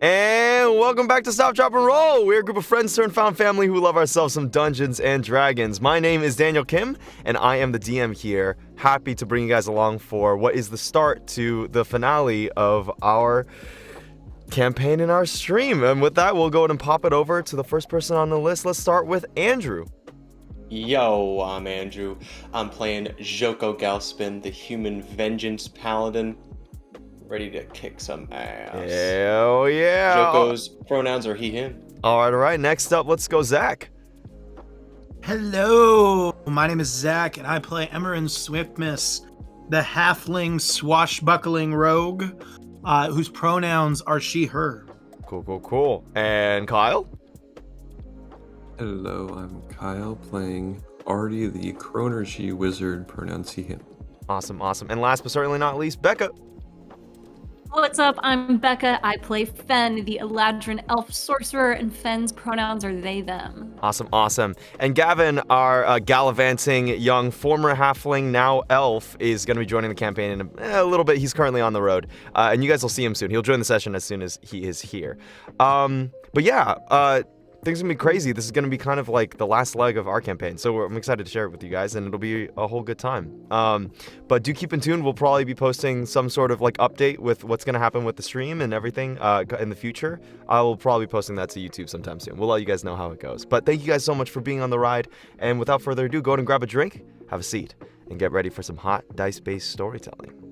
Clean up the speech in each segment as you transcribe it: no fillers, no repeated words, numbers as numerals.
And welcome back to Stop, Drop, and Roll. We're a group of friends turned found family who love ourselves some Dungeons and Dragons. My name is Daniel Kim, and I am the DM here. Happy to bring you guys along for what is the start to the finale of our campaign in our stream. And with that, we'll go ahead and pop it over to the first person on the list. Let's start with Andrew. Yo, I'm Andrew. I'm playing Joko Galspin, the human vengeance paladin. Ready to kick some ass. Hell yeah. Joko's pronouns are he, him. All right. Next up, let's go Zach. Hello, my name is Zach, and I play Emerin Swiftmiss, the halfling swashbuckling rogue, whose pronouns are she, her. Cool. And Kyle? Hello, I'm Kyle, playing Artie, the Chronergy wizard, pronouns he, him. Awesome. And last but certainly not least, Becca. What's up? I'm Becca. I play Fen, the Eladrin elf sorcerer, and Fen's pronouns are they, them. Awesome. And Gavin, our gallivanting young former halfling, now elf, is going to be joining the campaign in a little bit. He's currently on the road, and you guys will see him soon. He'll join the session as soon as he is here. But yeah, things are going to be crazy. This is going to be kind of like the last leg of our campaign, so I'm excited to share it with you guys, and it'll be a whole good time. But do keep in tune. We'll probably be posting some sort of like update with what's going to happen with the stream and everything in the future. I will probably be posting that to YouTube sometime soon. We'll let you guys know how it goes. But thank you guys so much for being on the ride, and without further ado, go ahead and grab a drink, have a seat, and get ready for some hot dice-based storytelling.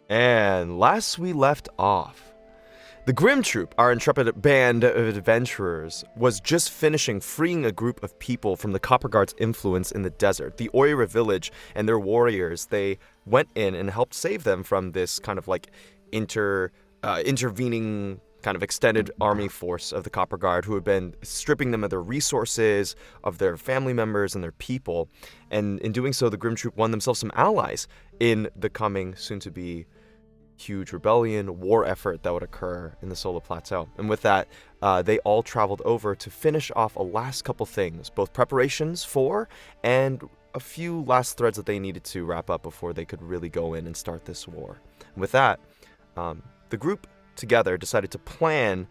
And last we left off, the Grim Troupe, our intrepid band of adventurers, was just finishing freeing a group of people from the Copper Guard's influence in the desert. The Oira village and their warriors, they went in and helped save them from this kind of like intervening kind of extended army force of the Copper Guard, who had been stripping them of their resources, of their family members and their people. And in doing so, the Grim Troupe won themselves some allies in the coming, soon-to-be huge rebellion, war effort that would occur in the Solar Plateau. And with that, they all traveled over to finish off a last couple things, both preparations for and a few last threads that they needed to wrap up before they could really go in and start this war. And with that, the group together decided to plan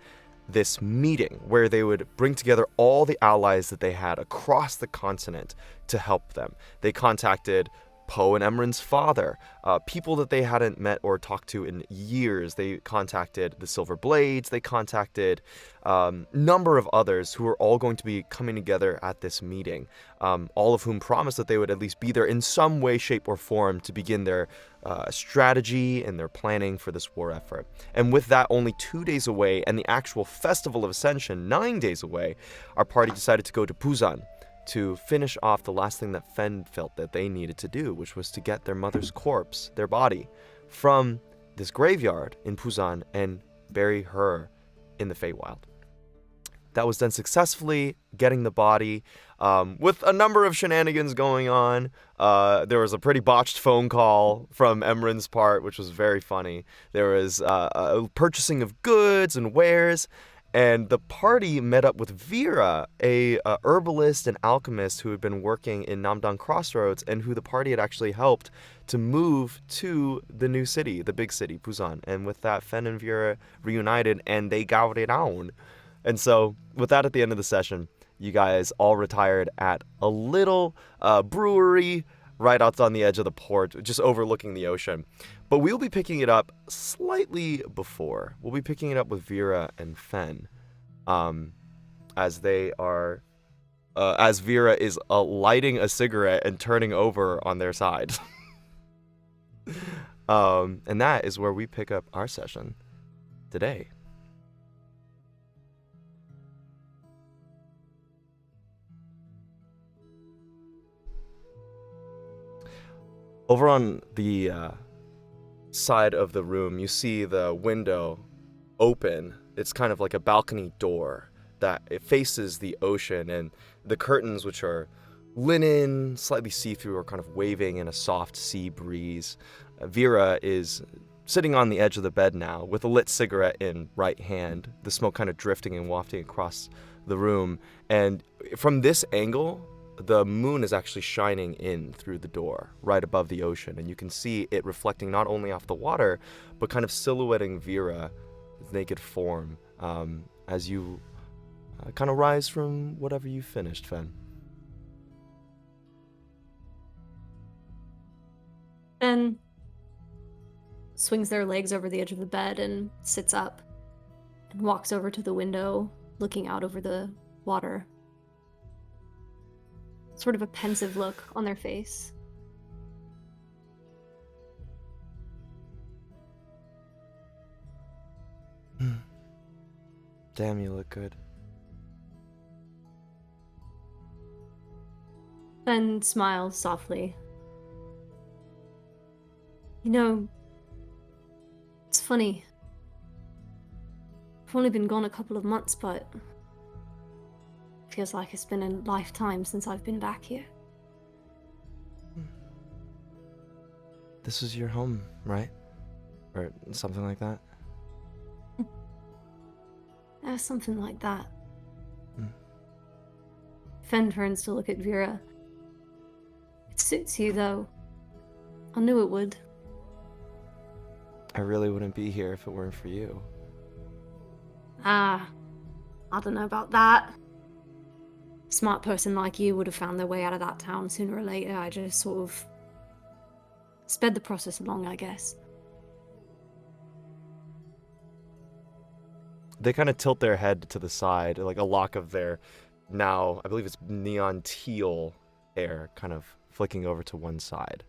this meeting where they would bring together all the allies that they had across the continent to help them. They contacted Poe and Emran's father, people that they hadn't met or talked to in years. They contacted the Silver Blades. They contacted a number of others who were all going to be coming together at this meeting, all of whom promised that they would at least be there in some way, shape, or form to begin their strategy and their planning for this war effort. And with that only 2 days away and the actual Festival of Ascension 9 days away, our party decided to go to Busan to finish off the last thing that Fen felt that they needed to do, which was to get their mother's corpse, their body, from this graveyard in Busan and bury her in the Feywild. that was done successfully, getting the body. With a number of shenanigans going on. There was a pretty botched phone call from Emran's part, which was very funny. There was a purchasing of goods and wares, and the party met up with Vera, a herbalist and alchemist who had been working in Namdang Crossroads, and who the party had actually helped to move to the new city, the big city, Busan. And with that, Fen and Vera reunited, and they got it on. And so, with that at the end of the session, you guys all retired at a little brewery right out on the edge of the port, just overlooking the ocean. But we'll be picking it up slightly before. We'll be picking it up with Vera and Fen, as they are, as Vera is lighting a cigarette and turning over on their side. And that is where we pick up our session today. Over on the side of the room, you see the window open. It's kind of like a balcony door that it faces the ocean, and the curtains, which are linen, slightly see-through, are kind of waving in a soft sea breeze. Vera is sitting on the edge of the bed now with a lit cigarette in right hand, the smoke kind of drifting and wafting across the room. And from this angle, the moon is actually shining in through the door right above the ocean, and you can see it reflecting not only off the water, but kind of silhouetting Vera's naked form as you kind of rise from whatever you finished, Fen. Fen swings their legs over the edge of the bed and sits up and walks over to the window, looking out over the water. Sort of a pensive look on their face. Damn, you look good. Fen smiles softly. You know, it's funny. I've only been gone a couple of months, but feels like it's been a lifetime since I've been back here. This is your home, right? Or something like that? Something like that. Hmm. Fen turns to look at Vera. It suits you, though. I knew it would. I really wouldn't be here if it weren't for you. I don't know about that. Smart person like you would have found their way out of that town sooner or later. I just sort of sped the process along, I guess. They kind of tilt their head to the side, like a lock of their now, I believe it's neon teal hair, kind of flicking over to one side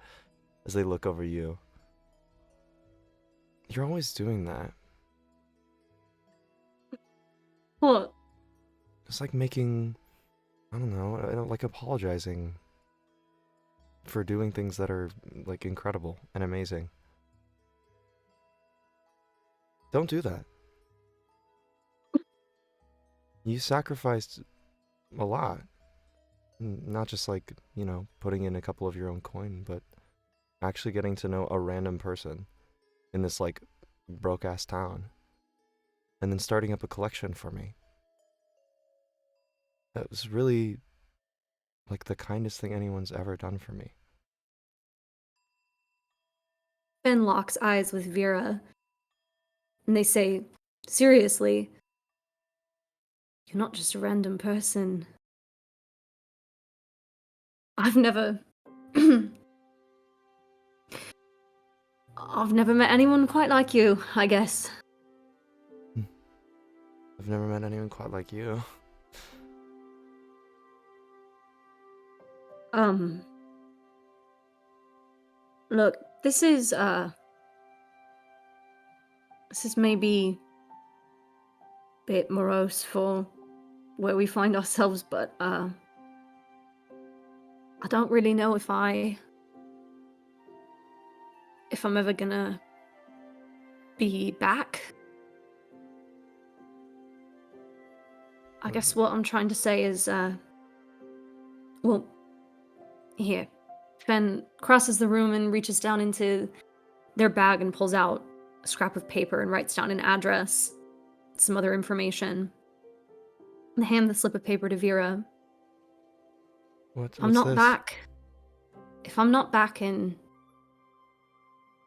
as they look over you. You're always doing that. What? It's like making, I don't know, like apologizing for doing things that are like incredible and amazing. Don't do that. You sacrificed a lot. Not just like, you know, putting in a couple of your own coin, but actually getting to know a random person in this like broke ass town. And then starting up a collection for me. That was really like the kindest thing anyone's ever done for me. Fen locks eyes with Vera, and they say, seriously, you're not just a random person. I've never met anyone quite like you, I guess. I've never met anyone quite like you. Look, this is maybe a bit morose for where we find ourselves, but I don't really know if I'm ever gonna be back. I guess what I'm trying to say is, well, here. Ben crosses the room and reaches down into their bag and pulls out a scrap of paper and writes down an address, some other information, and hand the slip of paper to Vera. What's I'm not this? back. If I'm not back in,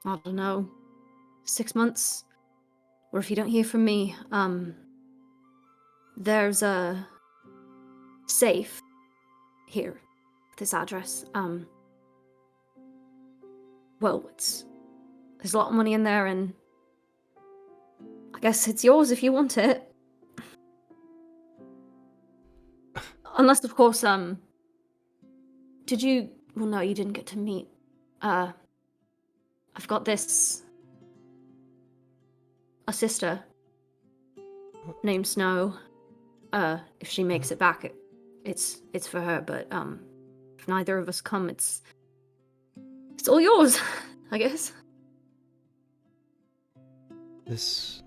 I don't know, 6 months, or if you don't hear from me, there's a safe here, this address. Well, there's a lot of money in there, and I guess it's yours if you want it. Unless, of course, did you? Well, no, you didn't get to meet. I've got this. A sister named Snow. If she makes it back, it's for her. But if neither of us come, it's all yours, I guess. This.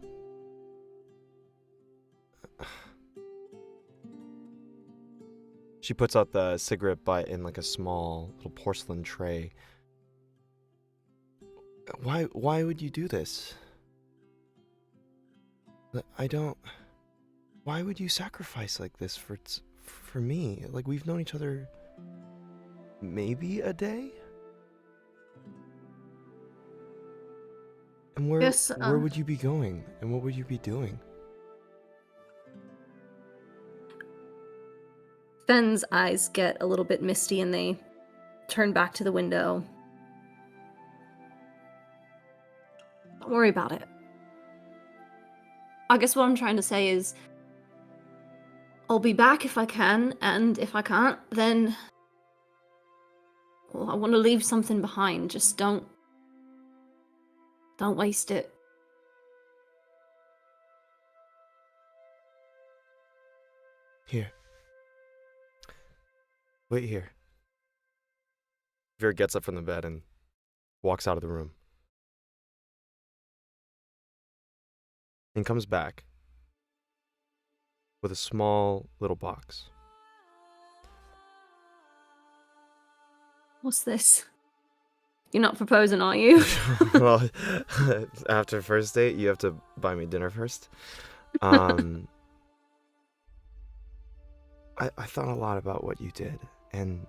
She puts out the cigarette butt in like a small little porcelain tray. Why would you do this? I don't. Why would you sacrifice like this for me? Like, we've known each other maybe a day? And where Yes, where would you be going? And what would you be doing? Fenn's eyes get a little bit misty and they turn back to the window. Don't worry about it. I guess what I'm trying to say is I'll be back if I can, and if I can't, then well, I want to leave something behind. Just don't waste it. Here. Wait here. Vera gets up from the bed and walks out of the room. And comes back with a small little box. What's this? You're not proposing, are you? Well, after first date, you have to buy me dinner first. I thought a lot about what you did, and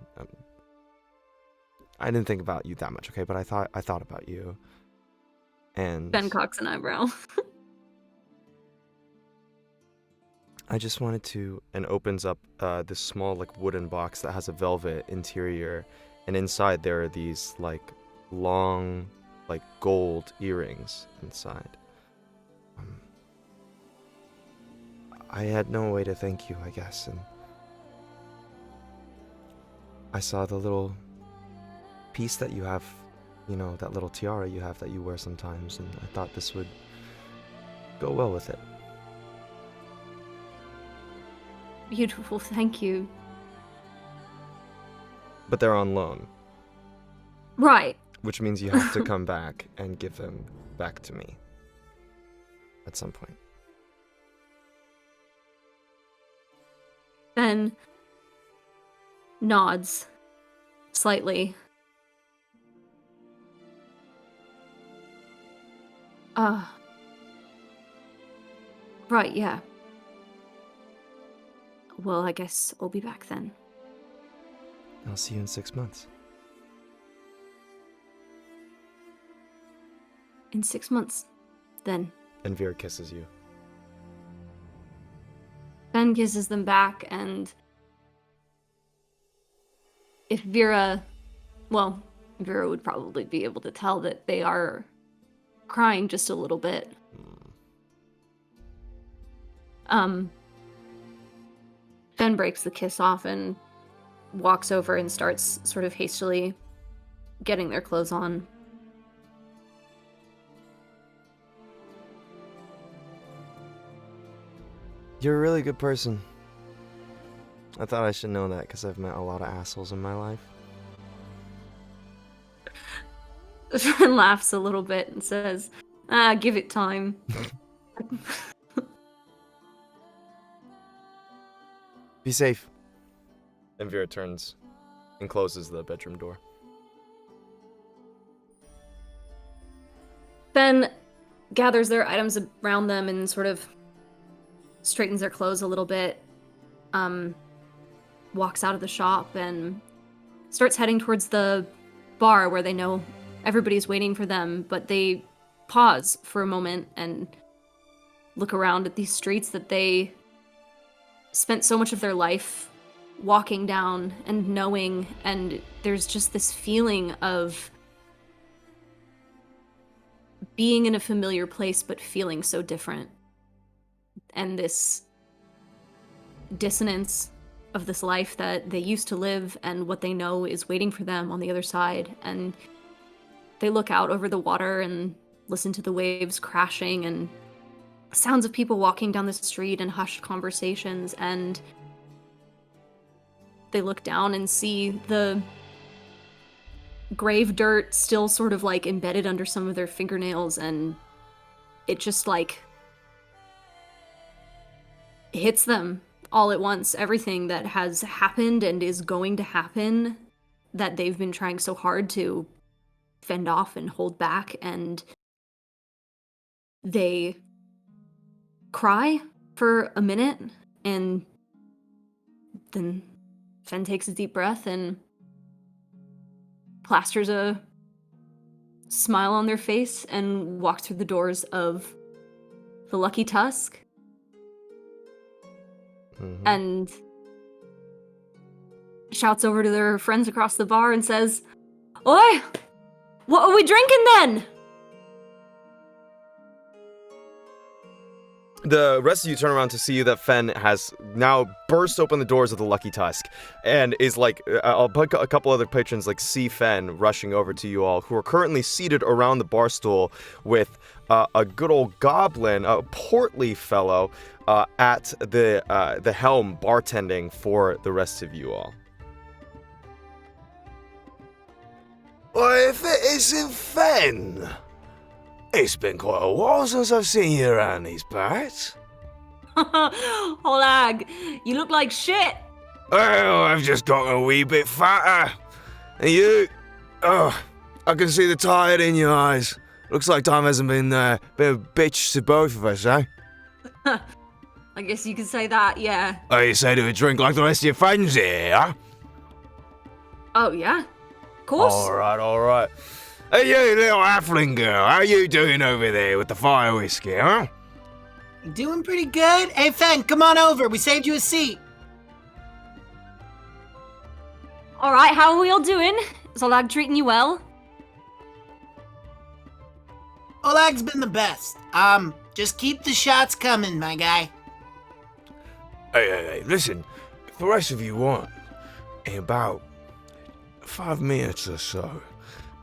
I didn't think about you that much, okay? But I thought about you, and Ben cocks an eyebrow. I just wanted to, and opens up this small like wooden box that has a velvet interior, and inside there are these like long like gold earrings inside. I had no way to thank you, I guess, and I saw the little piece that you have, you know, that little tiara you have that you wear sometimes, and I thought this would go well with it. Beautiful, thank you. But they're on loan, Right. which means you have to come back and give them back to me at some point. Ben nods slightly. Right, yeah. Well, I guess I'll be back then. I'll see you in 6 months. In 6 months, then. And Vera kisses you. Ben kisses them back, and if Vera would probably be able to tell that they are crying just a little bit. Ben breaks the kiss off and walks over and starts sort of hastily getting their clothes on. You're a really good person. I thought I should know that because I've met a lot of assholes in my life. Ben laughs a little bit and says, give it time. Be safe. And Vera turns and closes the bedroom door. Ben gathers their items around them and sort of straightens their clothes a little bit, walks out of the shop and starts heading towards the bar where they know everybody's waiting for them, but they pause for a moment and look around at these streets that they spent so much of their life walking down and knowing, and there's just this feeling of being in a familiar place but feeling so different, and this dissonance of this life that they used to live and what they know is waiting for them on the other side. And they look out over the water and listen to the waves crashing and sounds of people walking down the street and hushed conversations, and they look down and see the grave dirt still sort of like embedded under some of their fingernails, and it just like hits them all at once. Everything that has happened and is going to happen that they've been trying so hard to fend off and hold back, and they cry for a minute, and then Fen takes a deep breath and plasters a smile on their face and walks through the doors of the Lucky Tusk. Mm-hmm. And shouts over to their friends across the bar and says, "Oi! What are we drinking then?" The rest of you turn around to see that Fen has now burst open the doors of the Lucky Tusk and is like, a couple other patrons like see Fen rushing over to you all, who are currently seated around the bar stool with a good old goblin, a portly fellow, at the helm bartending for the rest of you all. Well, if it isn't Fen! It's been quite a while since I've seen you around these parts. Olag, you look like shit. Well, I've just gotten a wee bit fatter. And you? Oh, I can see the tired in your eyes. Looks like time hasn't been a bitch to both of us, eh? I guess you could say that, yeah. Oh, you say to a drink like the rest of your friends here, huh? Oh, yeah? Of course. Alright. Hey, you little halfling girl, how you doing over there with the fire whiskey, huh? Doing pretty good. Hey, Fen, come on over. We saved you a seat. All right, how are we all doing? Is Olag treating you well? Olag's been the best. Just keep the shots coming, my guy. Hey, listen, if the rest of you want, in about 5 minutes or so,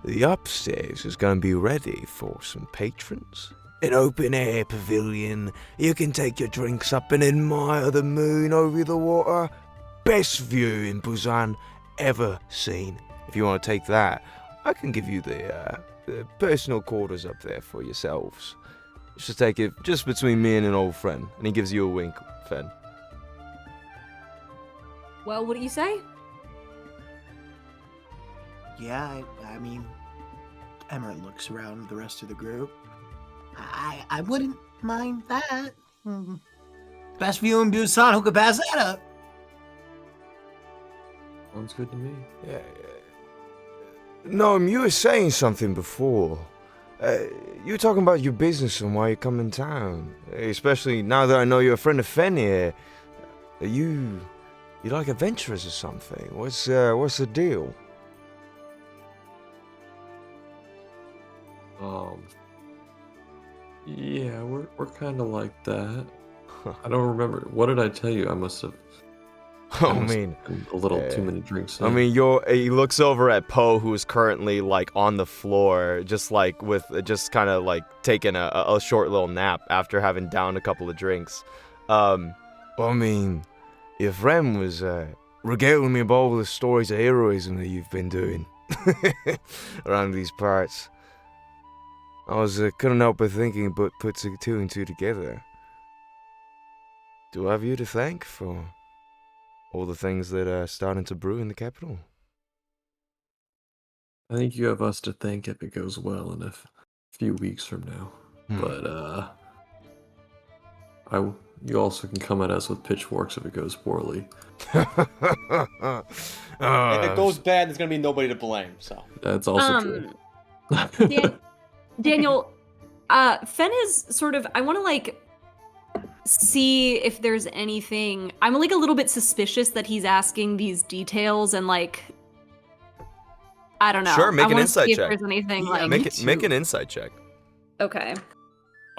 the upstairs is going to be ready for some patrons. An open-air pavilion. You can take your drinks up and admire the moon over the water. Best view in Busan ever seen. If you want to take that, I can give you the personal quarters up there for yourselves. Just take it just between me and an old friend. And he gives you a wink, Fen. Well, what do you say? Yeah, I mean, Emmer looks around the rest of the group. I wouldn't mind that. Best view in Busan, who could pass that up? Sounds good to me. Yeah. Noam, you were saying something before. You were talking about your business and why you come in town. Especially now that I know you're a friend of Fen here. You like adventurers or something? What's the deal? Yeah, we're kind of like that. I don't remember. What did I tell you? I must have. I must mean, have been a little too many drinks. I mean, he looks over at Poe, who is currently like on the floor, just like with just kind of like taking a short little nap after having downed a couple of drinks. Well, I mean, your friend was regaling me about all the stories of heroism that you've been doing around these parts. I was couldn't help but thinking, but put two and two together. Do I have you to thank for all the things that are starting to brew in the capital. I think you have us to thank if it goes well in a few weeks from now. Hmm. But you also can come at us with pitchforks if it goes poorly. If it goes bad, there's gonna be nobody to blame. So That's also true. Daniel, Fen is sort of. I want to like see if there's anything. I'm like a little bit suspicious that he's asking these details and like. I don't know. Sure, make I an wanna insight see check. If there's anything Yeah, like. Make an insight check. Okay.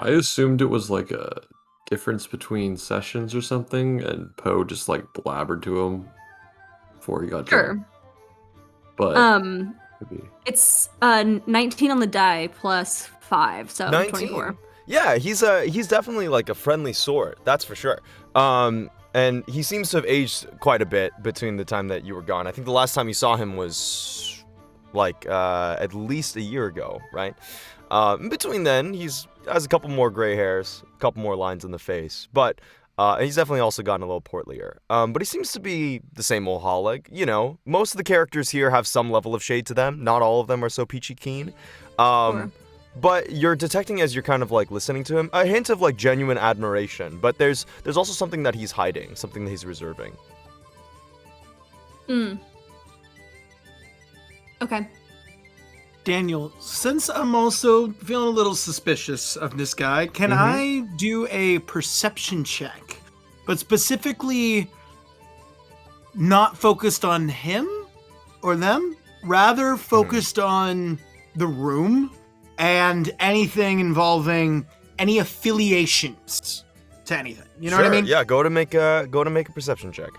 I assumed it was like a difference between sessions or something, and Poe just like blabbered to him before he got drunk. Sure. But maybe. It's 19 on the die plus 5, so 24. Yeah, he's definitely like a friendly sort, that's for sure. And he seems to have aged quite a bit between the time that you were gone. I think the last time you saw him was like at least a year ago, right? In between then, has a couple more gray hairs, a couple more lines in the face, but he's definitely also gotten a little portlier. But he seems to be the same old Hollig. You know, most of the characters here have some level of shade to them. Not all of them are so peachy keen. Sure. But you're detecting as you're kind of like listening to him a hint of like genuine admiration. But there's also something that he's hiding, something that he's reserving. Okay. Daniel, since I'm also feeling a little suspicious of this guy, can I do a perception check? But specifically not focused on him or them, rather focused on the room and anything involving any affiliations to anything. You know what I mean? Yeah, go to make a perception check.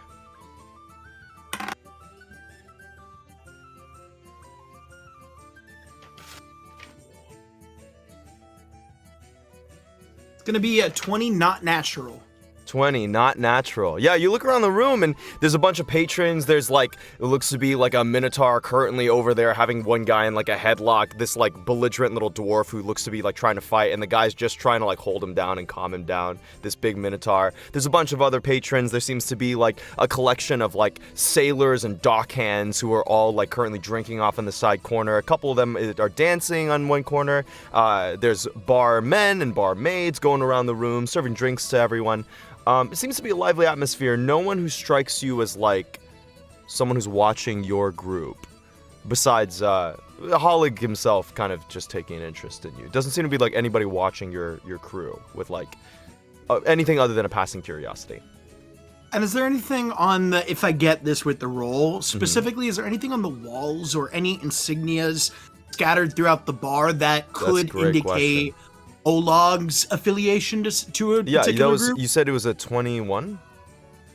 It's going to be a 20, not natural. 20, not natural. Yeah, you look around the room and there's a bunch of patrons. There's like, it looks to be like a minotaur currently over there having one guy in like a headlock. This like belligerent little dwarf who looks to be like trying to fight, and the guy's just trying to like hold him down and calm him down. This big minotaur. There's a bunch of other patrons. There seems to be like a collection of like sailors and dockhands who are all like currently drinking off in the side corner. A couple of them are dancing on one corner. There's barmen and barmaids going around the room serving drinks to everyone. It seems to be a lively atmosphere. No one who strikes you as like someone who's watching your group, besides Hollig himself kind of just taking an interest in you. Doesn't seem to be like anybody watching your crew with like anything other than a passing curiosity. And is there anything on the, if I get this with the roll, specifically, is there anything on the walls or any insignias scattered throughout the bar that could indicate Olog's affiliation to a particular group? You said it was a 21?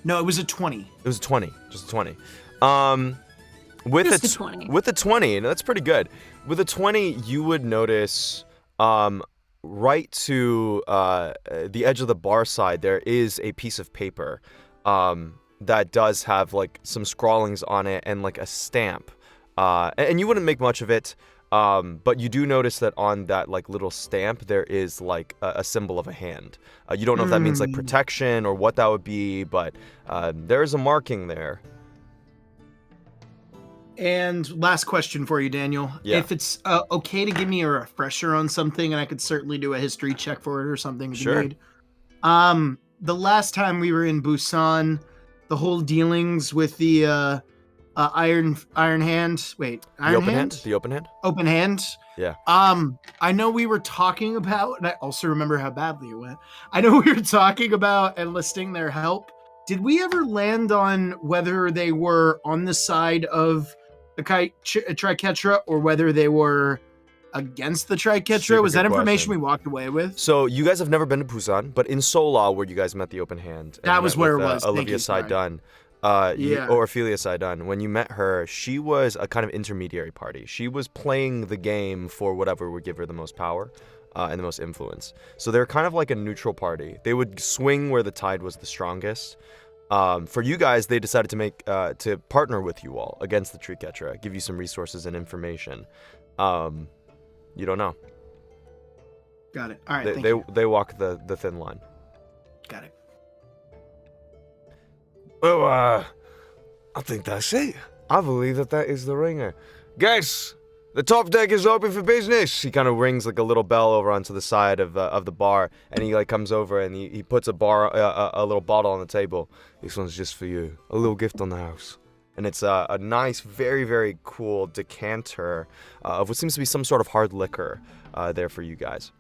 No, it was a 20. It was a 20, just a 20. Just a 20. With a 20, that's pretty good. With a 20, you would notice right to the edge of the bar side, there is a piece of paper that does have like some scrawlings on it and like a stamp. And you wouldn't make much of it. But you do notice that on that like little stamp there is like a symbol of a hand. You don't know if that means like protection or what that would be, but there is a marking there. And last question for you, Daniel. Yeah. If it's okay to give me a refresher on something, and I could certainly do a history check for it or something. Sure. The last time we were in Busan, the whole dealings with the Iron Hand. Wait, Iron Hand? The open hand? Open Hand. Yeah. I know we were talking about, and I also remember how badly it went. I know we were talking about enlisting their help. Did we ever land on whether they were on the side of the Triquetra or whether they were against the Triquetra? Super Was that good information question. we walked away with? So you guys have never been to Busan, but in Sola, where you guys met the open hand. That was where it was. Thank Olivia you, sorry. Saidun. Yeah. Or Ophelia Saidun. When you met her, she was a kind of intermediary party. She was playing the game for whatever would give her the most power and the most influence. So they're kind of like a neutral party. They would swing where the tide was the strongest. For you guys, they decided to partner with you all against the Triquetra, give you some resources and information. You don't know. Got it. All right. Thank you. They walk the thin line. Got it. Well, I think that's it. I believe that is the ringer. Guys, the top deck is open for business. He kind of rings like a little bell over onto the side of the bar, and he like comes over and he puts a little bottle on the table. This one's just for you. A little gift on the house. And it's a nice, very, very cool decanter of what seems to be some sort of hard liquor there for you guys.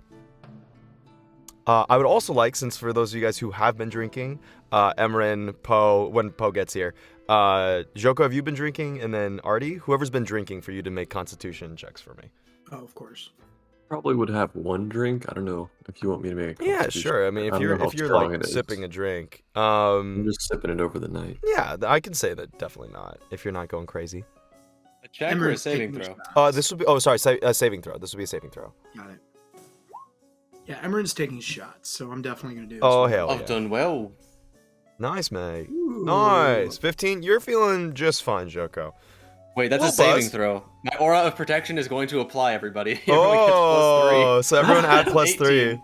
I would also like, since for those of you guys who have been drinking, Emran, Poe, when Poe gets here, Joko, have you been drinking? And then Artie, whoever's been drinking, for you to make constitution checks for me. Oh, of course. Probably would have one drink. I don't know if you want me to make a Yeah, constitution. sure. I mean, I if don't you're know how if you're strong like it is. sipping a drink, I'm just sipping it over the night. yeah, I can say that definitely not. If you're not going crazy. A check or a Emeren's saving taking throw? shots. This would be. Oh, sorry, saving throw. This would be a saving throw. Got it. Yeah, Emeren's taking shots, so I'm definitely gonna do this. Oh one. hell I've yeah! done well. Nice, mate. Ooh. Nice. 15. You're feeling just fine, Joko. Wait, that's Well, a saving Buzz. throw. My aura of protection is going to apply, everybody. Everyone gets Oh, so everyone add plus 18. 3.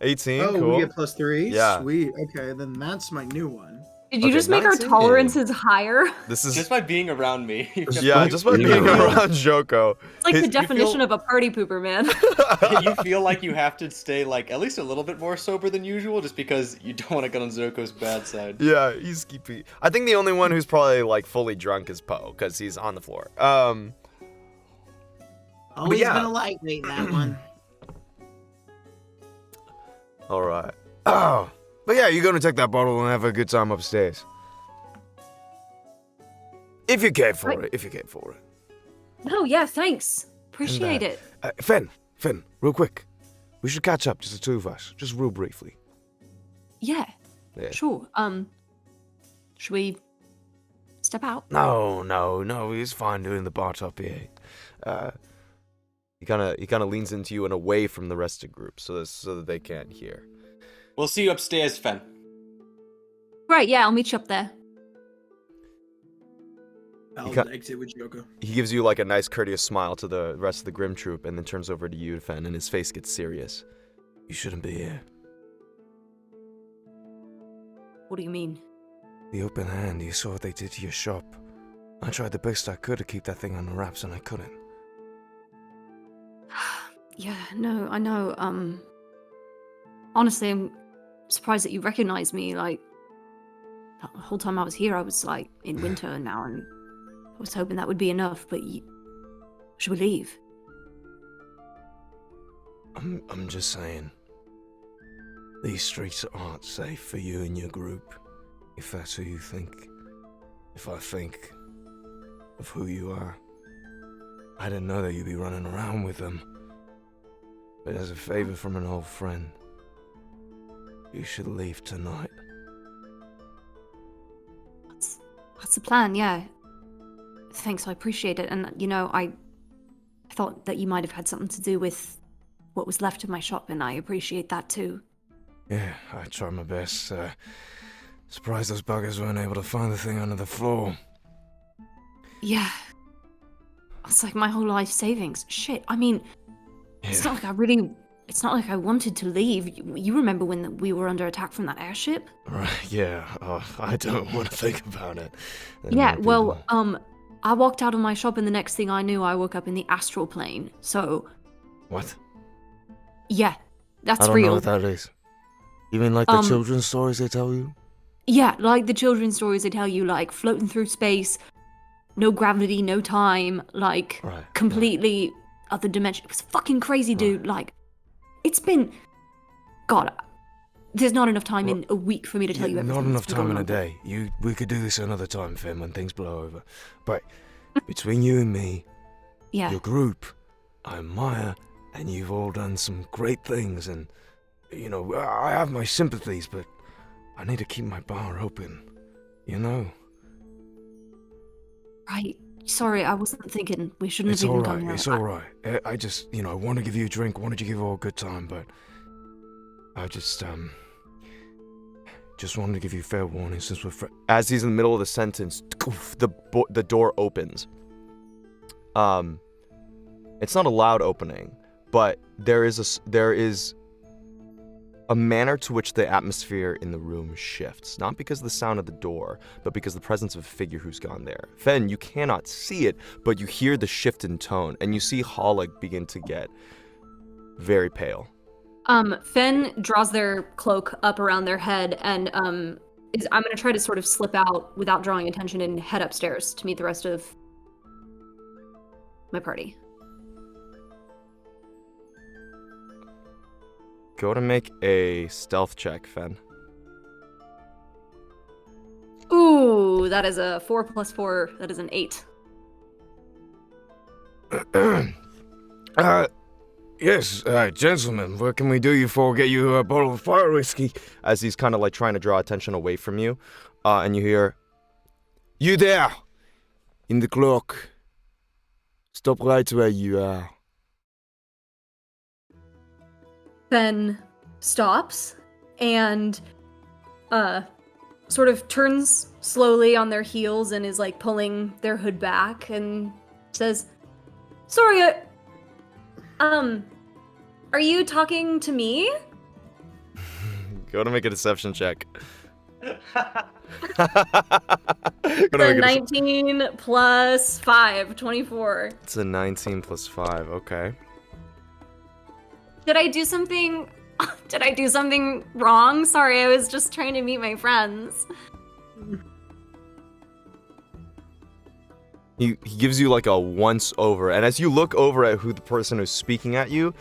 18. Oh, Cool. we get +3. Yeah. Sweet. Okay, then that's my new one. Did you Okay, just make our 19. tolerances higher? This is Just by being around me. you Just get- yeah, by just by being being around. around Joko. It's like the You definition feel- of a party pooper, man. you feel like you have to stay like at least a little bit more sober than usual, just because you don't want to get on Zoko's bad side. Yeah, he's keepy. I think the only one who's probably like fully drunk is Poe, because he's on the floor. Always yeah. been a lightweight, that one. All right. Oh, but yeah, you're gonna take that bottle and have a good time upstairs. If you care for Right. it. If you care for it. No, yeah, thanks. Appreciate it. Finn, real quick. We should catch up, just the two of us, just real briefly. Yeah, Yeah. sure. Should we step out? No, he's fine doing the bar top here. He kind of leans into you and away from the rest of the group, so that they can't hear. We'll see you upstairs, Fen. Right, yeah, I'll meet you up there. I'll ca- exit with Joko. He gives you like a nice courteous smile to the rest of the Grim Troupe, and then turns over to you, Fen, and his face gets serious. You shouldn't be here. What do you mean? The open hand, you saw what they did to your shop. I tried the best I could to keep that thing under wraps, and I couldn't. Yeah, no, I know. Honestly, I'm surprised that you recognize me. Like, the whole time I was here, I was like in winter now, and I was hoping that would be enough. But should we leave? I'm just saying. These streets aren't safe for you and your group. If that's who you think. If I think of who you are. I didn't know that you'd be running around with them. But as a favor from an old friend, you should leave tonight. That's the plan. Yeah. Thanks, I appreciate it. And I thought that you might have had something to do with what was left of my shop, and I appreciate that too. Yeah, I tried my best. Surprised those buggers weren't able to find the thing under the floor. Yeah. It's like my whole life savings. Shit. I mean, it's Yeah. not like it's not like I wanted to leave. You remember when we were under attack from that airship? Right, yeah. I don't want to think about it. There Yeah, were well, people- I walked out of my shop and the next thing I knew, I woke up in the astral plane. So, What? yeah, that's I don't real. know what that is. You mean like the Um, children's stories they tell you? Yeah, like the children's stories they tell you, like floating through space, no gravity, no time, like Right. completely other dimension. It was fucking crazy, dude. Right. Like, it's been, God, there's not enough time in a week for me to tell you everything. Not that's enough been time going in a on. day. We could do this another time, Finn, when things blow over. But between you and me, Yeah, your group, I admire, and you've all done some great things, and, I have my sympathies, but I need to keep my bar open, you know? right. Sorry, I wasn't thinking we shouldn't It's have even alright, gone there. it's alright. I just, I want to give you a drink, wanted to give you all a good time, but I just wanted to give you fair warning since we're As he's in the middle of the sentence, the door opens. It's not a loud opening, but there is a manner to which the atmosphere in the room shifts, not because of the sound of the door, but because of the presence of a figure who's gone there. Fen, you cannot see it, but you hear the shift in tone, and you see Hollig begin to get very pale. Fen draws their cloak up around their head, and I'm gonna try to sort of slip out without drawing attention and head upstairs to meet the rest of my party. Go to make a stealth check, Fen. Ooh, that is a 4 + 4. That is an 8. Yes, gentlemen, what can we do you for? Get you a bottle of fire whiskey. As he's kind of like trying to draw attention away from you, and you hear, You there, in the cloak. Stop right where you are. Fen stops and sort of turns slowly on their heels and is like pulling their hood back and says, "Sorry, are you talking to me?" go to make a deception check. The 19 + 5, 24. It's a 19 + 5, okay. Did I do something wrong? Sorry, I was just trying to meet my friends. He gives you like a once over, and as you look over at who the person who's speaking at you,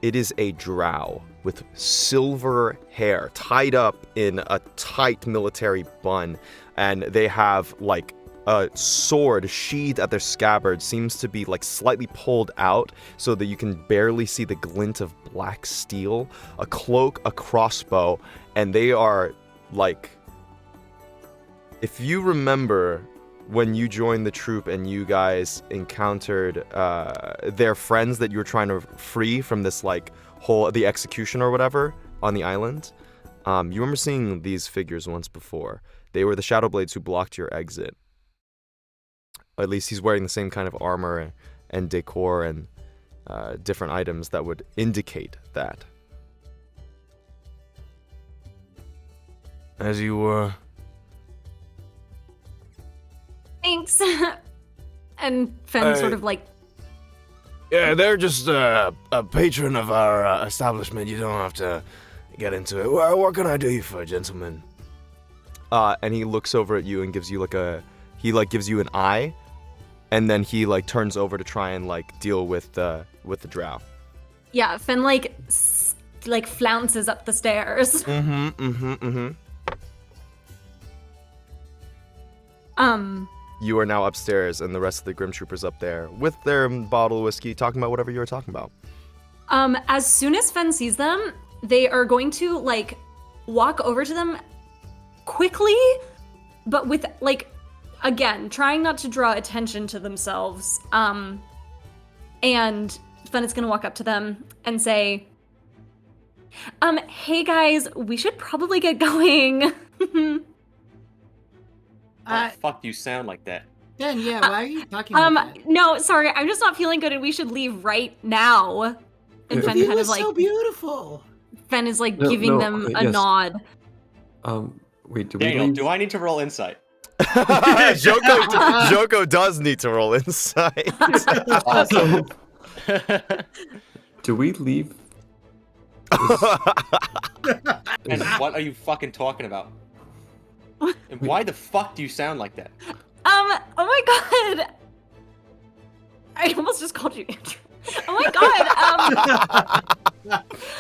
it is a drow with silver hair tied up in a tight military bun, and they have like a sword sheathed at their scabbard, seems to be like slightly pulled out so that you can barely see the glint of black steel, a cloak, a crossbow, and they are like, if you remember when you joined the troupe and you guys encountered their friends that you were trying to free from this like the execution or whatever on the island, you remember seeing these figures once before. They were the Shadowblades who blocked your exit. At least he's wearing the same kind of armor and decor and different items that would indicate that. As you were. Thanks. And Fen sort of like... Yeah, they're just a patron of our establishment. You don't have to get into it. What can I do you for, gentlemen? And he looks over at you and gives you like gives you an eye, and then he like turns over to try and like deal with the drow. Yeah, Fen like flounces up the stairs. You are now upstairs, and the rest of the Grim Troopers up there with their bottle of whiskey, talking about whatever you were talking about. As soon as Fen sees them, they are going to like walk over to them quickly, but with like, again, trying not to draw attention to themselves. And Fen is gonna walk up to them and say, "Hey guys, we should probably get going." Why the fuck do you sound like that? Yeah, why are you talking like that? No, sorry, I'm just not feeling good and we should leave right now. And The Fen view kind is of like, so beautiful. Fen is like giving them a yes. nod. Wait, do Daniel, we leave? do I need to roll insight? Joko does need to roll insight. Awesome. Do we leave? And what are you fucking talking about? And why the fuck do you sound like that? Oh my god! I almost just called you Andrew. Oh my god!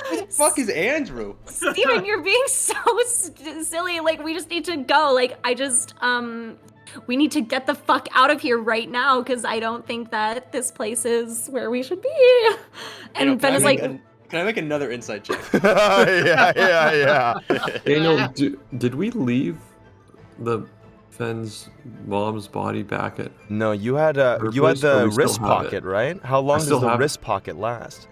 Who the fuck is Andrew? Steven, you're being so silly. Like, we just need to go. Like, we need to get the fuck out of here right now because I don't think that this place is where we should be. And Ben is like, can I make another insight check? yeah. Daniel, did we leave the Fen's mom's body back at? No, you had Her the place, or we still wrist have pocket, it? right? How long does still the have it. wrist pocket last?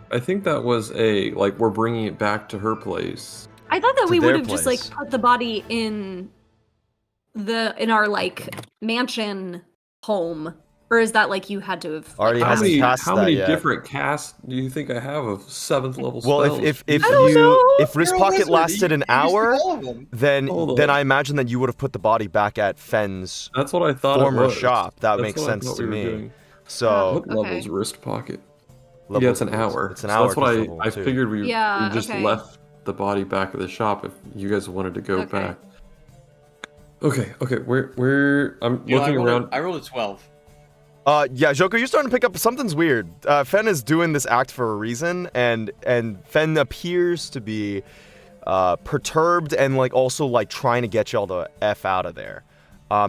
I think that was we're bringing it back to her place. I thought that To we would their have just like place. put the body in our like mansion home Or is that like you had to have Already like, hasn't passed How that many yet. different casts do you think I have of 7th level Well, spells? if I don't you know. if wrist You're a pocket wizard. lasted an You used hour, all of them. then Hold on. I imagine that you would have put the body back at Fenn's That's what I thought former it was. shop. That That's makes what I sense thought to we were me. doing. So What level Okay. is wrist pocket? level- Yeah, it's an hour. It's an So hour. that's what 'cause I level 2. figured we Yeah, just okay. left the body back at the shop if you guys wanted to go Okay. back. Okay. Where I'm You know, looking around. I rolled a 12. Yeah, Joko, you're starting to pick up something's weird. Fen is doing this act for a reason, and Fen appears to be perturbed and like also like trying to get y'all the f out of there.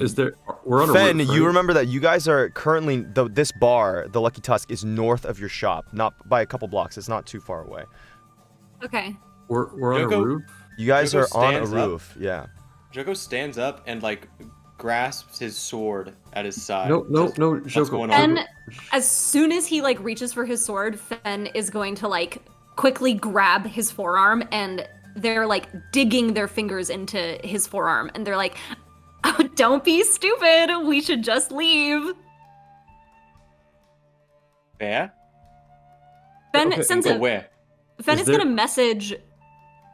Is there? We're on a Fen, roof, you right? remember that you guys are currently this bar, the Lucky Tusk, is north of your shop, not by a couple blocks. It's not too far away. Okay. We're on a Joko? roof. You guys Joko are on a stands up. roof. Yeah. Joko stands up and like grasps his sword at his side. No, Says, Joko. What's going And on? as soon as he like reaches for his sword, Fen is going to like quickly grab his forearm, and they're like digging their fingers into his forearm, and they're like, oh, "Don't be stupid. We should just leave." Yeah? Fen Okay, sends Go a where? Fen Is is there- gonna message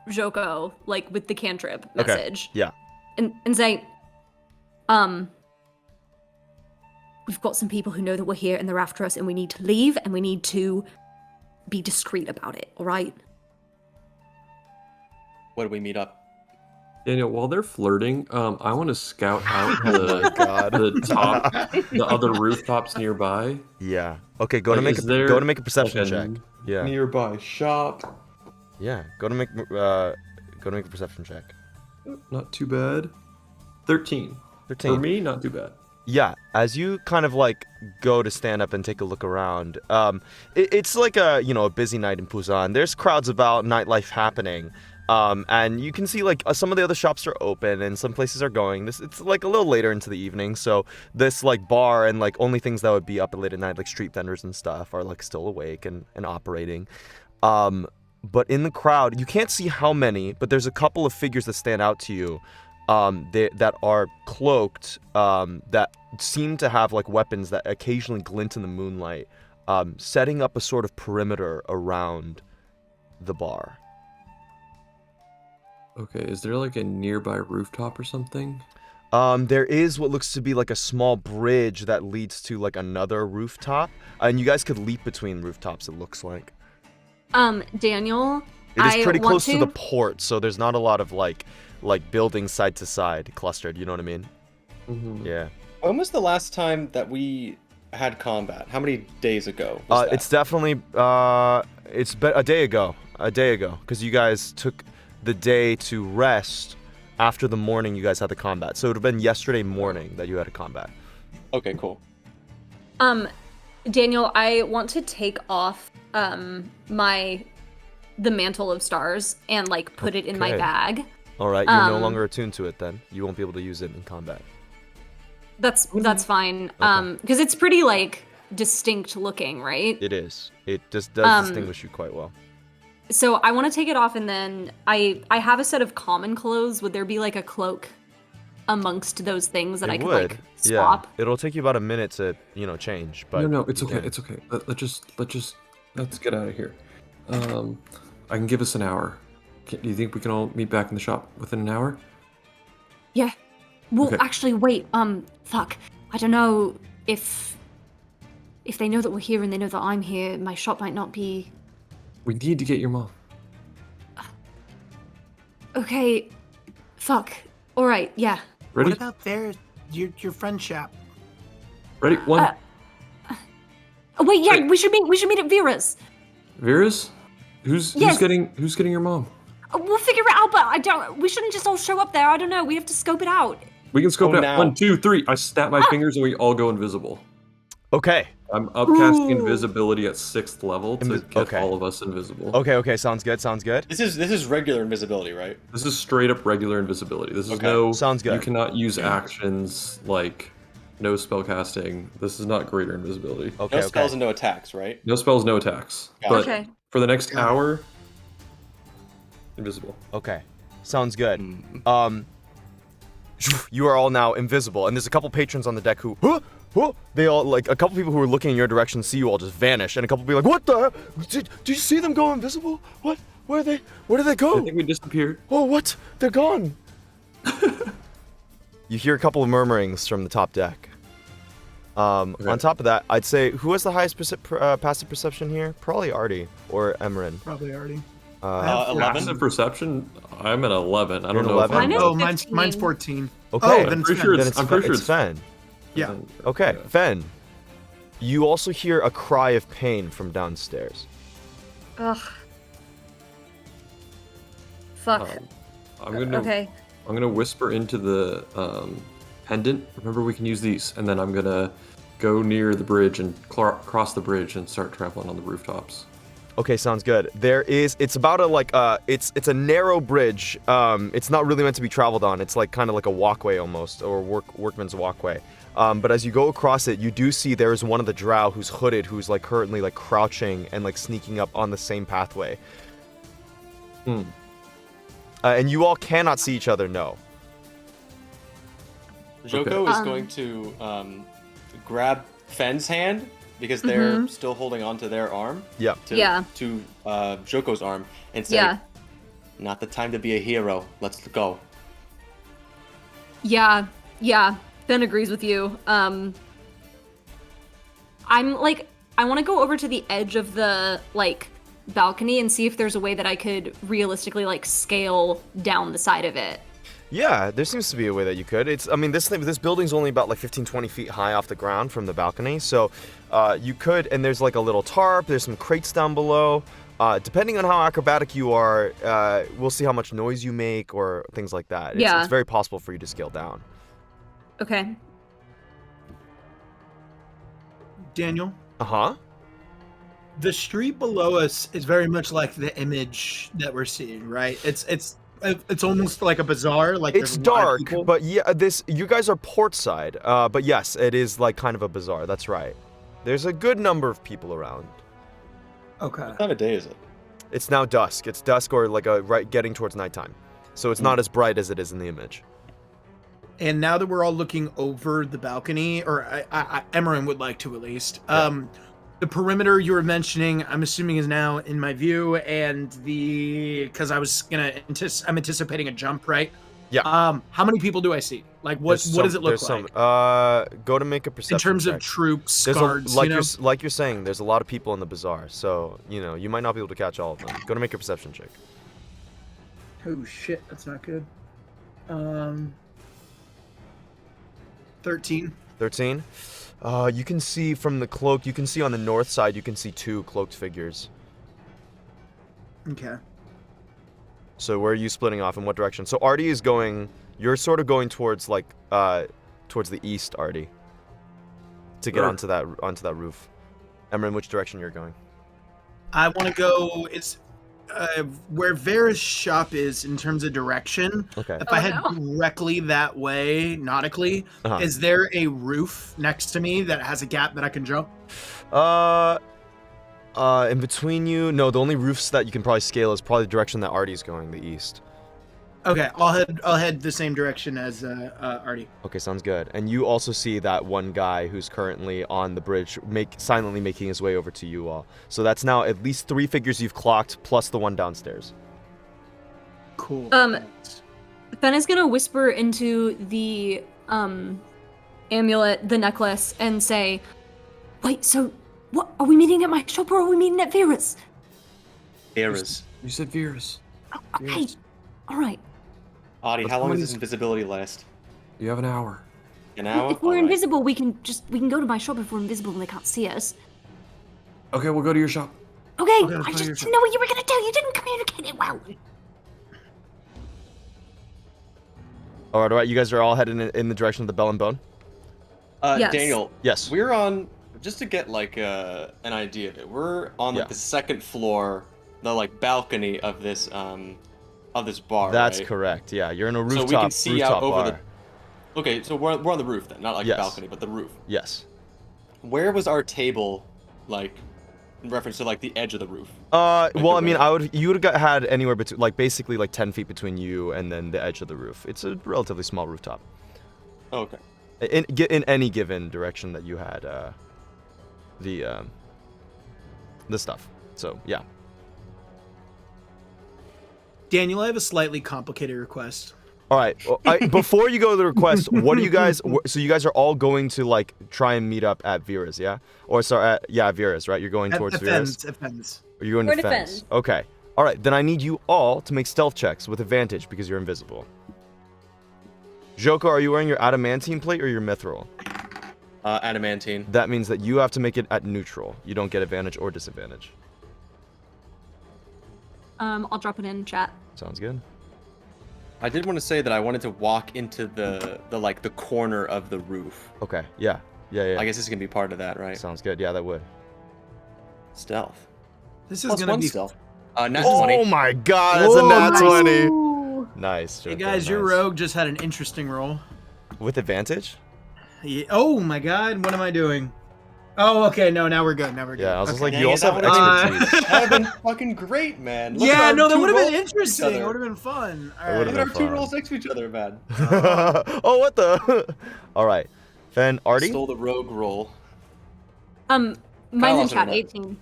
Joko like with the cantrip Okay. message. Yeah. And say, we've got some people who know that we're here and they're after us, and we need to leave, and we need to be discreet about it, all right? Where do we meet up? Daniel, while they're flirting, I want to scout out Oh my God. the other rooftops nearby. Yeah. Okay. Go to Like, make is there go to make a perception like a check. Yeah. Nearby shop. Yeah. Go to make a perception check. Not too bad. 13. 13. For me, not too bad. Yeah, as you kind of like go to stand up and take a look around, it's like a busy night in Busan. There's crowds about, nightlife happening, and you can see like some of the other shops are open and some places are going. It's like a little later into the evening, so this like bar and like only things that would be up late at night, like street vendors and stuff, are like still awake and operating. But in the crowd, you can't see how many, but there's a couple of figures that stand out to you. That are cloaked, that seem to have like weapons that occasionally glint in the moonlight, setting up a sort of perimeter around the bar. Okay, is there like a nearby rooftop or something? There is what looks to be like a small bridge that leads to like another rooftop, and you guys could leap between rooftops, it looks like. Daniel, It is I pretty want close to the port, so there's not a lot of like buildings side to side clustered, you know what I mean? Mm-hmm. Yeah. When was the last time that we had combat? How many days ago? Was that? It's definitely it's a day ago, because you guys took the day to rest after the morning you guys had the combat. So it would have been yesterday morning that you had a combat. Okay, cool. Daniel, I want to take off the mantle of stars and like put it in my Okay. bag. All right, you're no longer attuned to it then. You won't be able to use it in combat. That's fine. Okay. Because it's pretty like distinct looking, right? It is. It just does distinguish you quite well. So I want to take it off, and then I have a set of common clothes. Would there be like a cloak amongst those things that I could like swap? Yeah. It'll take you about a minute to, change, but No, it's you okay. can. It's okay. Let's get out of here. I can give us an hour. Do you think we can all meet back in the shop within an hour? Yeah. Well, Okay. actually, wait. Fuck. I don't know if they know that we're here and they know that I'm here. My shop might not be. We need to get your mom. Okay. Fuck. All right. Yeah. Ready? What about your friend shop? Ready? One. Oh, wait. Yeah. Wait. We should meet at Vera's. Vera's? Who's Yes. getting your mom? We'll figure it out, but we shouldn't just all show up there. I don't know. We have to scope it out. We can scope Oh, it out. now. 1, 2, 3. I snap my fingers and we all go invisible. Okay. I'm upcasting Ooh. invisibility at 6th level to get okay. all of us invisible. Okay, sounds good. This is regular invisibility, right? This is straight up regular invisibility. This is Okay. no. Sounds good. You cannot use actions like no spell casting. This is not greater invisibility. Okay, No spells and no attacks, right? No spells, no attacks. Gotcha. But Okay. for the next hour, invisible. Okay. Sounds good. Mm. You are all now invisible, and there's a couple patrons on the deck who, huh? whoa, they all, like, a couple people who were looking in your direction see you all just vanish, and a couple be like, what the? Did you see them go invisible? What? Where did they I go? think we disappeared. Oh, what? They're gone. You hear a couple of murmurings from the top deck. On top of that, I'd say, who has the highest passive perception here? Probably Artie or Emerin. Probably already. 11. Passive perception. I'm at 11. I You're don't an know. If 11? I'm Mine is Oh, 15. mine's 14. Okay. Oh, I'm then pretty it's sure Fen. Then it's. I'm pretty sure it's Fen. Yeah. Okay, Fen. You also hear a cry of pain from downstairs. Ugh. Fuck. I'm gonna. Okay. I'm gonna whisper into the pendant. Remember, we can use these, and then I'm gonna go near the bridge and cross the bridge and start traveling on the rooftops. Okay, sounds good. It's about it's a narrow bridge. It's not really meant to be traveled on. It's like kind of like a walkway almost, or workman's walkway. But as you go across it, you do see there's one of the drow who's hooded, who's like currently like crouching and like sneaking up on the same pathway. And you all cannot see each other, no. Joko is going to grab Fen's hand because they're still holding on to their arm. Yeah. To Joko's arm and say, Yeah. "Not the time to be a hero. Let's go." Yeah. Ben agrees with you. I'm like, I want to go over to the edge of the like balcony and see if there's a way that I could realistically like scale down the side of it. Yeah, there seems to be a way that you could. This building's only about like 15, 20 feet high off the ground from the balcony, so you could, and there's like a little tarp, there's some crates down below. Depending on how acrobatic you are, we'll see how much noise you make or things like that. It's very possible for you to scale down. Okay. Daniel, Uh-huh. the street below us is very much like the image that we're seeing, right? It's almost like a bazaar. Like It's there's a lot of dark, people. but yeah, you guys are port side. But yes, it is like kind of a bazaar. That's right. There's a good number of people around. Okay. What time of day is it? It's now dusk. It's dusk or like getting towards nighttime. So it's not as bright as it is in the image. And now that we're all looking over the balcony, or Emerin would like to at least, the perimeter you were mentioning, I'm assuming is now in my view, and because I'm anticipating a jump, right? Yeah. How many people do I see? Like, what does it look like? Go to make a perception In terms check. of troops, There's guards, like you're saying, there's a lot of people in the bazaar, so you might not be able to catch all of them. Go to make a perception check. Oh shit, that's not good. 13. 13. You can see from the cloak. You can see on the north side. You can see two cloaked figures. Okay. So where are you splitting off? In what direction? So Artie is going. You're sort of going towards towards the east, Artie. To get onto that roof. Emma, in which direction you're going? I want to go. It's where Vera's shop is in terms of direction. Okay. If I head directly that way, nautically, is there a roof next to me that has a gap that I can jump? In between you, no. The only roofs that you can probably scale is probably the direction that Artie's going, the east. Okay, I'll head the same direction as Artie. Okay, sounds good. And you also see that one guy who's currently on the bridge, silently making his way over to you all. So that's now at least 3 figures you've clocked, plus the one downstairs. Cool. Ben is gonna whisper into the amulet, the necklace, and say, "Wait, so what? Are we meeting at my shop or are we meeting at Vera's?" Vera's. You said Vera's. Oh, okay, all right. Audie, how long does this invisibility last? You have an hour. An hour? If we're Alright. invisible, we can go to my shop if we're invisible and they can't see us. Okay, we'll go to your shop. Okay, let's I go to just your didn't know what you were gonna do. You didn't communicate it well. All right. You guys are all heading in the direction of the Bell and Bone? Yes. Daniel. Yes. We're on, just to get like an idea of it, we're on like the second floor, the like balcony of this bar. That's right? correct. Yeah, you're in a rooftop. So we can see out over bar. the. Okay, so we're on the roof then, not like the balcony, but the roof. Yes. Where was our table, like, in reference to like the edge of the roof? Well, I mean, you would have had anywhere between, like, basically like 10 feet between you and then the edge of the roof. It's a relatively small rooftop. Okay. In any given direction that you had the stuff. So yeah. Daniel, I have a slightly complicated request. All right. Well, before you go to the request, what do you guys? So you guys are all going to like try and meet up at Vera's, yeah? Or sorry, Vera's, right? You're going towards Vera's. Fens. Or you're going We're to to Fens. Fens. Okay. All right. Then I need you all to make stealth checks with advantage because you're invisible. Joko, are you wearing your adamantine plate or your mithril? Adamantine. That means that you have to make it at neutral. You don't get advantage or disadvantage. I'll drop it in chat. Sounds good. I did want to say that I wanted to walk into the corner of the roof. Okay. Yeah. I guess this is gonna be part of that, right? Sounds good. Yeah, that would. Stealth. This is Plus gonna one be stealth. Nat Oh 20. my God! That's a Whoa, nat nice. 20. Ooh. Nice. Hey Joko, guys, your nice. rogue just had an interesting roll. With advantage? Yeah. Oh my God, what am I doing? Oh, okay. No, now we're good. Now we're good. Yeah, I was just like, Dang you it, also that have would've expertise. That would have been fucking great, man. Look at Yeah, our no, that two would have been rolls interesting. next to It each would other. have been fun. All It right. would've Look at been our two fun. rolls next to each other, man. Oh, what the? All right. Fen, Artie? Stole the rogue roll. Mine's in also chat. not. 18.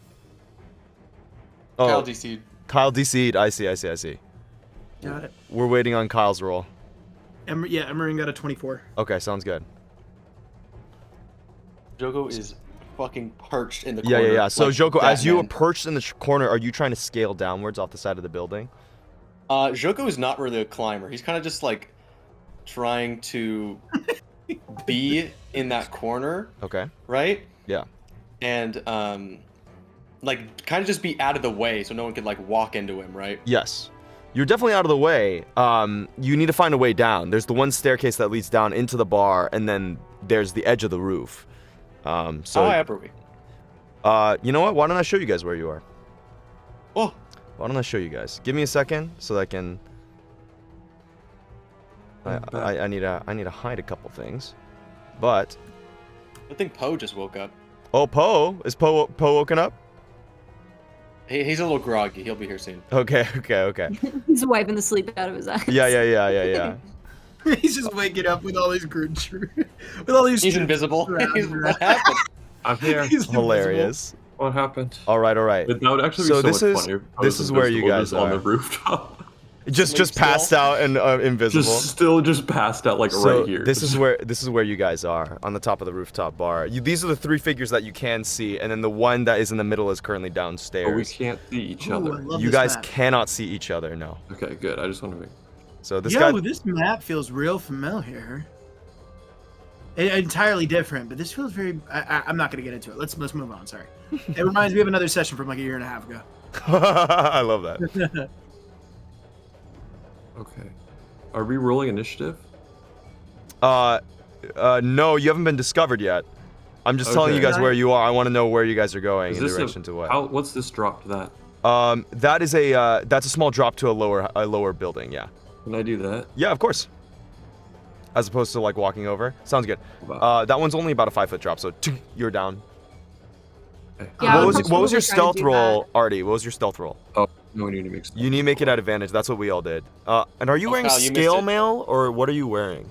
Oh, Kyle DC'd. Kyle DC'd. I see. Got it. We're waiting on Kyle's roll. Emerin got a 24. Okay, sounds good. Joko is fucking perched in the Yeah, corner. yeah. So, like Joko, as you are Batman. perched in the corner, are you trying to scale downwards off the side of the building? Joko is not really a climber. He's kind of just like trying to be in that corner, Okay. right? Yeah. And like kind of just be out of the way so no one could like walk into him, right? Yes. You're definitely out of the way. You need to find a way down. There's the one staircase that leads down into the bar, and then there's the edge of the roof. How high up are we? You know what? Why don't I show you guys where you are? Oh, Why don't I show you guys? Give me a second so that I can. I need to hide a couple things, but I think Poe just woke up. oh, Poe is Poe woken up? He's a little groggy. He'll be here soon. Okay. He's wiping the sleep out of his eyes. Yeah. He's just waking up with all these Grim Troupe. With all these. He's troops invisible. surrounding What around. happened? I'm here. He's Hilarious. What happened? All right. That would actually be So so this much is- funnier. if I this was is where you invisible guys just on the are. rooftop. Just Sleep passed still? out and invisible. Just passed out like So right here. this is where you guys are on the top of the rooftop bar. These are the three figures that you can see, and then the one that is in the middle is currently Oh, we downstairs. can't see each Ooh, I other. love You this guys map. cannot see each other. No. Okay, good. I just want to make. So this Yo, guy. this map feels real familiar. Entirely different, but this feels very. I'm not gonna get into it. Let's move on. Sorry. It reminds me of another session from like a year and a half ago. I love that. Okay. Are we rolling initiative? No, you haven't been discovered yet. I'm just telling you Okay. guys where you are. I want to know where you guys are going Is in this direction to what. What's this drop to that? That is that's a small drop to a lower building. Yeah. Can I do that? Yeah, of course. As opposed to like walking over. Sounds good. Wow. That one's only about a 5-foot drop, so you're down. Okay. Yeah, what I'm was probably your trying to stealth do roll, Artie? What was your stealth roll? Oh, no, we need to make stuff. You need to make it at advantage. That's what we all did. And are you Oh, wearing Kyle, you missed scale it. mail or what are you wearing?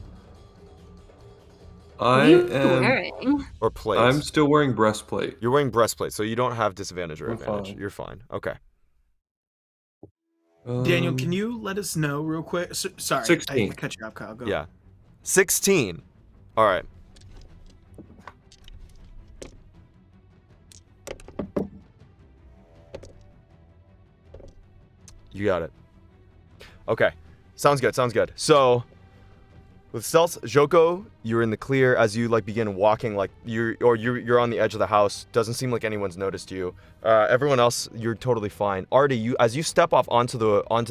What are I you am. wearing? Or plates? I'm still wearing breastplate. You're wearing breastplate, so you don't have disadvantage or I'm advantage. fine. You're fine. Okay. Daniel, can you let us know real quick? Sorry, 16. I cut you off, Kyle. Go. Yeah. 16. All right. You got it. Okay. Sounds good. So, with stealth, Joko, you're in the clear as you like begin walking. Like you're on the edge of the house. Doesn't seem like anyone's noticed you. Everyone else, you're totally fine. Artie, as you step off onto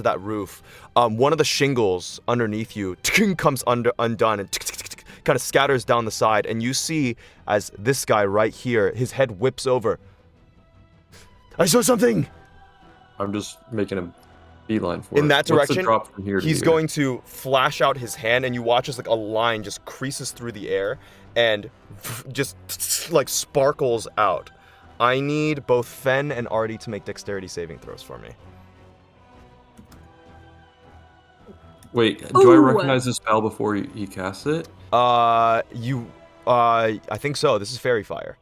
that roof, one of the shingles underneath you comes undone and kind of scatters down the side, and you see as this guy right here, his head whips over. I saw something. I'm just making a beeline for In it. that What's the direction, drop from here to he's here? going to flash out his hand, and you watch as like a line just creases through the air and just like sparkles out. I need both Fen and Artie to make dexterity saving throws for me. Wait, do I Ooh. recognize the spell before he casts it? I think so. This is fairy fire.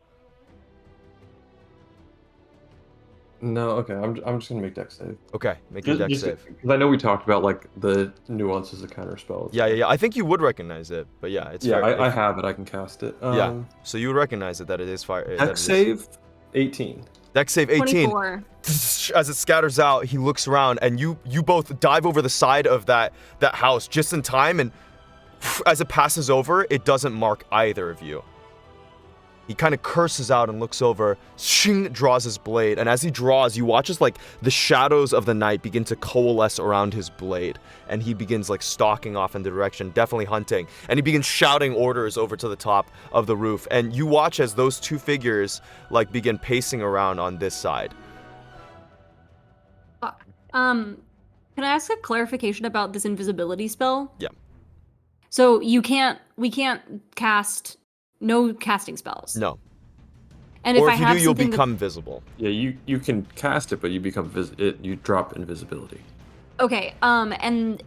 No, okay. I'm just gonna make dex save. Okay, make your dex save. Because I know we talked about like the nuances of counter spells. Yeah. I think you would recognize it, but yeah, it's Yeah, fair. I have it. I can cast it. Yeah, so you would recognize it that it is fire. that it Dex is- save, 18. Dex save 18. 24. As it scatters out, he looks around, and you both dive over the side of that house just in time, and as it passes over, it doesn't mark either of you. He kind of curses out and looks over, shing, draws his blade, and as he draws, you watch as like the shadows of the night begin to coalesce around his blade, and he begins like stalking off in the direction, definitely hunting, and he begins shouting orders over to the top of the roof, and you watch as those two figures like begin pacing around on this side. Fuck. Can I ask a clarification about this invisibility spell? Yeah. So we can't cast no casting spells. No. And Or if I if you have do, you'll something become visible. Yeah, you can cast it, but you become you drop invisibility. Okay, and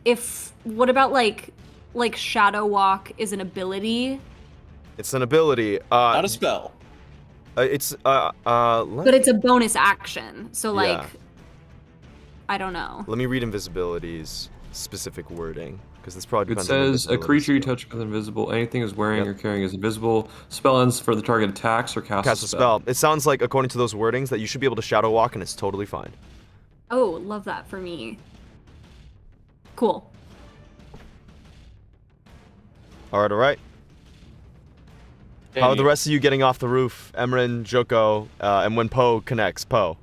what about like Shadow Walk is an ability, It's an ability. Not a spell. But but it's a bonus action. So like, Yeah. I don't know. let me read invisibility's specific wording, because this probably It depends on says a invisibility creature you skill. touch is invisible. Anything is wearing Yep. or carrying is invisible. Spell ends for the target attacks or cast Cast a spell. It sounds like, according to those wordings, that you should be able to shadow walk, and it's totally fine. Oh, love that for me. Cool. All right. How are the rest of you getting off the roof? Emran, Joko, and when Poe connects, Poe.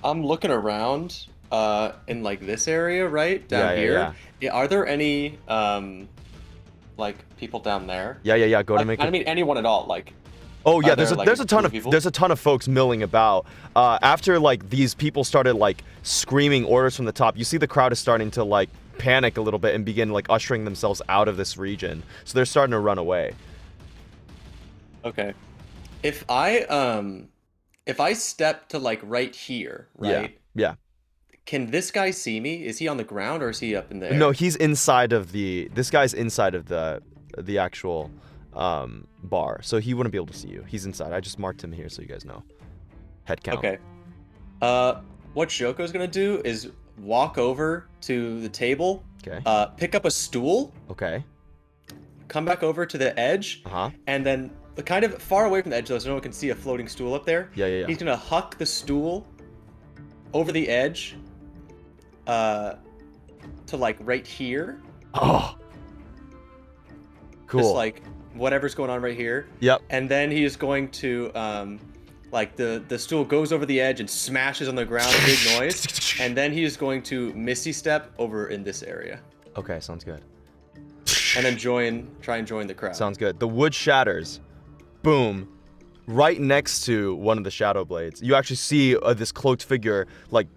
I'm looking around in like this area, right? Down Yeah, here. Yeah, are there any like people down there? Yeah. Go to Like, make. I mean anyone at all, like Oh yeah, Are there, like, there's a ton group of of people? there's a ton of folks milling about. After like these people started like screaming orders from the top, you see the crowd is starting to like panic a little bit and begin like ushering themselves out of this region. So they're starting to run away. Okay. If I step to like right here, right? Yeah. Can this guy see me? Is he on the ground or is he up in the air? No, he's inside of this guy's inside of the actual bar, so he wouldn't be able to see you. He's inside. I just marked him here so you guys know. Head count. Okay. What Joko's gonna do is walk over to the table, Okay. pick up a stool, Okay. come back over to the edge, Uh-huh. and then kind of far away from the edge though, so no one can see a floating stool up there. Yeah. He's gonna huck the stool over the edge, to like right here. Oh. Cool. Just like whatever's going on right here. Yep. And then he is going to like the stool goes over the edge and smashes on the ground, a big noise. And then he is going to Misty Step over in this area. Okay, sounds good. And then try and join the crowd. Sounds good. The wood shatters. Boom. Right next to one of the shadow blades. You actually see this cloaked figure like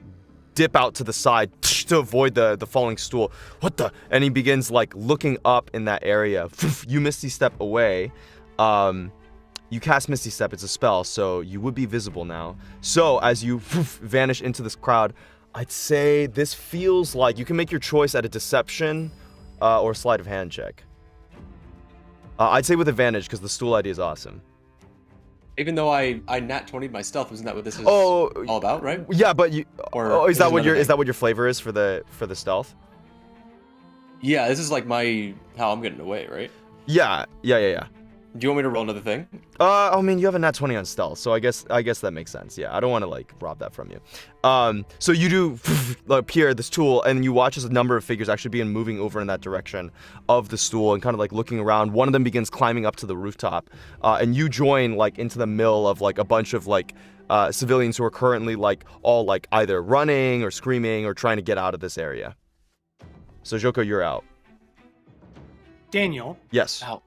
dip out to the side to avoid the falling stool. What the? And he begins like looking up in that area. You Misty Step away. You cast Misty Step. It's a spell, so you would be visible now. So as you vanish into this crowd, I'd say this feels like you can make your choice at a deception or sleight of hand check. I'd say with advantage because the stool idea is awesome. Even though I nat 20'd my stealth, isn't that what this is Oh, all about, right? Yeah, but you. Or is that what another is thing? that what your flavor is for the stealth? Yeah, this is like how I'm getting away, right? Yeah. Do you want me to roll another thing? I mean, you have a nat 20 on stealth, so I guess that makes sense. Yeah, I don't want to like rob that from you. So you do appear this tool, and you watch as a number of figures actually begin moving over in that direction of the stool and kind of like looking around. One of them begins climbing up to the rooftop, and you join like into the mill of like a bunch of like civilians who are currently like all like either running or screaming or trying to get out of this area. So Joko, you're out. Daniel. Yes. Ow.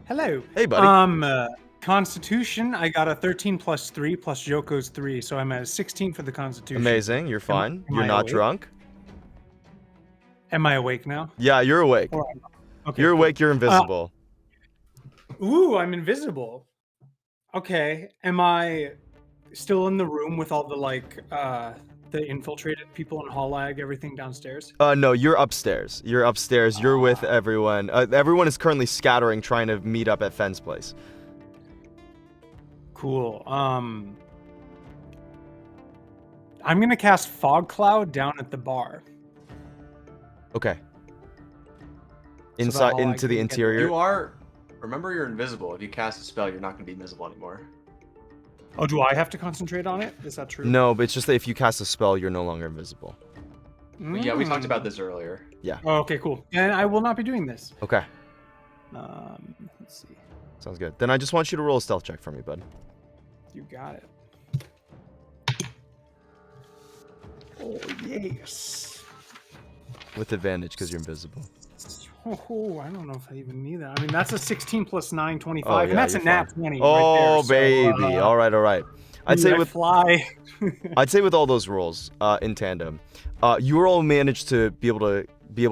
Hello. Hey, buddy. Constitution, I got a 13 plus 3 plus Joko's 3, so I'm at a 16 for the Constitution. Amazing. You're fine. am You're I not awake? drunk. Am I awake now? Yeah, you're awake. Or okay. You're cool. awake. You're invisible. Ooh, I'm invisible. Okay. Am I still in the room with all the like the infiltrated people and Hallag everything downstairs? No, you're upstairs. You're upstairs. You're with everyone. Everyone is currently scattering, trying to meet up at Fenn's place. Cool. I'm gonna cast Fog Cloud down at the bar. Okay. So Inside, that all I into the can get- interior. You are. Remember, you're invisible. If you cast a spell, you're not going to be invisible anymore. Oh, do I have to concentrate on it? Is that true? No, but it's just that if you cast a spell, you're no longer invisible. But yeah, we talked Mm. about this earlier. Oh, okay, cool. And I will not be doing this. Okay, Let's see. sounds good. Then I just want you to roll a stealth check for me, bud. You got it. Oh, yes. With advantage because you're invisible. Oh, I don't know if I even need that. I mean, that's a 16 plus 9, 25. Oh, and yeah, that's a you're nat fine. 20 Oh, right there. baby. All right, all right. I'd dude, say I with fly. I'd say with all those rolls in tandem, you all managed to be able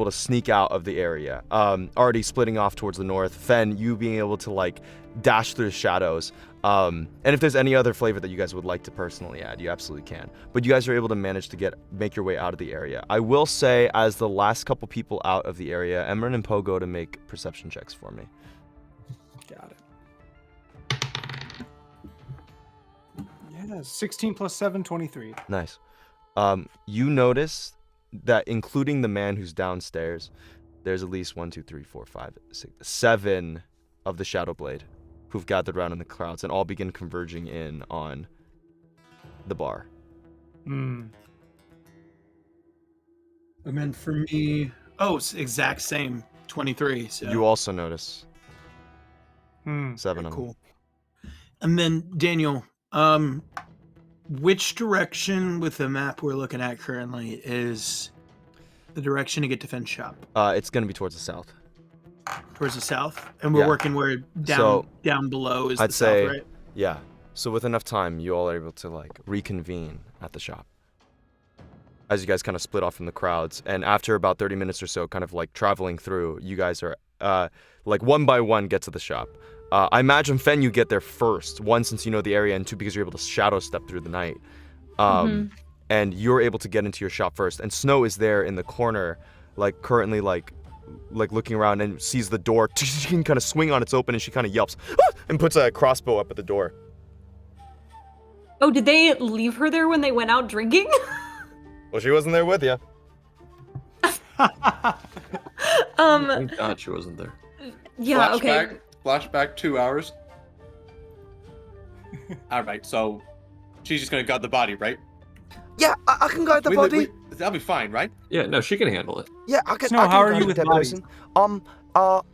to sneak out of the area. Already splitting off towards the north. Fen, you being able to like dash through the shadows. And if there's any other flavor that you guys would like to personally add, you absolutely can. But you guys are able to manage to make your way out of the area. I will say, as the last couple people out of the area, Emran and Poe go to make perception checks for me. Got it. Yeah, 16 plus 7, 23. Nice. You notice that including the man who's downstairs, there's at least 1, 2, 3, 4, 5, 6, 7 of the Shadow Blade who've gathered around in the crowds and all begin converging in on the bar. And then for me, it's exact same 23. So You also notice Hmm. 7 of them. cool. And then Daniel, which direction with the map we're looking at currently is the direction to get to Fenn's shop? It's going to be towards the south. Towards the south, and we're Yeah. working where So, down below is I'd the say- south, right? Yeah. So with enough time, you all are able to like reconvene at the shop. As you guys kind of split off from the crowds, and after about 30 minutes or so, kind of like traveling through, you guys are like one by one get to the shop. I imagine Fen, you get there first. One, since you know the area, and two, because you're able to shadow step through the night. And you're able to get into your shop first. And Snow is there in the corner, like currently like looking around and sees the door. She can kind of swing on its open, and she kind of yelps and puts a crossbow up at the door. Oh, did they leave her there when they went out drinking? Well, she wasn't there with you. Thank God she wasn't there. Yeah, okay. Flashback 2 hours. All right, so she's just gonna guard the body, right? Yeah, I can guide the body. That'll be fine, right? Yeah, no, she can handle it. Yeah, I can. Snow, I can how are guide you a with dead bodies? person.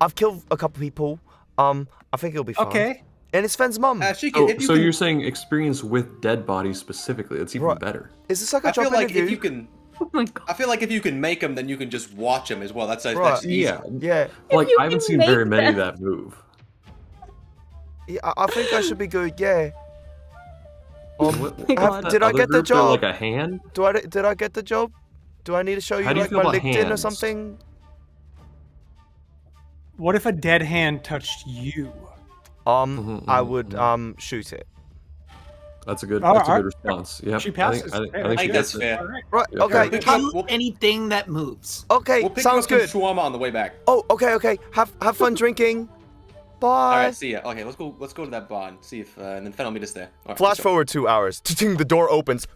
I've killed a couple people. I think it'll be fine. Okay. And it's Fenn's mum. She can. Oh, If you so can, you're saying experience with dead bodies specifically? That's even Right. better. Is this like a I job feel like interview? if you can. Oh my god. I feel like if you can make them, then you can just watch them as well. That's Right. easy. Yeah, Yeah, like you I haven't can seen make very many them. that move. yeah, I think I should be good. Yeah. What- my what's God. that Did I other get the group? They're job? like a hand? Did I get the job? Do I need to show you How do you like feel my about LinkedIn or hands? something? What if a dead hand touched you? I would shoot it. That's a good. Oh, That's a alright. good response. Yep. She passes. I think I think she that's gets it. fair. All right. Right. Yeah. Okay. We'll Kill we'll- anything that moves. Okay. We'll pick Sounds you up good. from Shawarma on the way back. Oh, okay. Okay. Have fun drinking. Bye. All right, see ya. Okay, let's go to that bar and see if and then Fen will meet us there. All right, Flash let's go. forward 2 hours. The door opens,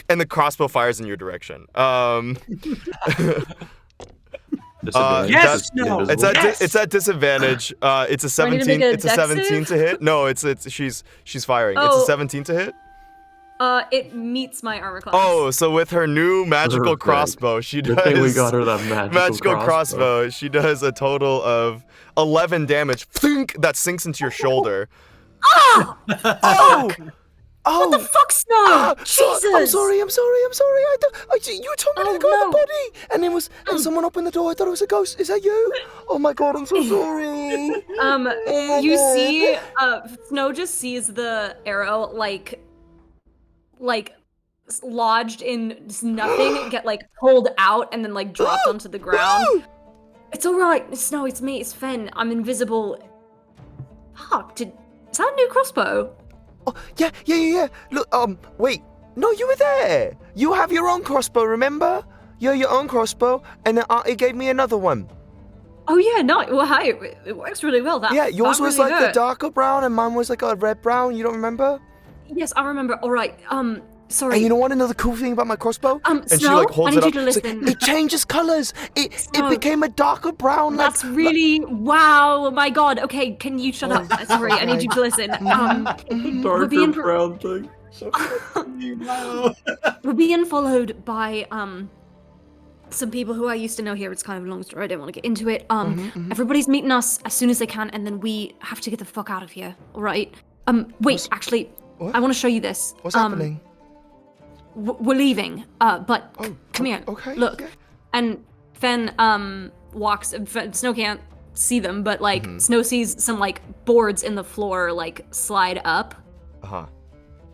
and the crossbow fires in your direction. Disadvantage. Yes, Is no. invisible. It's at Yes! it's at disadvantage. It's a Do I need to 17. make a It's a dex 17 save? to hit. No, it's she's firing. It's Oh. a 17 to hit. It meets my armor class. Oh, so with her new magical Perfect. crossbow, she does Good thing we got her that magical crossbow. She does a total of 11 damage. That sinks into your shoulder. Ah! Oh. Oh. What the fuck, Snow? Jesus! I'm sorry. You told me Oh, to go no. the body, and someone opened the door. I thought it was a ghost. Is that you? Oh my god, I'm so sorry. my You God. see, Snow just sees the arrow like lodged in just nothing, get like pulled out and then like dropped onto the ground. It's all right, Snow. It's me. It's Fen. I'm invisible. Fuck. Is that a new crossbow? Oh, yeah. Look, wait. No, you were there. You have your own crossbow, remember? You have your own crossbow, and then it gave me another one. Oh yeah, no, well, hi, it works really well. Yeah, yours that was really like the hurt. darker brown, and mine was like a red brown. You don't remember? Yes, I remember. All right. Sorry. And you know what? Another cool thing about my crossbow? And she Snow, like holds I it need up. you to It's like, listen. it changes colors. It Snow. became a darker brown. That's really wow. My God. Okay, can you shut up? Sorry, I need you to listen. Darker being- brown thing. So We're being followed by some people who I used to know here. It's kind of a long story. I don't want to get into it. Everybody's meeting us as soon as they can, and then we have to get the fuck out of here. All right. Wait. Actually, what? I want to show you this. What's happening? We're leaving. But come here. Okay. Look. Yeah. And Fen walks. Snow can't see them, but like Snow sees some like boards in the floor like slide up.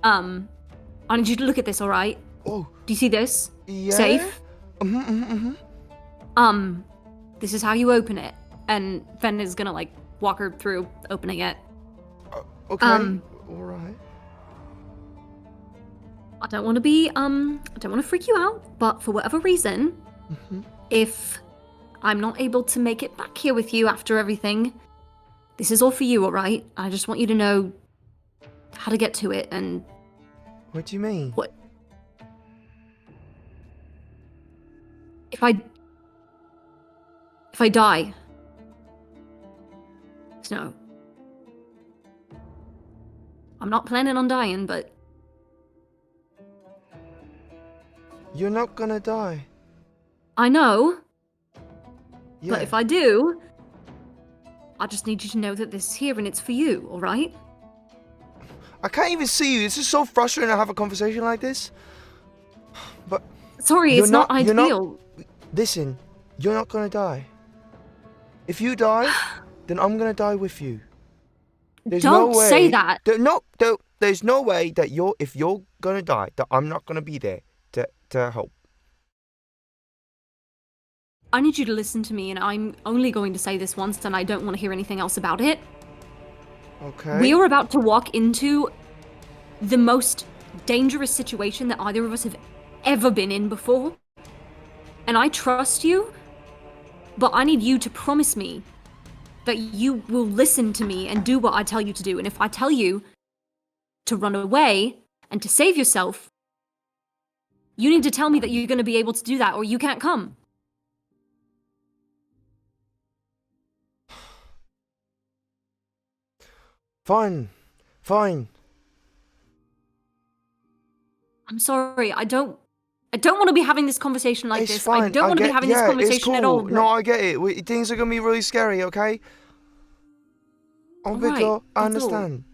I need you to look at this. All right. Oh. Do you see this? Yeah. Safe. This is how you open it. And Fen is gonna like walk her through opening it. Okay. All right. I don't want to freak you out, but for whatever reason, if I'm not able to make it back here with you after everything, this is all for you, all right? I just want you to know how to get to it and What do you mean? what. If I die, Snow. I'm not planning on dying, but You're not gonna die. I know. Yeah. But if I do, I just need you to know that this is here and it's for you, all right? I can't even see you. This is so frustrating to have a conversation like this. But Sorry, You're it's not not- you're not- ideal. listen, you're not gonna die. If you die, then I'm gonna die with you. There's Don't no way, say that. There's no way that if you're gonna die, that I'm not gonna be there to help. I need you to listen to me, and I'm only going to say this once, and I don't want to hear anything else about it. Okay. We are about to walk into the most dangerous situation that either of us have ever been in before. And I trust you, but I need you to promise me that you will listen to me and do what I tell you to do. And if I tell you to run away and to save yourself, you need to tell me that you're going to be able to do that, or you can't come. Fine. I'm sorry. I don't want to be having this conversation like It's this. fine. I don't want to be having this it's conversation at cool. all. No, I get it. Things are gonna be really scary. Okay. All Victor, right, I that's all. understand.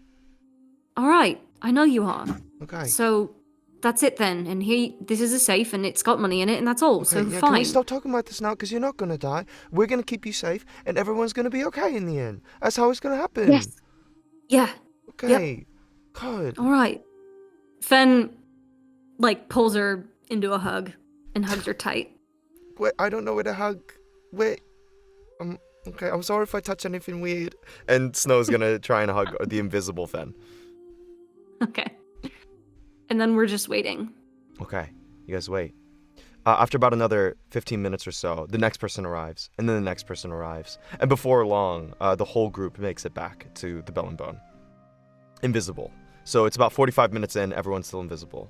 All right. I know you are. Okay. So that's it then. And this is a safe, and it's got money in it, and that's all. Okay, So yeah, fine. Can we stop talking about this now? Because you're not gonna die. We're gonna keep you safe, and everyone's gonna be okay in the end. That's how it's gonna happen. Yes. Yeah. Okay. Good. All right. Fen, like, pulls her into a hug and hugs her tight. Wait, I don't know where to hug. Wait. Okay, I'm sorry if I touch anything weird. And Snow's gonna try and hug the invisible Fen. Okay. And then we're just waiting. Okay, you guys wait. After about another 15 minutes or so, the next person arrives, and then the next person arrives. And before long, the whole group makes it back to the Bell and Bone. Invisible. So it's about 45 minutes in, everyone's still invisible.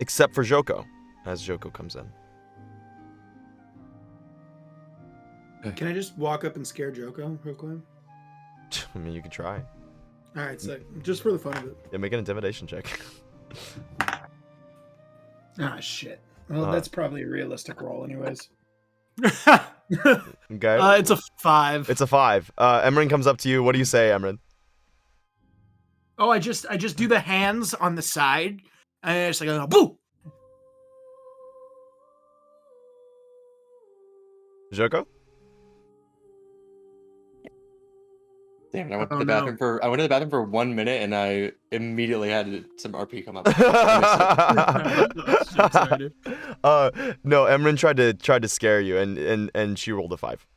Except for Joko, as Joko comes in. Can I just walk up and scare Joko real quick? I mean, you could try. All right, so just for the fun of it. Yeah, make an intimidation check. Ah, shit. Well, that's probably a realistic roll, anyways. Okay. It's a 5. It's a 5. Emran comes up to you. What do you say, Emran? Oh, I just do the hands on the side, and it's like a boo. Joko? Damn it, I went to Oh, the no. bathroom for 1 minute and I immediately had some RP come up. No, Emran tried to scare you, and she rolled a 5.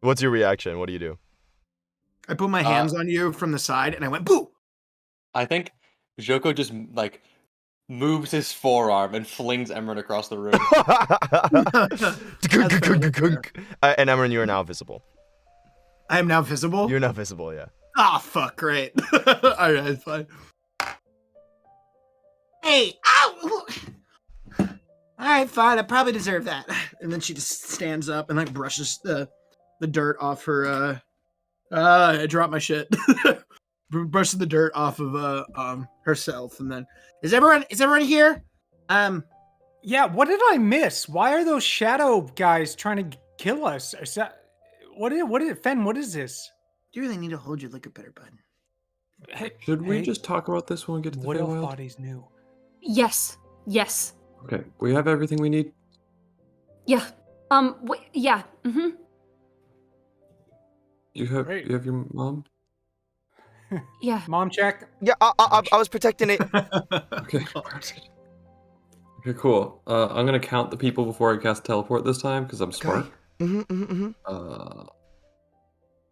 What's your reaction? What do you do? I put my hands on you from the side, and I went boo. I think Joko just like moves his forearm and flings Emran across the room. And Emran, you are now visible. I am now visible. You're now visible, yeah. Ah, fuck, great. All right, fine. Hey, ow! All right, fine. I probably deserve that. And then she just stands up and like brushes the dirt off her. I dropped my shit. Brushes the dirt off of herself, and then is everyone here? Yeah, what did I miss? Why are those shadow guys trying to kill us? Is that what is it, Fen? What is this? Do you really need to hold your liquor better, bud? Hey, Should we just talk about this when we get to the what if Feywild? bodies new? Yes. Yes. Okay, we have everything we need. Yeah. Yeah. Mm-hmm. You have Great. your mom. Yeah. Mom check. Yeah, I was protecting it. Okay. Okay, cool. I'm gonna count the people before I cast teleport this time because I'm smart.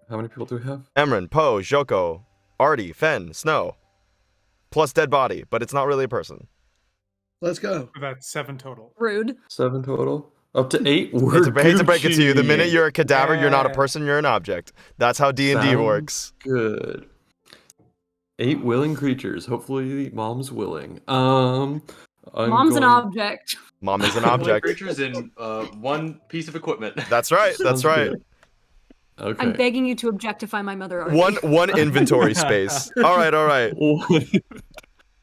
How many people do we have? Emran, Poe, Joko, Artie, Fen, Snow. Plus dead body, but it's not really a person. Let's go. That's 7 total. Rude. 7 total. Up to 8. Hate to break it to you. The minute you're a cadaver, you're not a Yeah. person. You're an object. That's how D&D Sounds works. Good. 8 willing creatures. Hopefully, mom's willing. I'm Mom's an going- object. Mom is an Only object. creatures in one piece of equipment. That's right. That's Sounds right. good. Okay. I'm begging you to objectify my mother. Artie. One inventory space. All right. All right.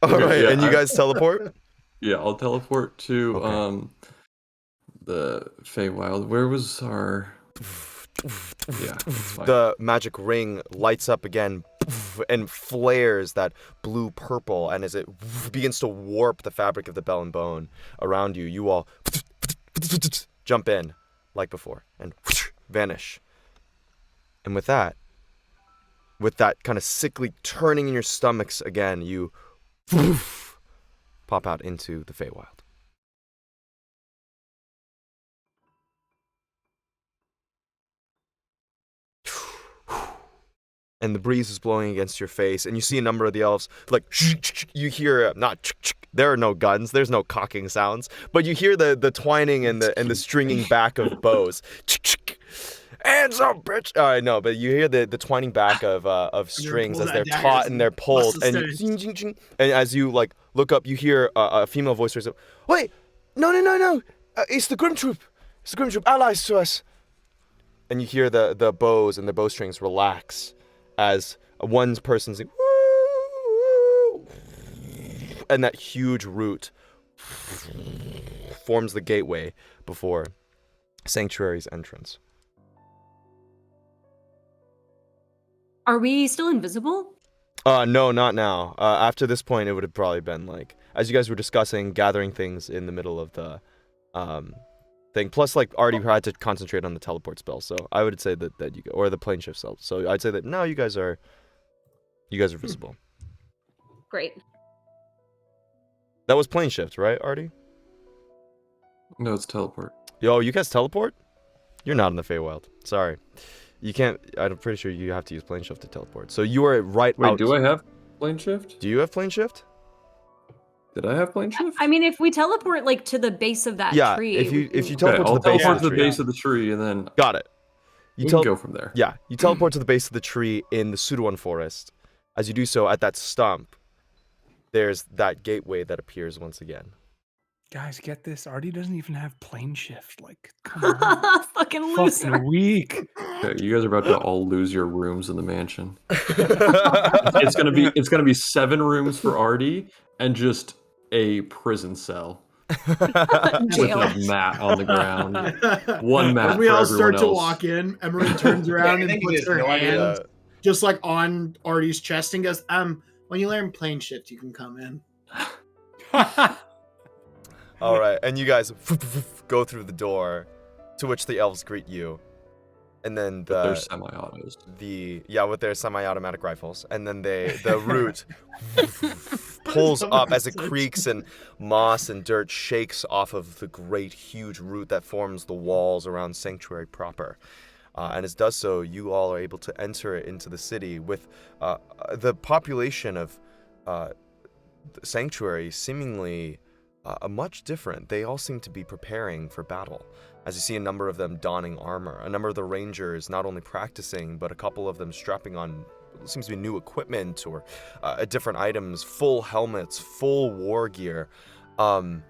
Yeah, And you guys teleport? Yeah, I'll teleport to Okay. the Feywild. Where was our? Yeah, it's fine. The magic ring lights up again and flares that blue purple, and as it begins to warp the fabric of the bell and bone around you, you all jump in like before and vanish. And with that kind of sickly turning in your stomachs again, you pop out into the Feywild. And the breeze is blowing against your face, and you see a number of the elves, like, you hear, there are no guns, there's no cocking sounds, but you hear the twining and the stringing back of bows. Hands up, bitch! No, but you hear the twining back of strings pull as they're that taut daggers and they're pulled, bust the and stairs. and as you like look up, you hear a female voice say, "Wait, no, it's the Grim Troupe. It's the Grim Troupe, allies to us." And you hear the bows and the bowstrings relax as one person sings, "Woo!" and that huge root forms the gateway before Sanctuary's entrance. Are we still invisible? No, not now. After this point, it would have probably been like, as you guys were discussing, gathering things in the middle of the thing. Plus, like, Artie had to concentrate on the teleport spell, so I would say that you, or the plane shift spell. So I'd say that now you guys are visible. Great. That was plane shift, right, Artie? No, it's teleport. Yo, you guys teleport? You're not in the Feywild. Sorry. You can't. I'm pretty sure you have to use plane shift to teleport. So you are right Wait, out. do I have plane shift? Do you have plane shift? Did I have plane shift? I mean, if we teleport like to the base of that Yeah, tree. if you Okay, teleport I'll to the base teleport of to the the tree. base of the tree and then Got it. we can go from there. Yeah, you teleport to the base of the tree in the Suduan forest. As you do so, at that stump, there's that gateway that appears once again. Guys, get this. Artie doesn't even have plane shift. Like, come on. Fucking loser. Fucking weak. Okay, you guys are about to all lose your rooms in the mansion. It's gonna be 7 rooms for Artie and just a prison cell with Jail. a mat on the ground. One mat As we for all everyone start to else. walk in, Emery turns around and puts her hand just like on Artie's chest and goes, when you learn plane shift, you can come in. All right, and you guys go through the door, to which the elves greet you, and then They're semi-autos. with their semi-automatic rifles, and then the root pulls up as it creaks and moss and dirt shakes off of the great huge root that forms the walls around Sanctuary proper. And as it does so, you all are able to enter into the city with the population of the sanctuary seemingly much different. They all seem to be preparing for battle, as you see a number of them donning armor, a number of the rangers not only practicing, but a couple of them strapping on what seems to be new equipment or different items, full helmets, full war gear. And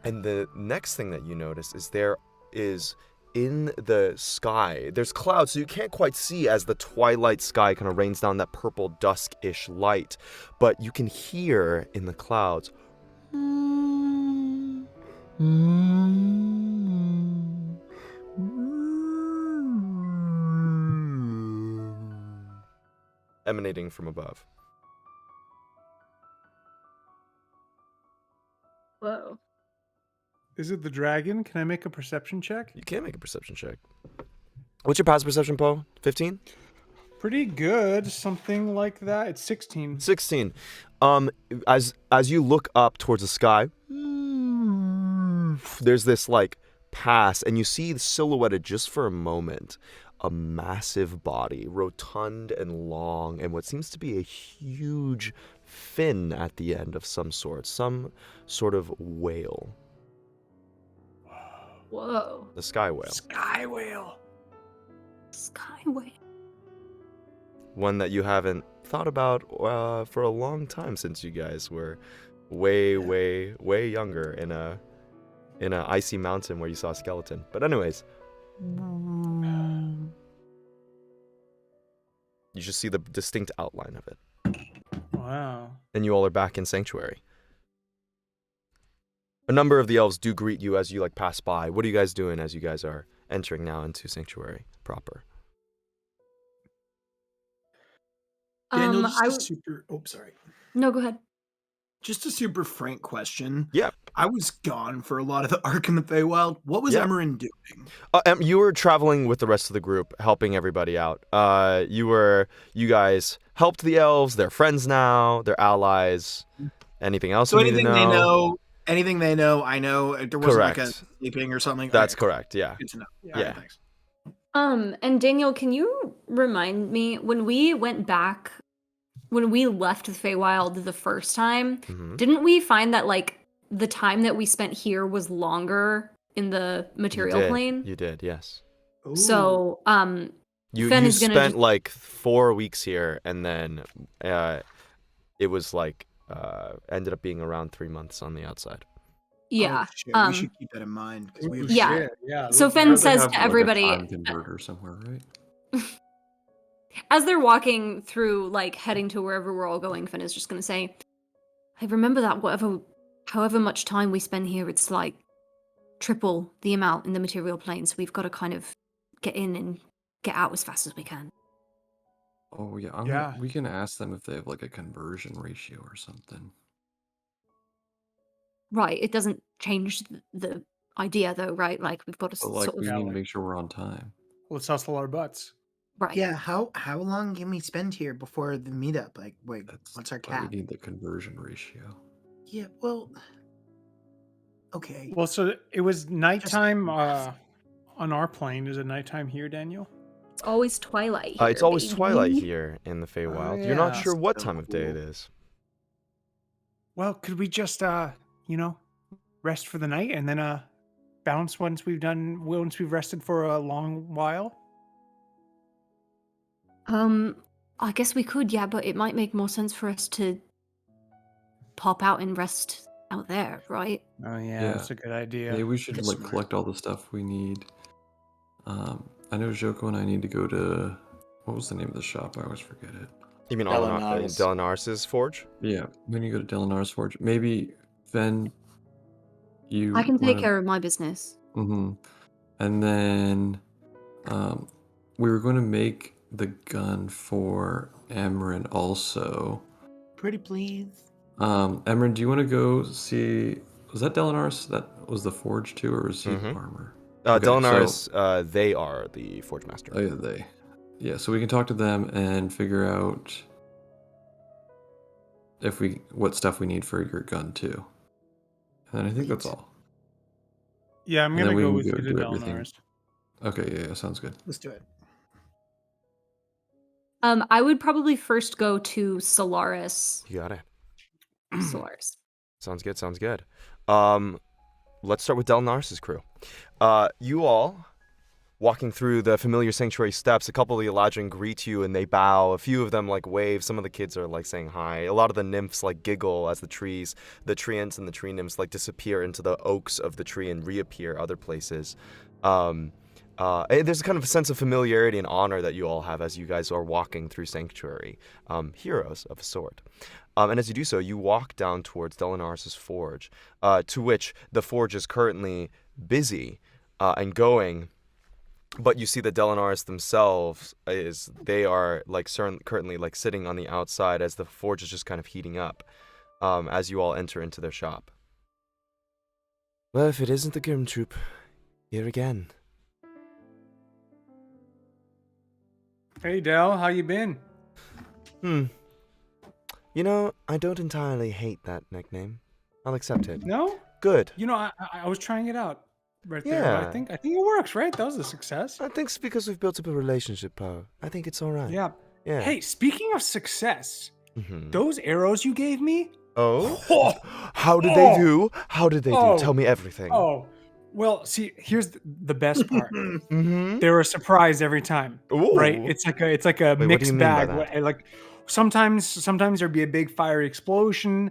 the next thing that you notice is there is in the sky, there's clouds, so you can't quite see as the twilight sky kind of rains down that purple dusk-ish light, but you can hear in the clouds emanating from above. Whoa. Is it the dragon? Can I make a perception check? You can make a perception check. What's your passive perception, Poe? 15? Pretty good. Something like that. It's 16. 16. As you look up towards the sky, there's this like pass, and you see silhouetted just for a moment a massive body, rotund and long, and what seems to be a huge fin at the end of some sort of whale. Whoa. The sky whale. Sky whale. Skyway. One that you haven't thought about for a long time, since you guys were way younger in a icy mountain where you saw a skeleton. But anyways, you just see the distinct outline of it. Wow. And you all are back in Sanctuary. A number of the elves do greet you as you like pass by. What are you guys doing as you guys are entering now into Sanctuary proper? Daniel, I sorry. No, go ahead. Just a super frank question. Yeah. I was gone for a lot of the arc in the Feywild. What was Emmerin doing? You were traveling with the rest of the group, helping everybody out. You guys helped the elves. They're friends now. They're allies. Anything else So you need to know? Anything they know, I know. There wasn't like a Correct. sleeping or something. That's Okay, correct. Yeah. good to know. Yeah. Alright, thanks. And Daniel, can you remind me when we left the Feywild the first time, Mhm. didn't we find that like the time that we spent here was longer in the material plane? You did. Yes. Ooh. So, You Fen is gonna spent just- like 4 weeks here, and then it was like ended up being around 3 months on the outside. yeah. Oh, shit, we should keep that in mind. 'Cause we have Yeah. Shit, yeah. So look Fen at They says have, to like, a everybody, time converter somewhere, right? as they're walking through, like heading to wherever we're all going, Finn is just gonna say, I remember that however much time we spend here, it's like triple the amount in the material plane, so we've got to kind of get in and get out as fast as we can. Oh yeah, Yeah. we can ask them if they have like a conversion ratio or something. Right, it doesn't change the idea though, right? Like we've got to But like sort of... we Yeah, need to like- make sure we're on time. Let's hustle our butts. Right. Yeah, how long can we spend here before the meetup? Like, wait, That's what's our why cap? we need the conversion ratio. Yeah, well, okay. Well, so it was nighttime on our plane. Is it nighttime here, Daniel? It's always twilight here, It's always baby. twilight here in the Feywild. You're not yeah. sure what So time of day it cool. is. Well, could we just rest for the night and then bounce once we've rested for a long while? I guess we could, yeah, but it might make more sense for us to pop out and rest out there, right? Oh yeah, Yeah. that's a good idea. Maybe we should That's like smart. collect all the stuff we need. I know Joko and I need to go to what was the name of the shop? I always forget it. You mean Delinaris. Delinaris' forge? Yeah, we need to go to Delinar's Forge. Maybe Fen, you. I can take wanna- care of my business. Mhm. And then we were going to make the gun for Emran also. Pretty please. Emran, do you want to go see? Was that Delinar's? That was the forge too, or was he Mhm. armor? Okay, Delinaris, they are the forge master. Oh yeah, they. Yeah, so we can talk to them and figure out what stuff we need for your gun too. And then I think that's Sweet. all. Yeah, I'm And gonna then we go can with you go to do everything. Delnar's. Okay, yeah, sounds good. Let's do it. I would probably first go to Solaris You got it. Soars. Sounds good. Sounds good. Let's start with Del Nars's crew. You all walking through the familiar sanctuary steps. A couple of the Eladrin greet you and they bow. A few of them like wave. Some of the kids are like saying hi. A lot of the nymphs like giggle as the treants and the tree nymphs like disappear into the oaks of the tree and reappear other places. There's kind of a sense of familiarity and honor that you all have as you guys are walking through sanctuary. Heroes of a sort. And as you do so, you walk down towards Delinaris' forge, to which the forge is currently busy and going. But you see the Delinaris themselves they are like currently like sitting on the outside as the forge is just kind of heating up as you all enter into their shop. Well, if it isn't the Grim Troupe, here again. Hey, Del, how you been? You know, I don't entirely hate that nickname. I'll accept it. No? Good. You know, I was trying it out right there. Yeah. I think it works, right? That was a success. I think it's because we've built up a relationship, Poe. I think it's all right. Yeah. Yeah. Hey, speaking of success, Mhm. those arrows you gave me? Oh? How did they do? How did they do? Oh. Tell me everything. Oh, well, see, here's the best part. Mm-hmm. They're a surprise every time, right? Ooh. It's like a Wait, what do you mixed mean by bag. that? Like sometimes there'd be a big fiery explosion.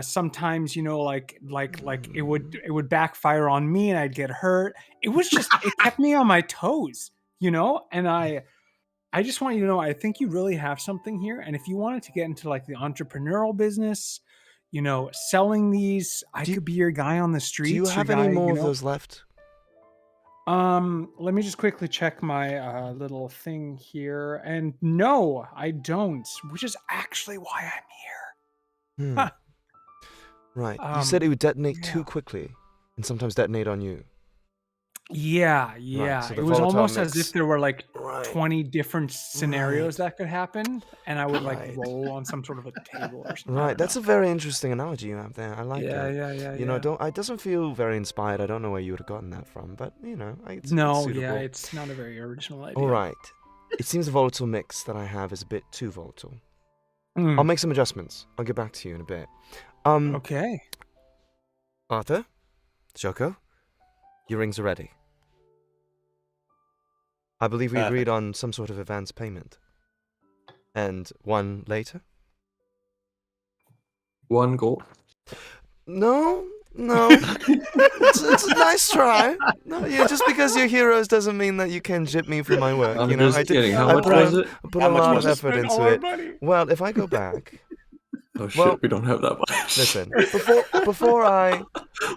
Sometimes like it would backfire on me and I'd get hurt. It was just it kept me on my toes, and I just want you to know, I think you really have something here. And if you wanted to get into like the entrepreneurial business, selling these, I could be your guy on the streets. Do you have any more of those left? Let me just quickly check my little thing here. And no, I don't, which is actually why I'm here. Huh. Right. You said it would detonate too yeah. quickly and sometimes detonate on you. Yeah. so the It was volatile almost as mix- if there were like Right. 20 different scenarios that could happen, and I would like Right. roll on some sort of a table or something. Right. That's a very interesting analogy you have there. I like it. yeah. You know, it doesn't feel very inspired. I don't know where you would have gotten that from, but it's No, suitable. yeah, it's not a very original idea. All right. It seems the volatile mix that I have is a bit too volatile. Mm, I'll make some adjustments. I'll get back to you in a bit. okay. Arthur, Joko, your rings are ready. I believe we agreed on some sort of advance payment. And one later? 1 gold. No. It's a nice try. No, just because you're heroes doesn't mean that you can jip me for my work. I'm you know, just kidding. How much put was it? put How a much lot was of it? effort Spend into all our it. money. Well, if I go back, Oh shit, Well- we don't have that much. listen. Before I.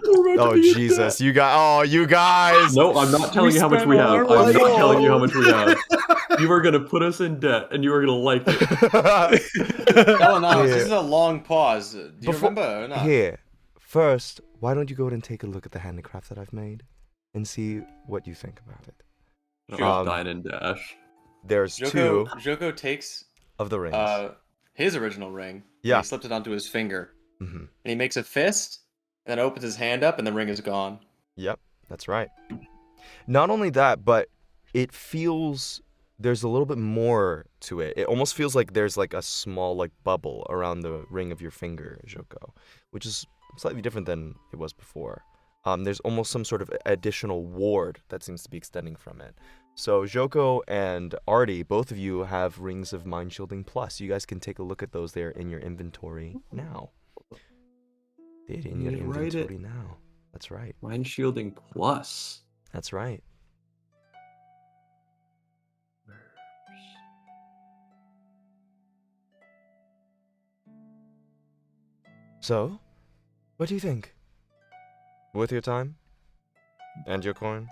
We're about Oh to be in Jesus, debt. you guys! Oh, you guys! No, I'm not telling you how much spent we all have. our I'm not money. telling you how much we have. You are gonna put us in debt, and you are gonna like it. Delinaris, Yeah. this is a long pause. Do you Before- remember or not? Here, first, why don't you go ahead and take a look at the handicraft that I've made, and see what you think about it? Just dine and dash. There's two Joko takes of the rings. his original ring. Yeah. And he slipped it onto his finger. Mm-hmm. And he makes a fist, and then opens his hand up, and the ring is gone. Yep, that's right. Not only that, but it feels there's a little bit more to it. It almost feels like there's like a small like bubble around the ring of your finger, Joko, which is slightly different than it was before. There's almost some sort of additional ward that seems to be extending from it. So Joko and Artie, both of you have rings of Mind Shielding Plus. You guys can take a look at those there in your inventory now. They're in your You write inventory it. now. That's right. Mind shielding plus. That's right. So, what do you think? Worth your time? And your coin?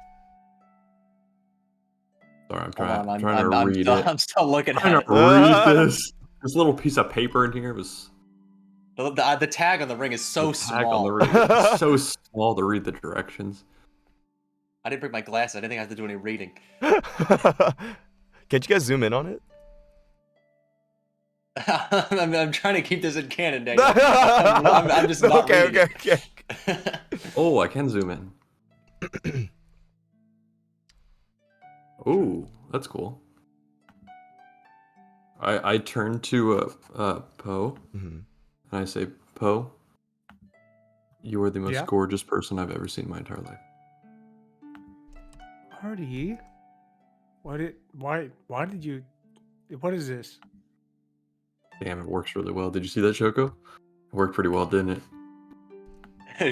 Sorry, I'm Hold on, trying to I'm read still, it. I'm still looking I'm at trying it. to read this. This little piece of paper in here was The tag on the ring is so the tag small. on the ring is so small to read the directions. I didn't bring my glasses. I didn't think I had to do any reading. Can't you guys zoom in on it? I'm trying to keep this in canon, Daniel. I'm just not reading okay. it. Oh, I can zoom in. Oh, that's cool. I turn to Poe Mhm. and I say, Poe, you are the most Yeah? gorgeous person I've ever seen in my entire life. Artie, why did you? What is this? Damn, it works really well. Did you see that, Shoko? It worked pretty well, didn't it?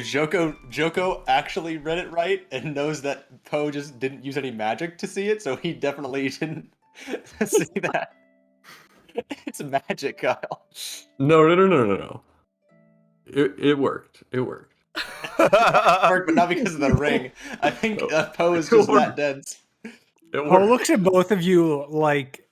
Joko actually read it right and knows that Poe just didn't use any magic to see it, so he definitely didn't see that. It's magic, Kyle. No. It worked. It worked. Worked, but not because of the ring. I think Poe is just that dense. It Poe worked. looks at both of you like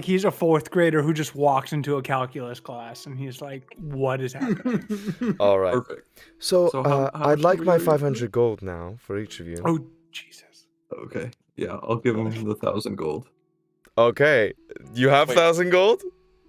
he's a fourth grader who just walked into a calculus class, and he's like, "What is happening?" All right. Perfect. So, So how I'd much like do we my owe you? 500 gold now for each of you. Oh Jesus! Okay. Yeah, I'll give him the 1,000 gold. Okay. You have Wait. 1,000 gold?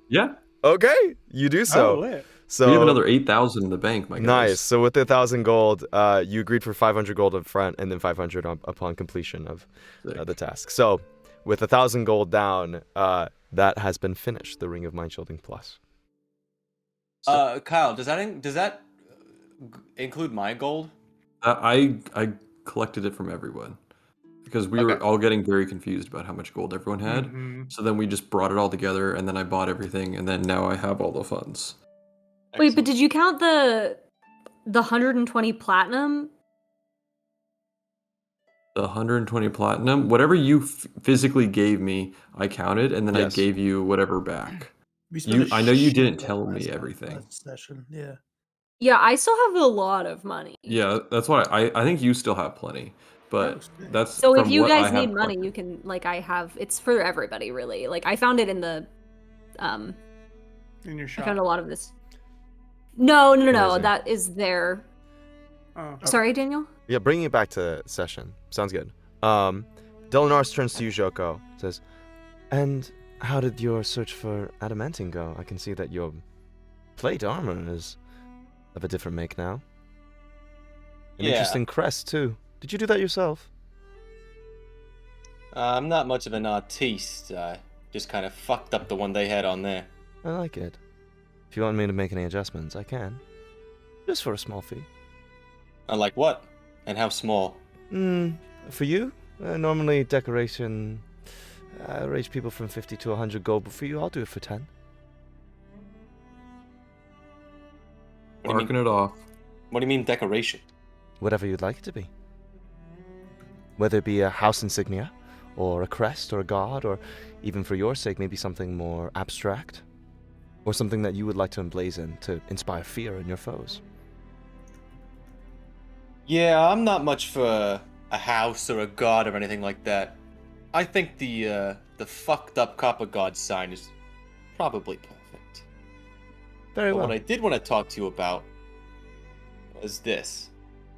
Yeah. Okay. You do so. Oh, lit. So We have another 8,000 in the bank, my guys. nice. So with the 1,000 gold, you agreed for 500 gold up front, and then 500 upon completion of Sick. the task. So with 1,000 gold down, that has been finished. The Ring of Mind Shielding Plus. Kyle, does that include my gold? I collected it from everyone because we were Okay. all getting very confused about how much gold everyone had. Mhm. So then we just brought it all together, and then I bought everything, and then now I have all the funds. Wait, but did you count the 120 platinum? The 120 platinum, whatever you physically gave me, I counted, and then Yes. I gave you whatever back. We spent a I know you shit didn't ton tell last me time, everything. last session. Yeah. Yeah, I still have a lot of money. Yeah, that's why I think you still have plenty, but was good. that's So if from you what I guys have need money, collected. you can it's for everybody really. Like I found it in the In your I shop. found a lot of this. No. Amazing. That is there. Oh. Sorry, Daniel? Yeah, bringing it back to session. Sounds good. Delinars turns to you, Joko, says, "And how did your search for adamantine go? I can see that your plate armor is of a different make now. An Yeah. interesting crest, too. Did you do that yourself?" I'm not much of an artiste. Just kind of fucked up the one they had on there. I like it. If you want me to make any adjustments, I can. Just for a small fee. Like what? And how small? For you, normally decoration, I range people from 50 to 100 gold, but for you, I'll do it for 10. What do you mean? Marking it off. What do you mean decoration? Whatever you'd like it to be. Whether it be a house insignia, or a crest, or a god, or even for your sake, maybe something more abstract, or something that you would like to emblazon to inspire fear in your foes. Yeah, I'm not much for a house or a god or anything like that. I think the fucked up copper god sign is probably perfect. Very But well. what I did want to talk to you about was this.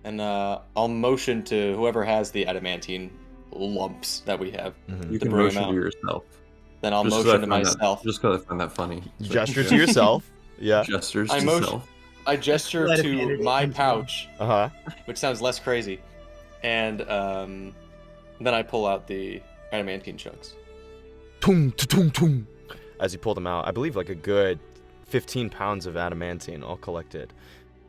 And I'll motion to whoever has the adamantine lumps that we have. Mhm. You To can bring 'em motion to out. yourself. Then I'll Just 'cause motion I to find myself. Just because I find that funny. Gesture to yourself. Yeah. Gestures I to motion- self. I gesture Let it to be my edited. pouch, Uh-huh. which sounds less crazy, and then I pull out the adamantine chunks. Tung, tung, tung. As you pull them out, I believe like a good 15 pounds of adamantine all collected.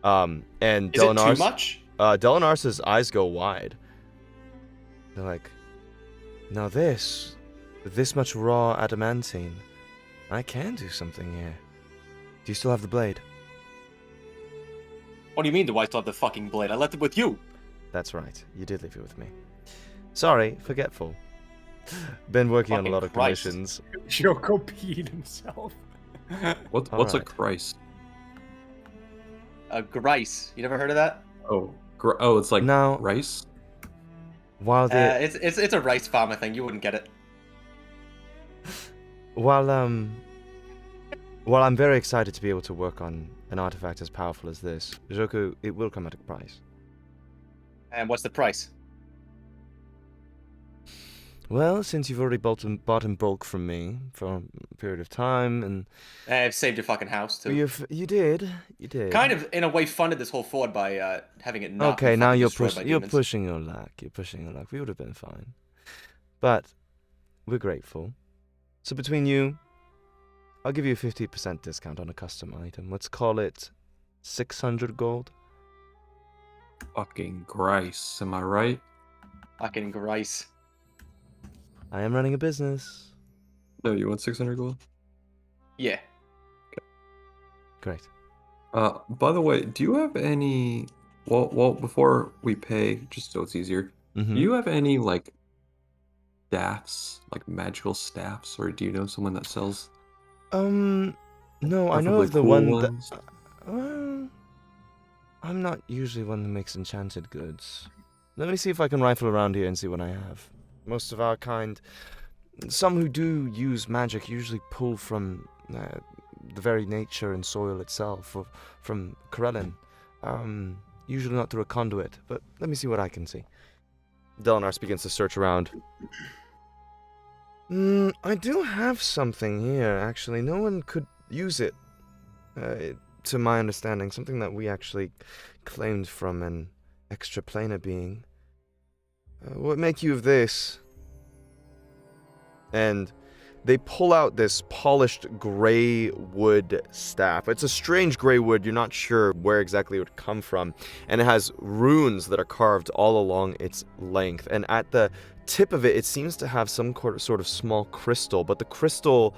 And Is it too Delinar's, much? Delinar's eyes go wide. They're like, now this much raw adamantine, I can do something here. Do you still have the blade? What do you mean? Do I still have the fucking blade? I left it with you. That's right. You did leave it with me. Sorry, forgetful. Been working on a Fucking lot of Christ. commissions. Joko peed himself. What's a Alright. Christ? A grice. You never heard of that? Oh, it's like No. rice. While the It's a rice farmer thing. You wouldn't get it. while I'm very excited to be able to work on an artifact as powerful as this, Joku, it will come at a price. And what's the price? Well, since you've already bought in bulk from me for a period of time, and I've saved your fucking house too. you did. Kind of, in a way, funded this whole ford by having it not. be Okay, now fucking you're destroyed by you're demons. pushing your luck. You're pushing your luck. We would have been fine, but we're grateful. So between you I'll give you a 50% discount on a custom item. Let's call it 600 gold. Fucking Grice, am I right? Fucking Grice. I am running a business. No, you want 600 gold? Yeah. Great. By the way, do you have any? Well, before we pay, just so it's easier, Mm-hmm. do you have any like staffs, like magical staffs, or do you know someone that sells? No, I know preferably of the cool one ones? that. Well, I'm not usually one that makes enchanted goods. Let me see if I can rifle around here and see what I have. Most of our kind, some who do use magic usually pull from the very nature and soil itself, or from Corellin. Usually not through a conduit, but let me see what I can see. Delinar begins to search around. I do have something here, actually. No one could use it, to my understanding. Something that we actually claimed from an extraplanar being. What make you of this? And they pull out this polished gray wood staff. It's a strange gray wood. You're not sure where exactly it would come from. And it has runes that are carved all along its length. And at the tip of it, it seems to have some sort of small crystal. But the crystal,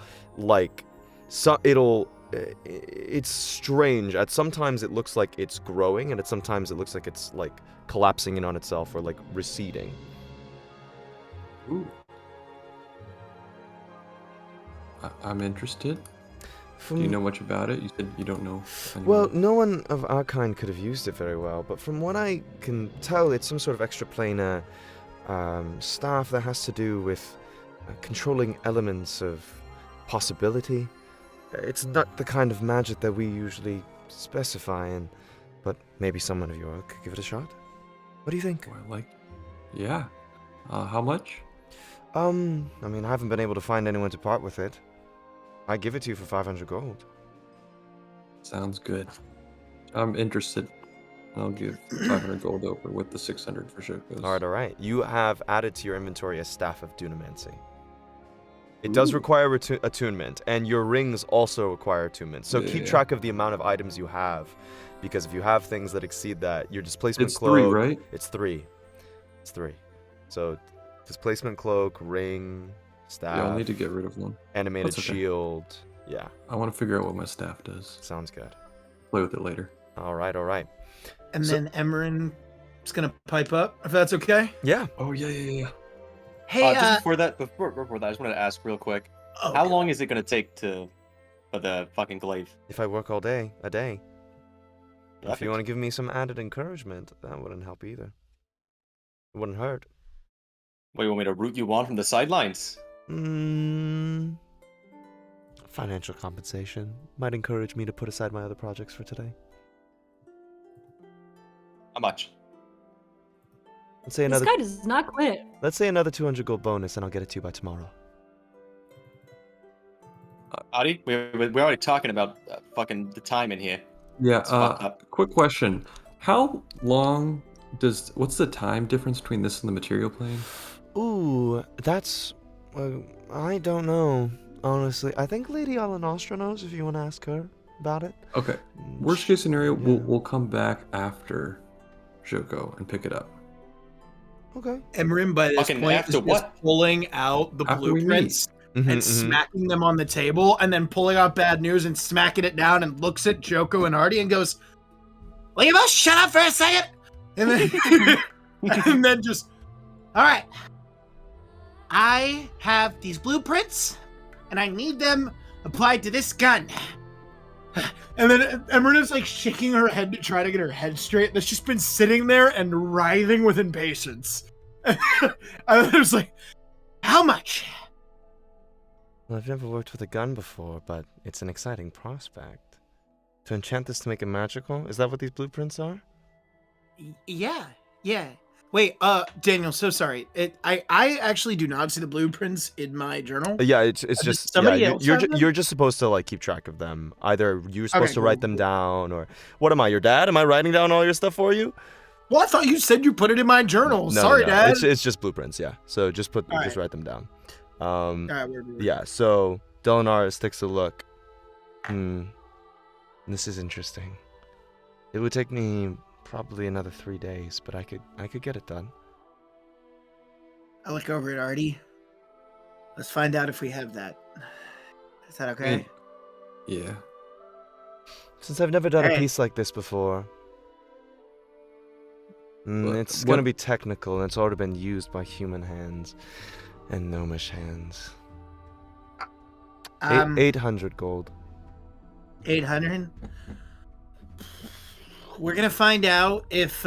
it's strange. Sometimes it looks like it's growing, and sometimes it looks like it's collapsing in on itself or receding. Ooh. I'm interested. Do you know much about it? You said you don't know anyone. Well, no one of our kind could have used it very well, but from what I can tell, it's some sort of extraplanar staff that has to do with controlling elements of possibility. It's not the kind of magic that we usually specify in, but maybe someone of you all could give it a shot. What do you think? Yeah. How much? I haven't been able to find anyone to part with it. I give it to you for 500 gold. Sounds good. I'm interested. I'll give 500 gold over with the 600 for sure. All right. You have added to your inventory a staff of dunamancy. It does require attunement, and your rings also require attunement. So keep track of the amount of items you have, because if you have things that exceed that, your displacement cloak... It's 3, right? It's 3. It's 3. So displacement cloak, ring, staff... Yeah, I'll need to get rid of one. Animated That's okay. shield. Yeah. I want to figure out what my staff does. Sounds good. Play with it later. All right. And then Emmerin is going to pipe up, if that's okay. Yeah. Oh, yeah. Hey, just before that, I just wanted to ask real quick. How long is it going to take for the fucking glaive? If I work all day, a day. If Perfect. you want to give me some added encouragement, that wouldn't help either. It wouldn't hurt. What, you want me to root you on from the sidelines? Financial compensation might encourage me to put aside my other projects for today. How much? Let's say This guy does not quit. Let's say another 200 gold bonus, and I'll get it to you by tomorrow. Adi, we're already talking about fucking the time in here. Yeah, It's fucked up. quick question. How long what's the time difference between this and the material plane? Ooh, that's... I don't know, honestly. I think Lady Alanostra knows, if you want to ask her about it. Okay. Worst case scenario, Yeah. we'll come back after Joko and pick it up. Okay. Emmerin, by this Fucking point, after is just what? pulling out the After we blueprints Mm-hmm, and smacking them on the table, and then pulling out bad news and smacking it down, and looks at Joko and Artie and goes, "Will you both shut up for a second?" And then, and then just, all right. I have these blueprints, and I need them applied to this gun. And then Emmerin is shaking her head to try to get her head straight. That's just been sitting there and writhing with impatience. And I was like, how much? Well, I've never worked with a gun before, but it's an exciting prospect. To enchant this to make it magical? Is that what these blueprints are? Yeah. Wait, Daniel, so sorry. I actually do not see the blueprints in my journal. Yeah, it's just somebody yeah, else you're have them? you're just supposed to keep track of them. Either you're supposed Okay, to write cool, them cool. down, or what am I, your dad? Am I writing down all your stuff for you? Well, I thought you said you put it in my journal. No, Sorry, no. Dad. It's just blueprints, yeah. So just All right. write them down. All right, word. Yeah. So Delinar takes a look, This is interesting. It would take me probably another 3 days, but I could get it done. I look over at Artie. Let's find out if we have that. Is that okay? Yeah. Since I've never done a Alright. piece like this before, it's what- gonna be technical, and it's already been used by human hands and gnomish hands. 800 gold. 800. We're gonna find out if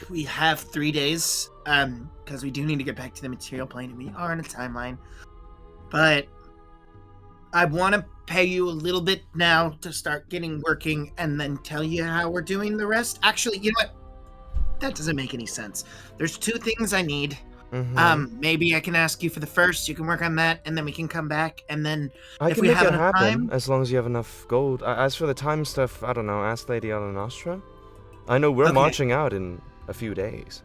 we have 3 days, because we do need to get back to the material plane, and we are on a timeline. But I want to pay you a little bit now to start getting working, and then tell you how we're doing the rest. Actually, you know what? That doesn't make any sense. There's 2 things I need. Maybe I can ask you for the first. You can work on that, and then we can come back, and then I if can we make have it enough happen time- as long as you have enough gold. As for the time stuff, I don't know. Ask Lady Nostra. I know we're Okay. marching out in a few days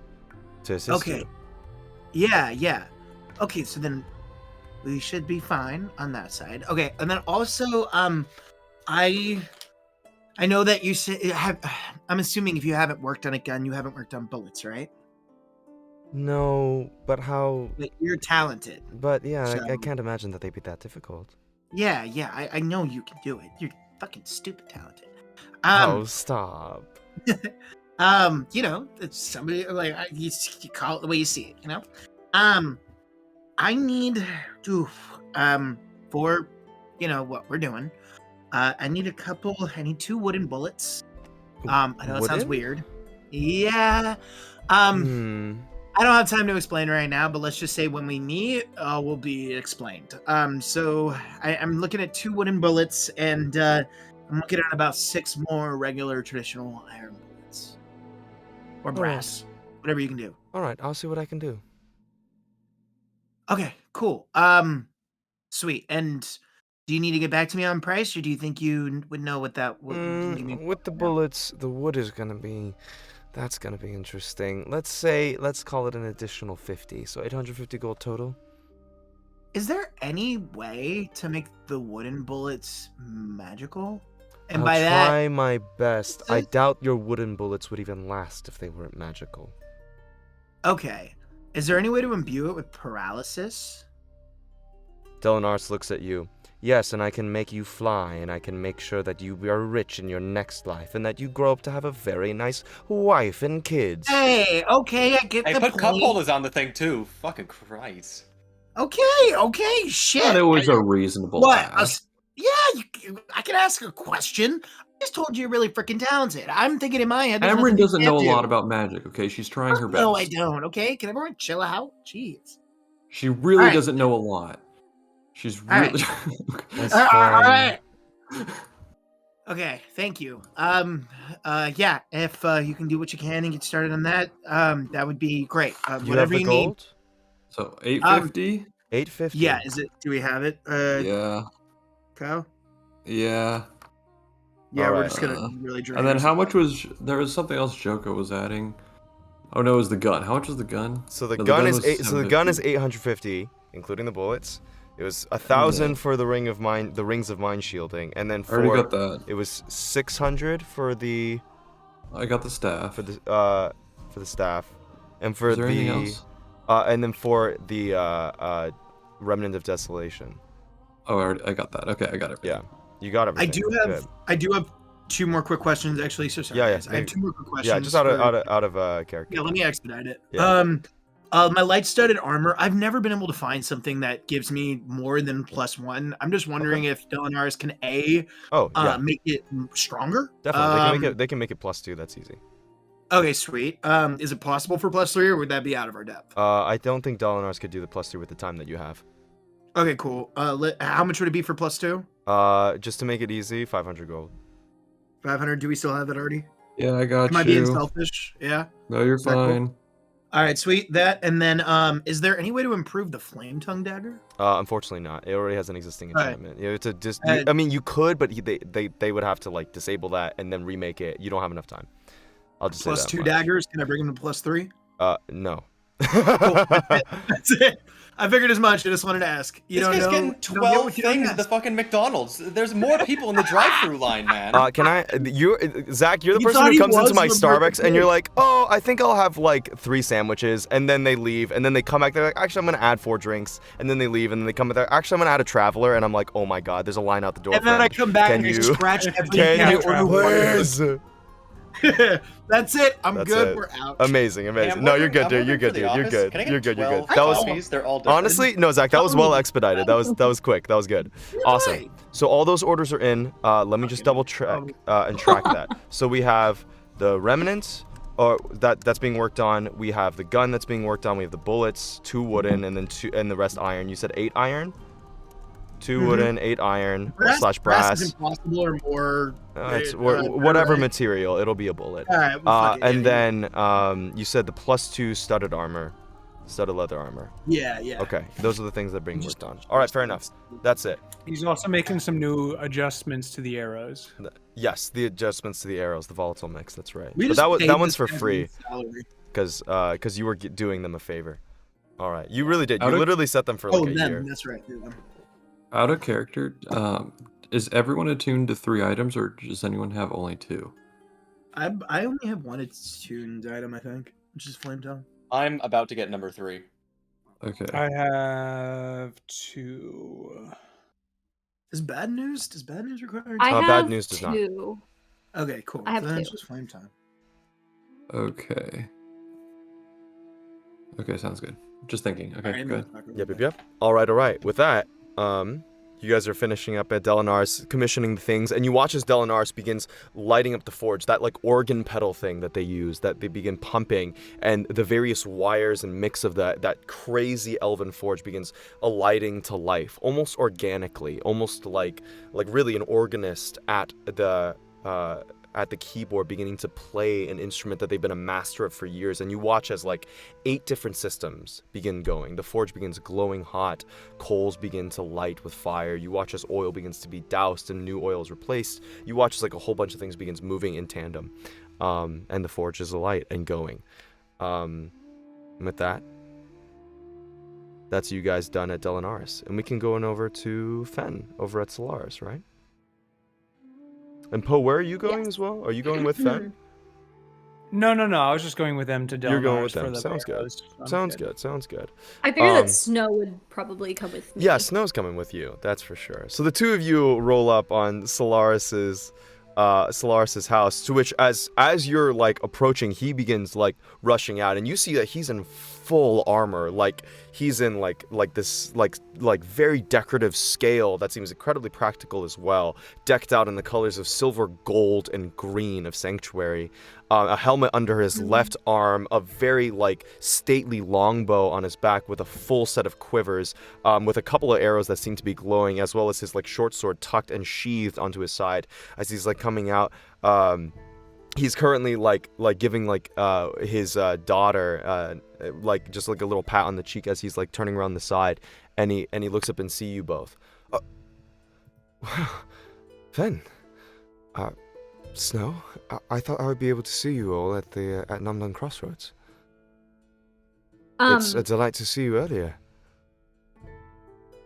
to assist Okay. you. Yeah. Okay, so then we should be fine on that side. Okay, and then also, I know that you I'm assuming if you haven't worked on a gun, you haven't worked on bullets, right? No, but how? But you're talented. But yeah, I So- can't imagine that they'd be that difficult. Yeah, I know you can do it. You're fucking stupid talented. Oh, stop. You know, it's somebody like you call it the way you see it, you know. I need to for what we're doing. I need 2 wooden bullets. I know it sounds Wooden? weird. Yeah. I don't have time to explain right now, but let's just say when we meet, will be explained. So I'm looking at 2 wooden bullets, and I'm looking at about 6 more regular traditional iron bullets. Or brass. Whatever you can do. Alright, I'll see what I can do. Okay, cool. Sweet. And do you need to get back to me on price, or do you think you would know what that would give me? With the bullets, the wood is gonna be... That's gonna be interesting. Let's call it an additional 50, so 850 gold total. Is there any way to make the wooden bullets magical? And I'll by try my best. I Is- doubt your wooden bullets would even last if they weren't magical. okay. Is there any way to imbue it with paralysis? Delinars looks at you. Yes, and I can make you fly, and I can make sure that you are rich in your next life, and that you grow up to have a very nice wife and kids. Hey, okay, I get Hey, the put cup point. holders on the thing too. Fucking Christ. Okay, shit. And it was a reasonable What? ask. I can ask a question. I just told you you're really freaking talented. I'm thinking in my head. there's Amryn nothing you doesn't know can't a do. lot about magic, okay? She's trying her best. No, I don't. Okay, can everyone chill out? Jeez. She really Alright. doesn't know a lot. She's Alright. really... That's All fine. right. Okay, thank you. Yeah, if you can do what you can and get started on that, that would be great. You have Whatever the you gold? So 850? 850. need. Yeah, is it? Do we have it? Yeah. Kyle? Yeah. Yeah, we're Alright. just gonna really drain. And then how ourselves. much was... There was something else Joko was adding. Oh no, it was the gun. How much was the gun? So the No, gun is was 850, 750. 850, including the bullets. It was 1,000 for the rings of mind shielding, and then I already for got that. it was 600 for the I got the staff. for the staff, and for Is there anything the else? and then for the remnant of desolation. Oh, I got that. Okay, I got it. Yeah, you got everything. Good. I do have 2 more quick questions actually. So sorry. Yeah, guys. I have 2 more quick questions. Yeah, just out for- of character. Yeah, let me expedite it. Yeah. My light-studded armor. I've never been able to find something that gives me more than +1. I'm just wondering if Delinars can Oh yeah, make it stronger. definitely. They can make it +2. That's easy. Okay, sweet. Is it possible for +3, or would that be out of our depth? I don't think Delinars could do the +2 with the time that you have. Okay, cool. How much would it be for +2? Just to make it easy, 500 gold. 500. Do we still have that already? Yeah, I got Am I being you. selfish? Yeah. No, you're that cool? fine. All right, sweet. That, and then is there any way to improve the flame tongue dagger? Unfortunately not. It already has an existing Alright. enchantment. You know, to just, Uh, I mean, you could, but they would have to like disable that and then remake it. You don't have enough time. I'll just say that +2 much. daggers. Can I bring them to +3? No. Cool. That's it. I figured as much. I just wanted to ask. You This don't guy's know. getting you don't get 12 what you don't things at the ask. fucking McDonald's. There's more people in the drive-through line, man. Can I? Zach, you're the He person thought who he comes into was my the Starbucks perfect and you're kid. like, oh, I think I'll have like 3 sandwiches, and then they leave, and then they come back. They're like, actually, I'm gonna add 4 drinks, and then they leave, and then they come back. Actually, I'm gonna add a traveler, and I'm like, oh my god, there's a line out the door. And then I friend. come back Can and I you- scratch every Can Yeah, you order. please? That's it. I'm That's good. it. We're out. Amazing. Hey, I'm No, you're wondering- good, I'm dude. You're wondering good, for the dude. You're office, good. Can I get You're good. You're good. 12 That was coffees? They're all different. honestly no, Zach. That was well expedited. That was quick. That was good. Awesome. Right. So all those orders are in. Let me just double check and track that. So we have the remnant, or that's being worked on. We have the gun that's being worked on. We have the bullets, 2 wooden, and then 2, and the rest iron. You said 8 iron. 2 wooden, 8 iron slash Brass brass. is impossible or more. Whatever right? material, it'll be a bullet. All right. Well, fuck it. And Yeah, then you said the +2 studded armor, studded leather armor. Yeah. Yeah. Okay, those are the things that are being Just- worked on. All right, fair enough. That's it. He's also making some new adjustments to the arrows. Yes, the adjustments to the arrows, the volatile mix. That's right. We But just that paid one's this for guy's free salary. because you were doing them a favor. All right, you really did. You Out of- literally set them for Oh, like a then year. that's right. Yeah. Out of character, is everyone attuned to 3 items, or does anyone have only 2? I only have one attuned item, I think, which is flame tongue. I'm about to get number 3. Okay. I have 2. Does bad news require? I Bad have news does not. 2. Okay, cool. I have Then it's 2. just flame tongue. Okay. Okay, sounds good. Just thinking. Okay, Alright, good. Yep. All right. With that, you guys are finishing up at Delinar's, commissioning the things, and you watch as Delinar's begins lighting up the forge, that like organ pedal thing that they use, that they begin pumping, and the various wires and mix of that crazy elven forge begins alighting to life, almost organically, almost like really an organist at the keyboard beginning to play an instrument that they've been a master of for years. And you watch as like 8 different systems begin going. The forge begins glowing hot, coals begin to light with fire. You watch as oil begins to be doused and new oil is replaced. You watch as like a whole bunch of things begins moving in tandem, and the forge is alight and going. With that, that's you guys done at Delinaris, and we can go on over to Fen over at Solaris, right? And Poe, where are you going as well? Are you going with Fen? No. I was just going with them to Del You're going Nar's with for them. the Sounds good. arrows. I'm Sounds good. I figured Um, that Snow would probably come with me. Yeah, Snow's coming with you. That's for sure. So the 2 of you roll up on Solaris's house, to which as you're like approaching, he begins like rushing out, and you see that he's in full armor, like he's in like this like very decorative scale that seems incredibly practical as well, decked out in the colors of silver, gold, and green of Sanctuary. A helmet under his left arm, a very like stately longbow on his back with a full set of quivers, with a couple of arrows that seem to be glowing, as well as his like short sword tucked and sheathed onto his side as he's like coming out. He's currently like giving like his daughter like just like a little pat on the cheek as he's like turning around the side, and he looks up and see you both. Fen, Snow, I thought I would be able to see you all at the at Numdon Crossroads. It's a delight to see you earlier.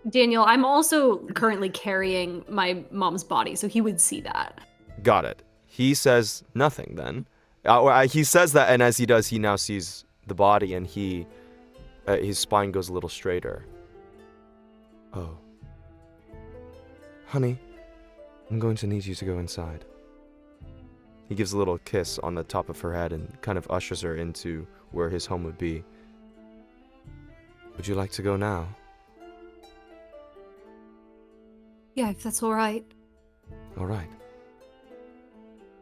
Daniel, I'm also currently carrying my mom's body, so he would see that. Got it. He says nothing then. He says that, and as he does, he now sees the body, and his spine goes a little straighter. Oh. Honey, I'm going to need you to go inside. He gives a little kiss on the top of her head and kind of ushers her into where his home would be. Would you like to go now? Yeah, if that's all right. All right.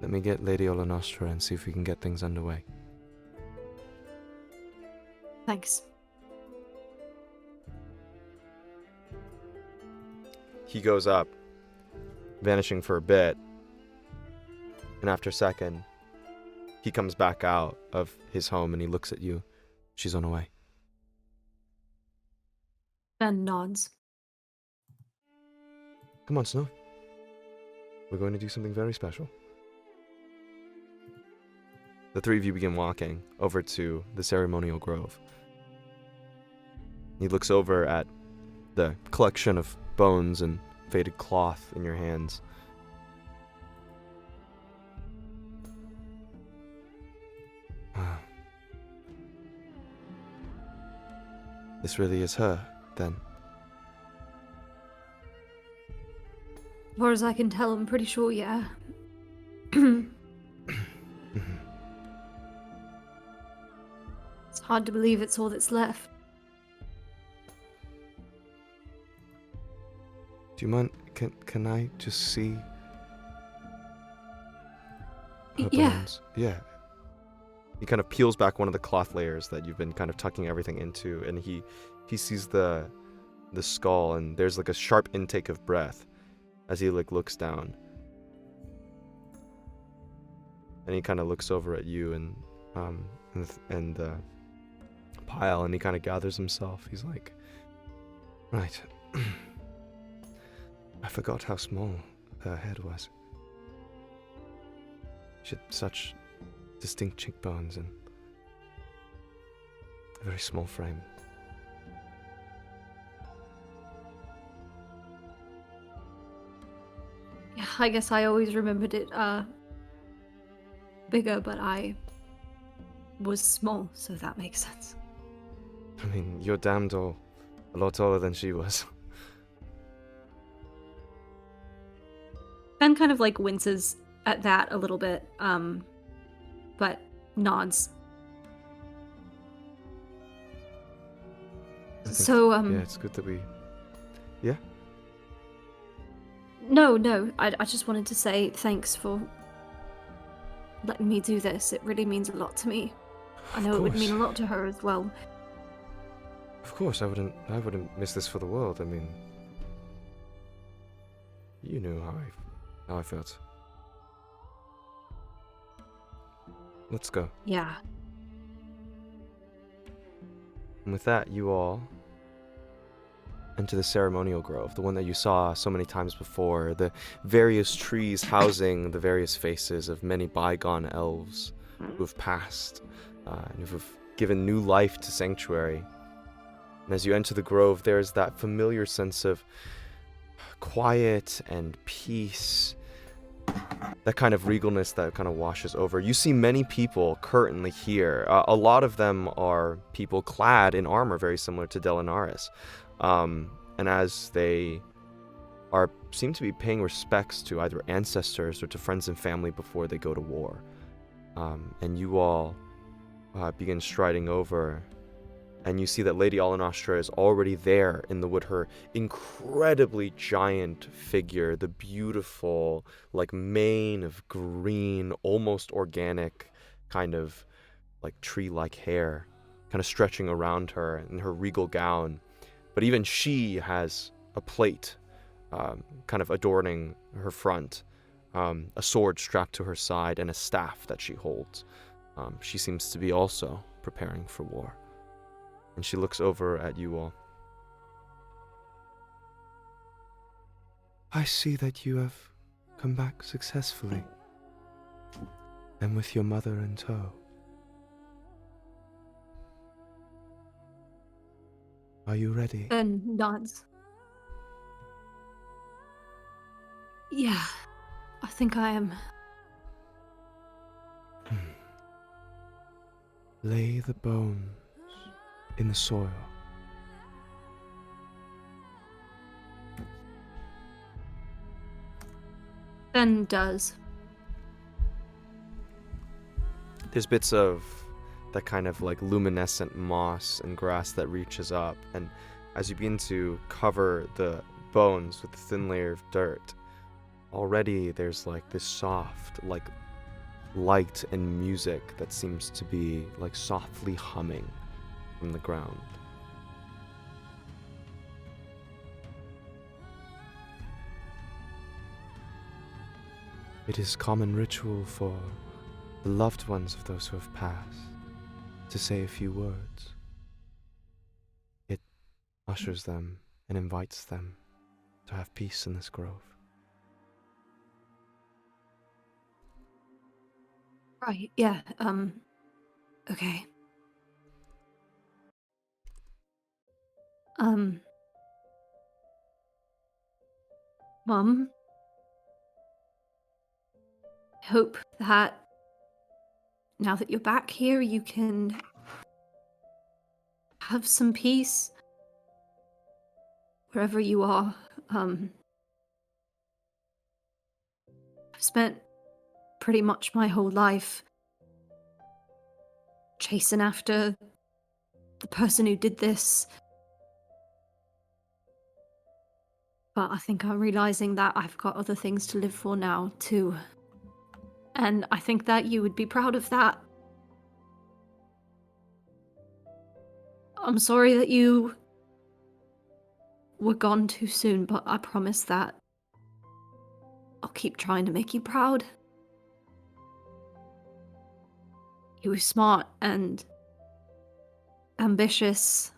Let me get Lady Ola Nostra and see if we can get things underway. Thanks. He goes up, vanishing for a bit, and after a second, he comes back out of his home and he looks at you. She's on her way. Ben nods. Come on, Snow. We're going to do something very special. The 3 of you begin walking over to the ceremonial grove. He looks over at the collection of bones and faded cloth in your hands. This really is her, then. As far as I can tell, I'm pretty sure, yeah. It's hard to believe it's all that's left. Do you mind? Can I just see her Yeah. bones? Yeah. He kind of peels back one of the cloth layers that you've been kind of tucking everything into, and he sees the skull, and there's like a sharp intake of breath as he like looks down, and he kind of looks over at you and the pile, and he kind of gathers himself. He's like, right. I forgot how small her head was. She had such distinct cheekbones and a very small frame. Yeah, I guess I always remembered it bigger, but I was small, so that makes sense. I mean, you're damn tall. A lot taller than she was. Ben kind of like winces at that a little bit, but nods. I think- So, yeah, it's good that we... Yeah? No, I just wanted to say thanks for letting me do this. It really means a lot to me. I know it would mean a lot to her as well. Of course, I wouldn't miss this for the world. I mean... You knew how I felt. Let's go. Yeah. And with that, you all enter the ceremonial grove, the one that you saw so many times before, the various trees housing the various faces of many bygone elves who have passed and who have given new life to Sanctuary. And as you enter the grove, there's that familiar sense of quiet and peace, that kind of regalness that kind of washes over. You see many people currently here. A lot of them are people clad in armor very similar to Delinaris. And as they seem to be paying respects to either ancestors or to friends and family before they go to war. And you all begin striding over, and you see that Lady Alanostra is already there in the wood, her incredibly giant figure, the beautiful, like, mane of green, almost organic, kind of, like, tree-like hair, kind of stretching around her in her regal gown. But even she has a plate kind of adorning her front, a sword strapped to her side, and a staff that she holds. She seems to be also preparing for war. And she looks over at you all. I see that you have come back successfully, and with your mother in tow. Are you ready? Ben nods. Yeah, I think I am. Lay the bones in the soil. Ben does. There's bits of that kind of like luminescent moss and grass that reaches up, and as you begin to cover the bones with a thin layer of dirt, already there's like this soft, like, light and music that seems to be like softly humming from the ground. It is common ritual for the loved ones of those who have passed to say a few words. It ushers them and invites them to have peace in this grove. Right, yeah, okay. Um, Mum, I hope that now that you're back here, you can have some peace wherever you are. I've spent pretty much my whole life chasing after the person who did this. But I think I'm realizing that I've got other things to live for now, too. And I think that you would be proud of that. I'm sorry that you were gone too soon, but I promise that I'll keep trying to make you proud. You were smart and ambitious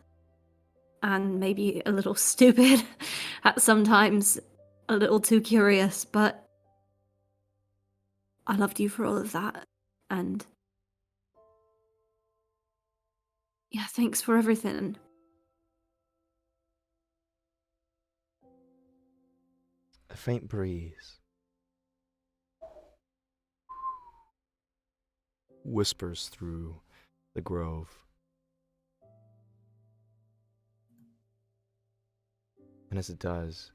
and maybe a little stupid at sometimes, a little too curious, but I loved you for all of that. And yeah, thanks for everything. A faint breeze whispers through the grove. And as it does,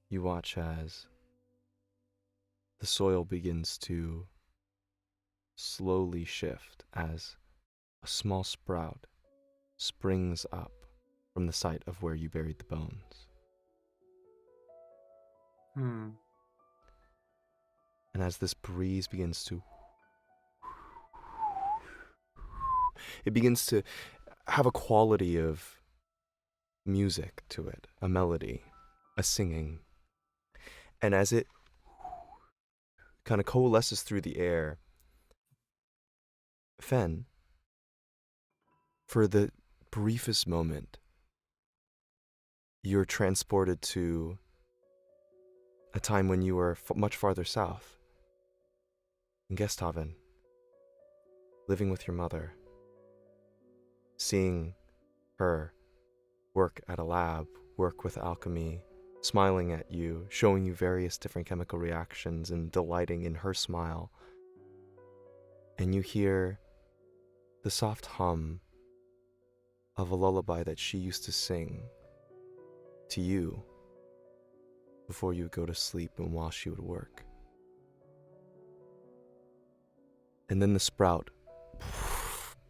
you watch as the soil begins to slowly shift as a small sprout springs up from the site of where you buried the bones. And as this breeze begins to, it begins to have a quality of music to it, a melody, a singing. And as it kind of coalesces through the air, Fen, for the briefest moment, you're transported to a time when you were much farther south, in Gesthaven, living with your mother, seeing her work at a lab, work with alchemy, smiling at you, showing you various different chemical reactions and delighting in her smile. And you hear the soft hum of a lullaby that she used to sing to you before you would go to sleep and while she would work. And then the sprout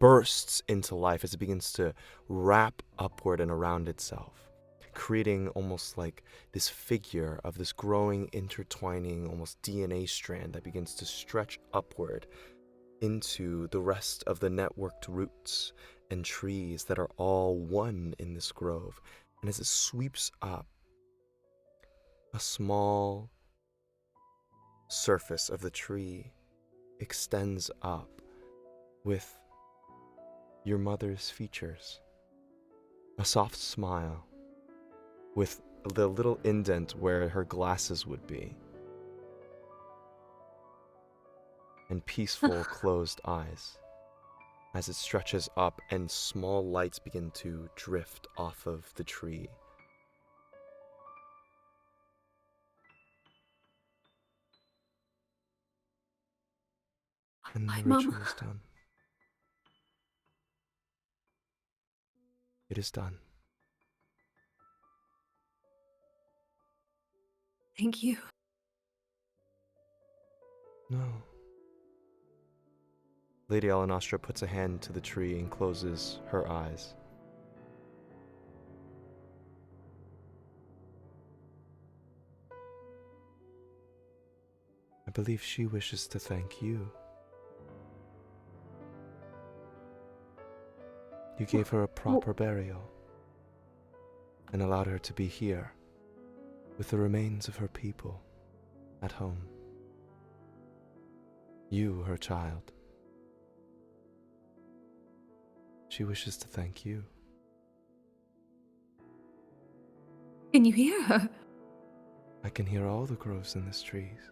bursts into life as it begins to wrap upward and around itself, creating almost like this figure of this growing, intertwining, almost DNA strand that begins to stretch upward into the rest of the networked roots and trees that are all one in this grove. And as it sweeps up, a small surface of the tree extends up with your mother's features, a soft smile with the little indent where her glasses would be, and peaceful closed eyes as it stretches up and small lights begin to drift off of the tree. And the Hi, ritual Mum. is done. It is done. Thank you. No. Lady Alanostra puts a hand to the tree and closes her eyes. I believe she wishes to thank you. You gave her a proper burial and allowed her to be here with the remains of her people at home. You, her child. She wishes to thank you. Can you hear her? I can hear all the groves in this trees.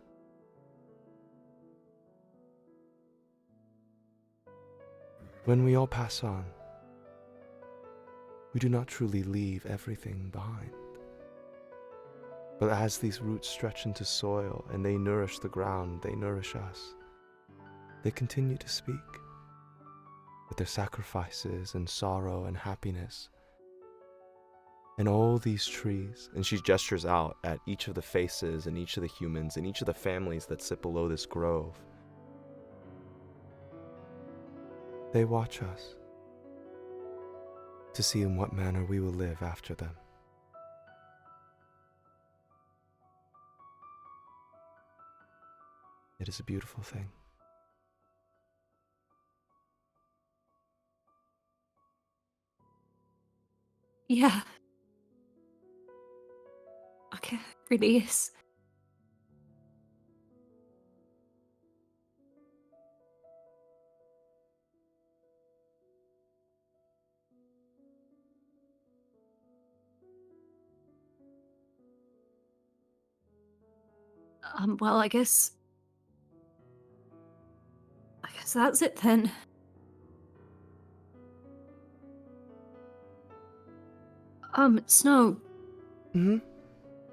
When we all pass on, we do not truly leave everything behind. But as these roots stretch into soil and they nourish the ground, they nourish us, they continue to speak with their sacrifices and sorrow and happiness. And all these trees, and she gestures out at each of the faces and each of the humans and each of the families that sit below this grove, they watch us to see in what manner we will live after them. It is a beautiful thing. Yeah. Okay, it really is. Well, I guess that's it then. Snow, Mm-hmm.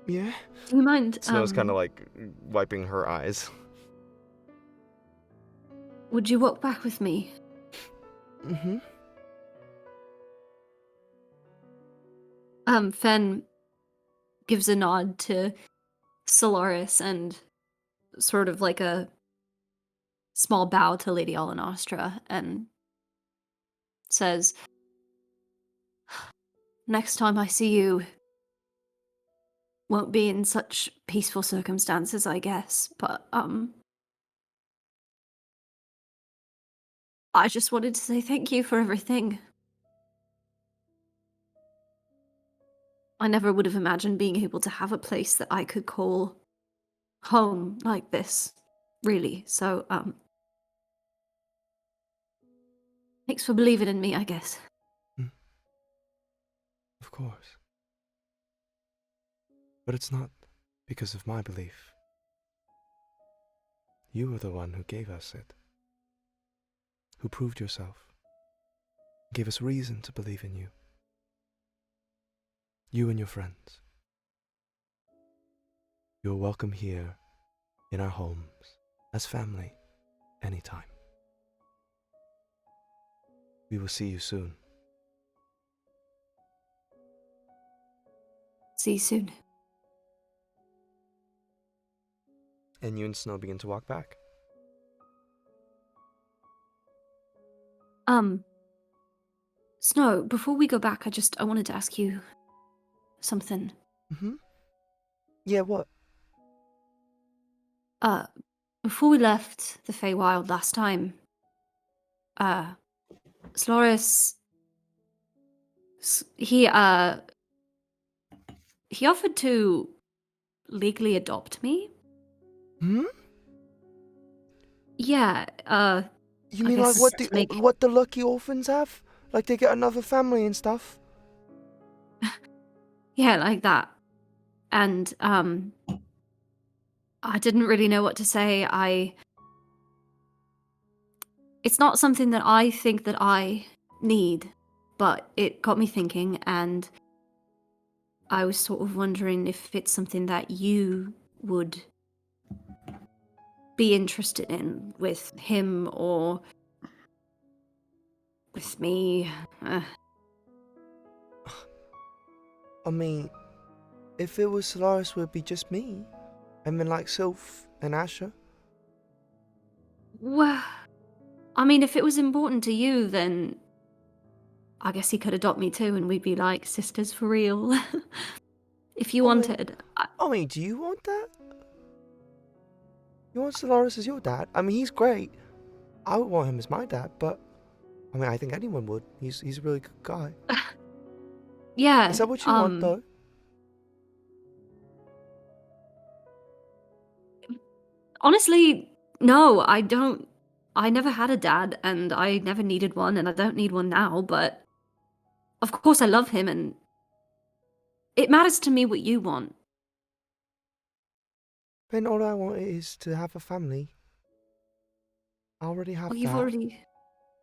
Yeah? do you mind, Snow's kind of like wiping her eyes. would you walk back with me? Mm-hmm. Fen gives a nod to Solaris and sort of like a small bow to Lady Alanostra and says, next time I see you, won't be in such peaceful circumstances, I guess, but, I just wanted to say thank you for everything. I never would have imagined being able to have a place that I could call home like this, really. So, thanks for believing in me, I guess. Of course. But it's not because of my belief. You were the one who gave us it, who proved yourself, gave us reason to believe in you. You and your friends. You are welcome here in our homes as family anytime. We will see you soon. See you soon. And you and Snow begin to walk back. Snow, before we go back, I wanted to ask you something. Mm-hmm. Yeah, what? Before we left the Feywild last time, Sloris, he offered to legally adopt me. Hmm? Yeah, You I mean like guess what to make- what the lucky orphans have? Like they get another family and stuff? yeah, like that. And, I didn't really know what to say. It's not something that I think that I need, but it got me thinking, and I was sort of wondering if it's something that you would be interested in with him or with me. I mean, if it was Solaris, it would be just me. I mean, like Sylph and Asher. Well, I mean, if it was important to you, then I guess he could adopt me too, and we'd be like sisters for real. If you I mean- wanted. I mean, do you want that? You want Solaris as your dad? I mean, he's great. I would want him as my dad, but I mean, I think anyone would. He's a really good guy. Yeah. Is that what you want, though? Honestly, no, I don't. I never had a dad, and I never needed one, and I don't need one now, but of course I love him, and it matters to me what you want. Then all I want is to have a family. I already have Well, that.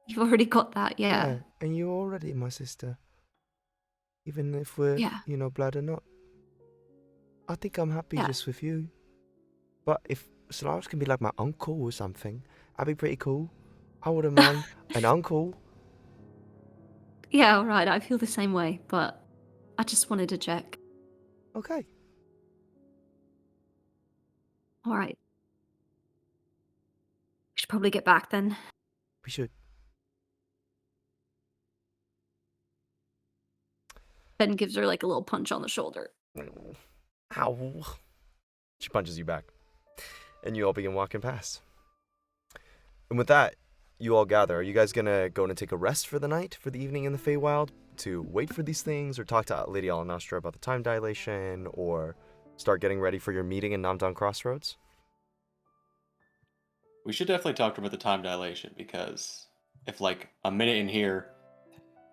you've already got that, yeah. And you're already my sister. even if we're, Yeah. blood or not. I think I'm happy Yeah. just with you. But if Solaris can be like my uncle or something, that'd be pretty cool. I wouldn't mind an uncle. Yeah, all right. I feel the same way, but I just wanted to check. Okay. All right. We should probably get back then. We should. Ben gives her like a little punch on the shoulder. Ow. She punches you back. And you all begin walking past. And with that, you all gather. Are you guys gonna go and take a rest for the night, for the evening in the Feywild, to wait for these things, or talk to Lady Alanostra about the time dilation, or start getting ready for your meeting in Namdong Crossroads? We should definitely talk to him about the time dilation, because if like a minute in here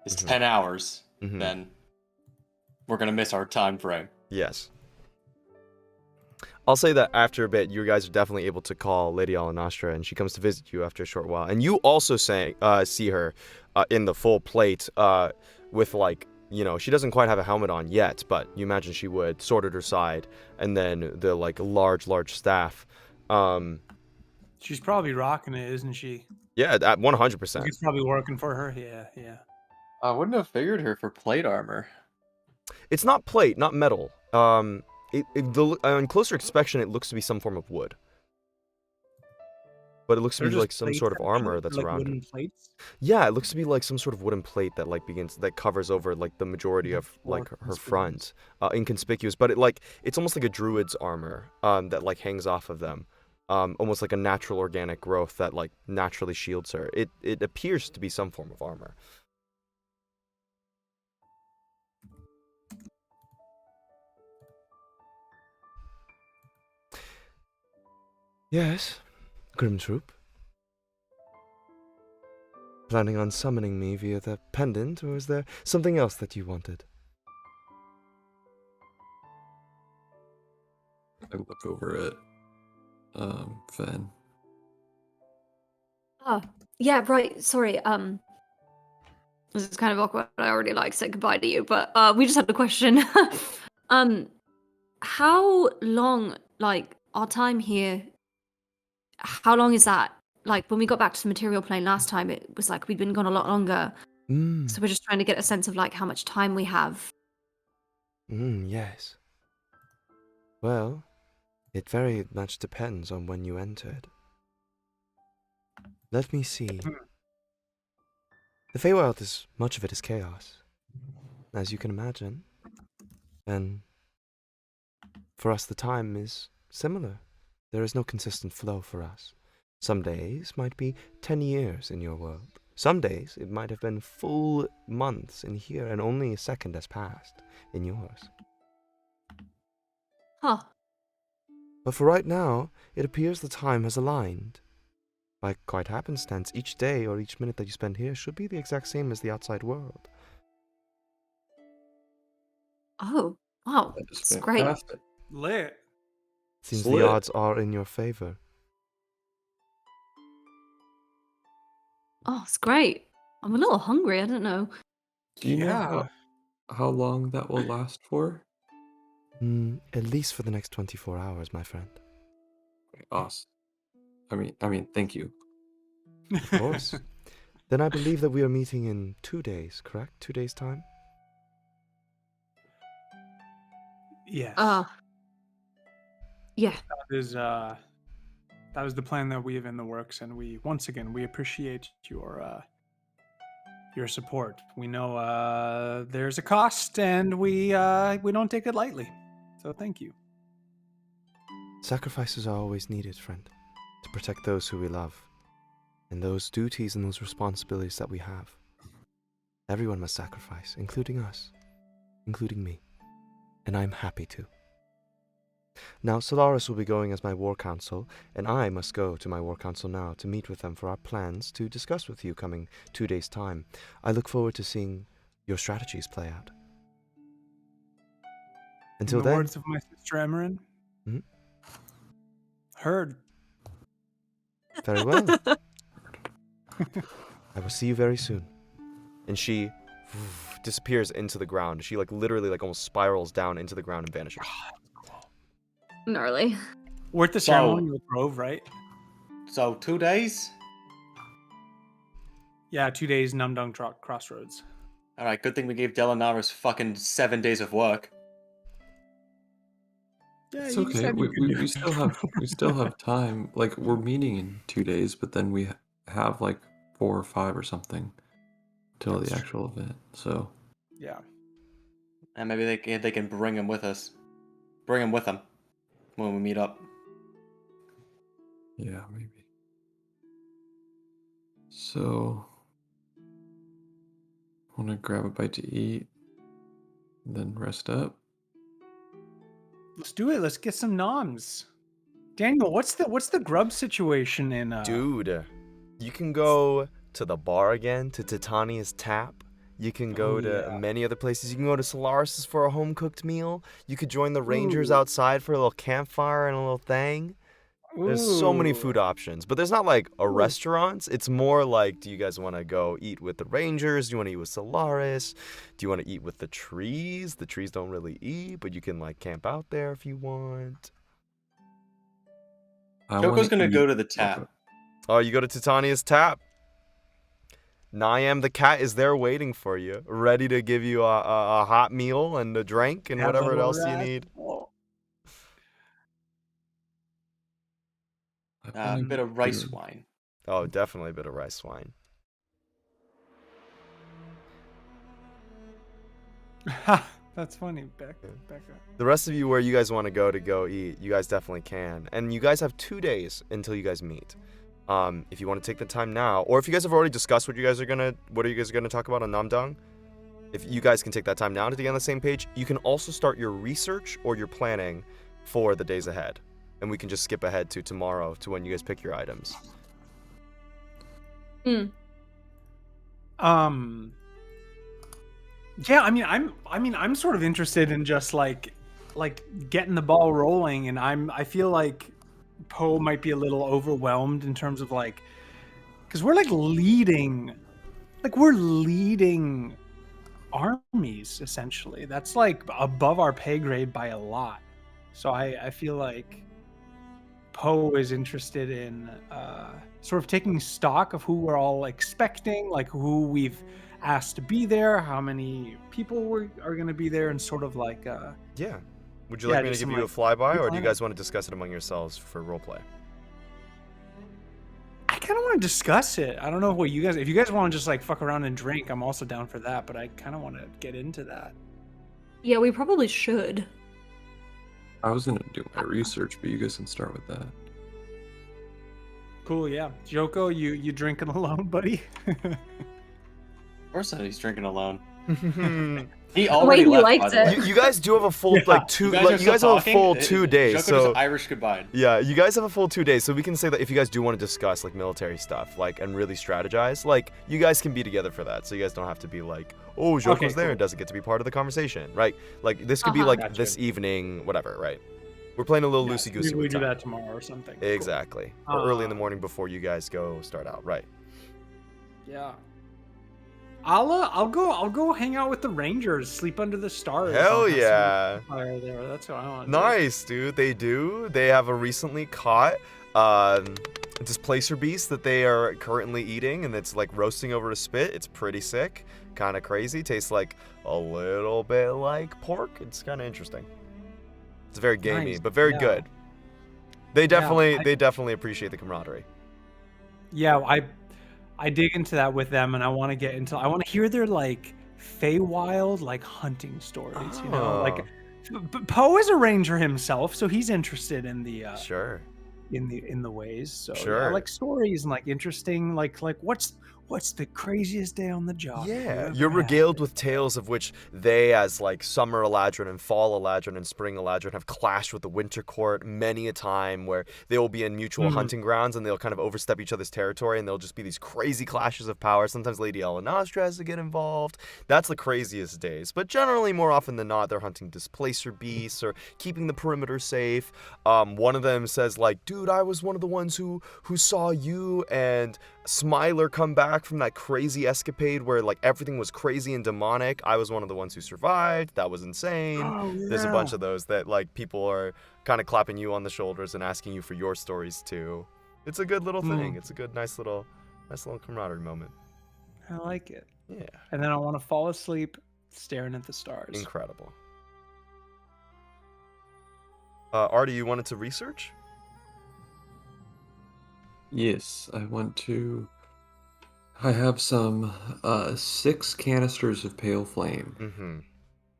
is Mhm. 10 hours, Mhm. then we're gonna miss our time frame. Yes. I'll say that after a bit, you guys are definitely able to call Lady Alanostra, and she comes to visit you after a short while. And you also see her in the full plate with, like, she doesn't quite have a helmet on yet, but you imagine she would, sword at her side, and then the, like, large staff. She's probably rocking it, isn't she? Yeah, at 100%. It's probably working for her. Yeah. I wouldn't have figured her for plate armor. It's not plate, not metal. On closer inspection, it looks to be some form of wood. But it looks to They're be just like some sort of plates, armor actually? that's Like around wooden it. plates. Yeah, it looks to be like some sort of wooden plate that that covers over like the majority of like her front, inconspicuous. But it's almost like a druid's armor that like hangs off of them, almost like a natural organic growth that like naturally shields her. It appears to be some form of armor. Yes, Grim Troupe. Planning on summoning me via the pendant, or is there something else that you wanted? I look over at Fen. Oh, yeah, right. Sorry. This is kind of awkward. I already said goodbye to you, but we just had a question. How long, like, our time here, how long is that? Like, when we got back to the material plane last time, it was like we'd been gone a lot longer. So we're just trying to get a sense of like how much time we have. Yes. Well, it very much depends on when you entered. Let me see. The Feywild is, much of it is chaos, as you can imagine. And for us, the time is similar. There is no consistent flow for us. Some days might be 10 years in your world. Some days it might have been full months in here, and only a second has passed in yours. Huh. But for right now, it appears the time has aligned. By quite happenstance, each day or each minute that you spend here should be the exact same as the outside world. Oh, wow. That is It's great. fantastic. Lit. Seems Slit. the odds are in your favor. Oh, it's great. I'm a little hungry. I don't know. Do you Yeah. know how long that will last for? At least for the next 24 hours, my friend. Awesome. I mean, thank you. Of course. Then I believe that we are meeting in 2 days, correct? 2 days' time? Yes. Yeah. That was the plan that we have in the works, and we appreciate your support. We know there's a cost, and we don't take it lightly. So thank you. Sacrifices are always needed, friend, to protect those who we love, and those duties and those responsibilities that we have. Everyone must sacrifice, including us, including me, and I'm happy to. Now, Solaris will be going as my war council, and I must go to my war council now to meet with them for our plans to discuss with you coming 2 days' time. I look forward to seeing your strategies play out. Until in the then, words of my sister Emerin. Mhm. Heard. very well. I will see you very soon. And she disappears into the ground. She like literally like almost spirals down into the ground and vanishes. Gnarly. We're at the So- ceremonial grove, right? So 2 days. Yeah, 2 days, Numdung Crossroads. All right. Good thing we gave Delanaris fucking 7 days of work. Yeah, It's you okay. said you could do We it. still have time. Like we're meeting in 2 days, but then we have like 4 or 5 or something till the actual event. So Yeah. And maybe they can bring him with us. Bring him with them when we meet up. yeah, maybe. So want to grab a bite to eat, then rest up. Let's do it. Let's get some noms. Daniel, what's the grub situation in Dude, you can go to the bar again, to Titania's Tap. You can go to many other places. You can go to Solaris's for a home-cooked meal. You could join the Rangers Ooh. outside for a little campfire and a little thing. There's so many food options, but there's not like a restaurant. It's more like, do you guys want to go eat with the Rangers? Do you want to eat with Solaris? Do you want to eat with the trees? The trees don't really eat, but you can like camp out there if you want. Choco's gonna go to the tap. Oh, you go to Titania's Tap. Niam the cat is there waiting for you, ready to give you a hot meal and a drink and whatever else you need. A bit of rice wine. Oh, definitely a bit of rice wine. That's funny, Becca. The rest of you, where you guys want to go eat, you guys definitely can. And you guys have 2 days until you guys meet. If you want to take the time now, or if you guys have already discussed what are you guys gonna talk about on Namdang, if you guys can take that time now to get on the same page, you can also start your research or your planning for the days ahead, and we can just skip ahead to tomorrow to when you guys pick your items. Yeah, I'm sort of interested in just like getting the ball rolling, and I feel like Poe might be a little overwhelmed in terms of like, because we're leading armies essentially. That's like above our pay grade by a lot. So I feel like Poe is interested in sort of taking stock of who we're all expecting, like who we've asked to be there, how many people are going to be there, and sort of like Yeah. Would you like me to just give some, you a like, flyby, or do you planning. guys want to discuss it among yourselves for roleplay? I kind of want to discuss it. I don't know what you guys, if you guys want to just like fuck around and drink, I'm also down for that, but I kind of want to get into that. Yeah, we probably should. I was gonna do my research, but you guys can start with that. Cool, yeah. Joko, you drinking alone, buddy? Of course not, he's drinking alone. You He already you left, liked by the way. it. you guys do have a full like two. You guys, Like, are you guys still have a full talking? 2 days. Joko So just Irish goodbye. yeah, you guys have a full 2 days. So we can say that if you guys do want to discuss like military stuff, like and really strategize, like you guys can be together for that. So you guys don't have to be like, oh, Joko's Okay, there cool. and doesn't get to be part of the conversation, right? Like this could be like Gotcha. this evening, whatever, right? We're playing a little Yeah, loosey goosey maybe we with do time. that tomorrow or something. Cool. Exactly. Or early in the morning before you guys go start out, right? Yeah. I'll go hang out with the Rangers, sleep under the stars. Hell and have some yeah. fire there. That's what I want. Nice, dude. They do. They have a recently caught displacer beast that they are currently eating, and it's like roasting over a spit. It's pretty sick. Kind of crazy. Tastes like a little bit like pork. It's kind of interesting. It's very gamey, Nice, but very yeah. good. They definitely I- they definitely appreciate the camaraderie. Yeah, I dig into that with them, and I want to hear their like Feywild like hunting stories. You know, like Poe is a ranger himself, so he's interested in the Sure. in the ways. So yeah, Sure. like stories and like interesting like what's the craziest day on the job? that you Yeah, ever you're had? regaled with tales of which they, as like summer Eladrin and fall Eladrin and spring Eladrin, have clashed with the Winter Court many a time, where they will be in mutual hunting grounds and they'll kind of overstep each other's territory, and there'll just be these crazy clashes of power. Sometimes Lady Elenostra has to get involved. That's the craziest days, but generally, more often than not, they're hunting displacer beasts or keeping the perimeter safe. One of them says like, "Dude, I was one of the ones who saw you and Smiler come back from that crazy escapade where like everything was crazy and demonic. I was one of the ones who survived. That was insane. Oh, There's a bunch yeah. of those that like people are kind of clapping you on the shoulders and asking you for your stories too. It's a good little thing. It's a good, nice little camaraderie moment. I like it. Yeah, And then I want to fall asleep staring at the stars. incredible. Artie, you wanted to research? Yes, I have some 6 canisters of pale flame, Mm-hmm.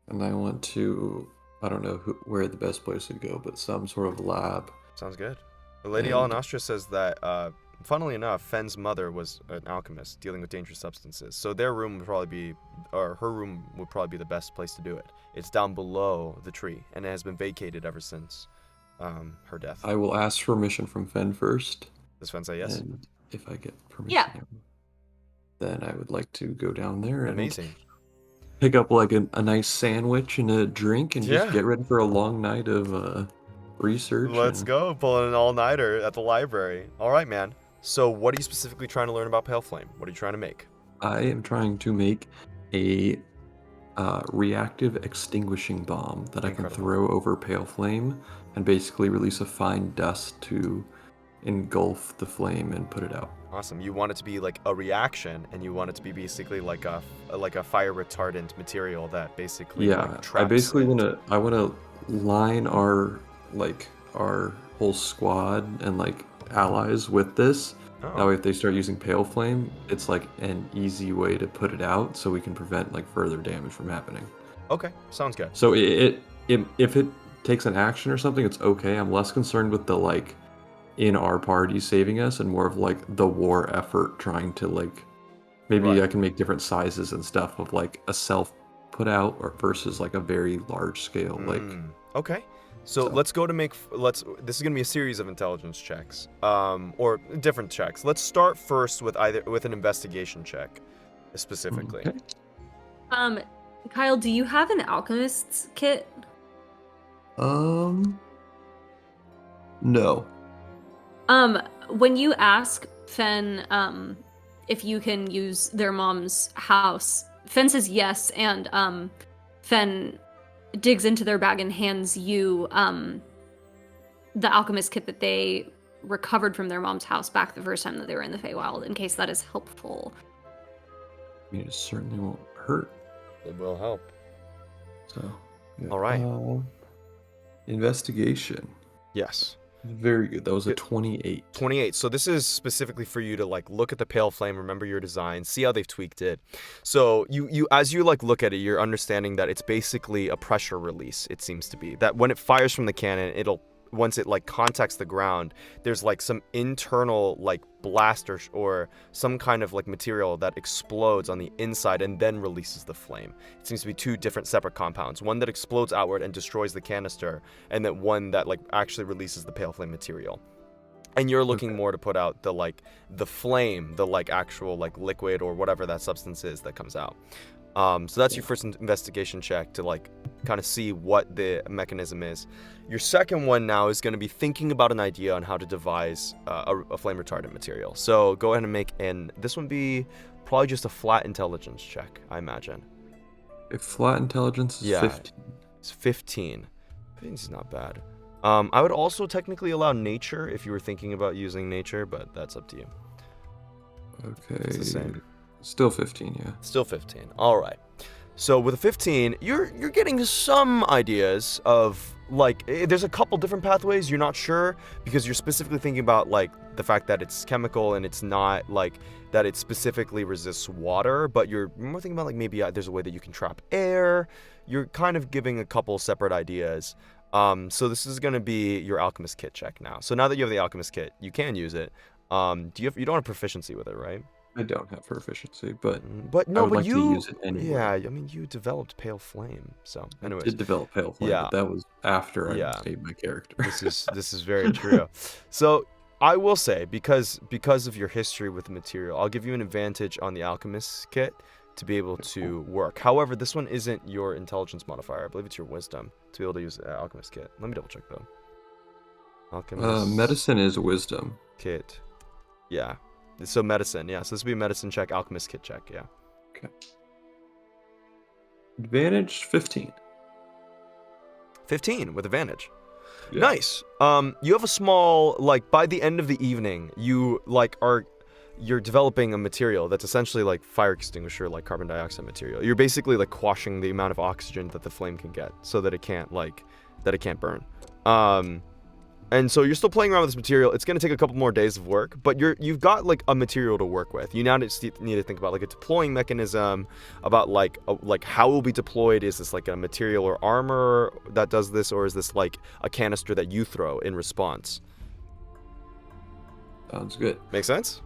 and I want to. I don't know where the best place would go, but some sort of lab. Sounds good. The Lady And- Alanastra says that, funnily enough, Fen's mother was an alchemist dealing with dangerous substances. So their room would probably be, or her room would probably be the best place to do it. It's down below the tree, and it has been vacated ever since her death. I will ask permission from Fen first, Does Fen say yes? and if I get permission, Yeah. then I would like to go down there and Amazing. pick up like a nice sandwich and a drink, and Yeah. just get ready for a long night of research. Let's and- go, pulling an all-nighter at the library. All right, man. So what are you specifically trying to learn about Pale Flame? What are you trying to make? I am trying to make a reactive extinguishing bomb that I can Incredible. throw over pale flame and basically release a fine dust to engulf the flame and put it out. Awesome. You want it to be like a reaction, and you want it to be basically like a fire retardant material that basically Yeah, like, I traps basically it. want to line our whole squad and like allies with this. That way, Oh, if they start using pale flame, it's like an easy way to put it out, so we can prevent like further damage from happening. okay. Sounds good. So if it takes an action or something, it's okay. I'm less concerned with the like in our party saving us, and more of like the war effort trying to like maybe Right. I can make different sizes and stuff of like a self put out or versus like a very large scale like. Okay. So So- let's go to make. This is gonna be a series of intelligence checks, or different checks. Let's start first with an investigation check, specifically. Okay. Kyle, do you have an alchemist's kit? No. When you ask Fen, if you can use their mom's house, Fen says yes, and, Fen digs into their bag and hands you, the alchemist kit that they recovered from their mom's house back the first time that they were in the Feywild, in case that is helpful. I mean, it certainly won't hurt. It will help. So. Yeah. All right. Investigation. Yes. Very good. That was a Good. 28. 28. So this is specifically for you to like look at the pale flame, remember your design, see how they've tweaked it. So you as you like look at it, you're understanding that it's basically a pressure release. It seems to be that when it fires from the cannon, once it like contacts the ground, there's like some internal like blast or some kind of like material that explodes on the inside and then releases the flame. It seems to be 2 different separate compounds, one that explodes outward and destroys the canister, and then one that like actually releases the pale flame material. And you're looking more to put out the flame, the like actual like liquid or whatever that substance is that comes out. So that's your first investigation check to like kind of see what the mechanism is. Your second one now is going to be thinking about an idea on how to devise a flame retardant material. So go ahead and make this one be probably just a flat intelligence check, I imagine. If flat intelligence is Yeah. 15. It's 15. 15 is not bad. I would also technically allow nature if you were thinking about using nature, but that's up to you. Okay. It's the same. Still 15, yeah. Still 15. All right. So with a 15, you're getting some ideas of like there's a couple different pathways you're not sure because you're specifically thinking about like the fact that it's chemical and it's not like that it specifically resists water, but you're more thinking about like maybe there's a way that you can trap air. You're kind of giving a couple separate ideas. So this is going to be your alchemist kit check now. So now that you have the alchemist kit, you can use it. You don't have proficiency with it, right? I don't have proficiency, but But I no, would but like you to use it anyway. Yeah, I mean you developed pale flame. So I anyways, did develop pale flame, Yeah. but that was after Yeah. I made my character. this is very true. So I will say because of your history with the material, I'll give you an advantage on the alchemist kit to be able to work. However, this one isn't your intelligence modifier. I believe it's your wisdom to be able to use the alchemist kit. Let me double check though. Alchemist Medicine is wisdom. kit. Yeah. So medicine, yeah. So this would be a medicine check, alchemist kit check, yeah. Okay. Advantage 15. 15 with advantage. Yeah. Nice. You have a small, like, by the end of the evening, you're developing a material that's essentially like fire extinguisher, like carbon dioxide material. You're basically like quashing the amount of oxygen that the flame can get so that it can't burn. And so you're still playing around with this material. It's going to take a couple more days of work, but you've got like a material to work with. You now just need to think about like a deploying mechanism, about like how it will be deployed. Is this like a material or armor that does this, or is this like a canister that you throw in response? Sounds good. Make sense?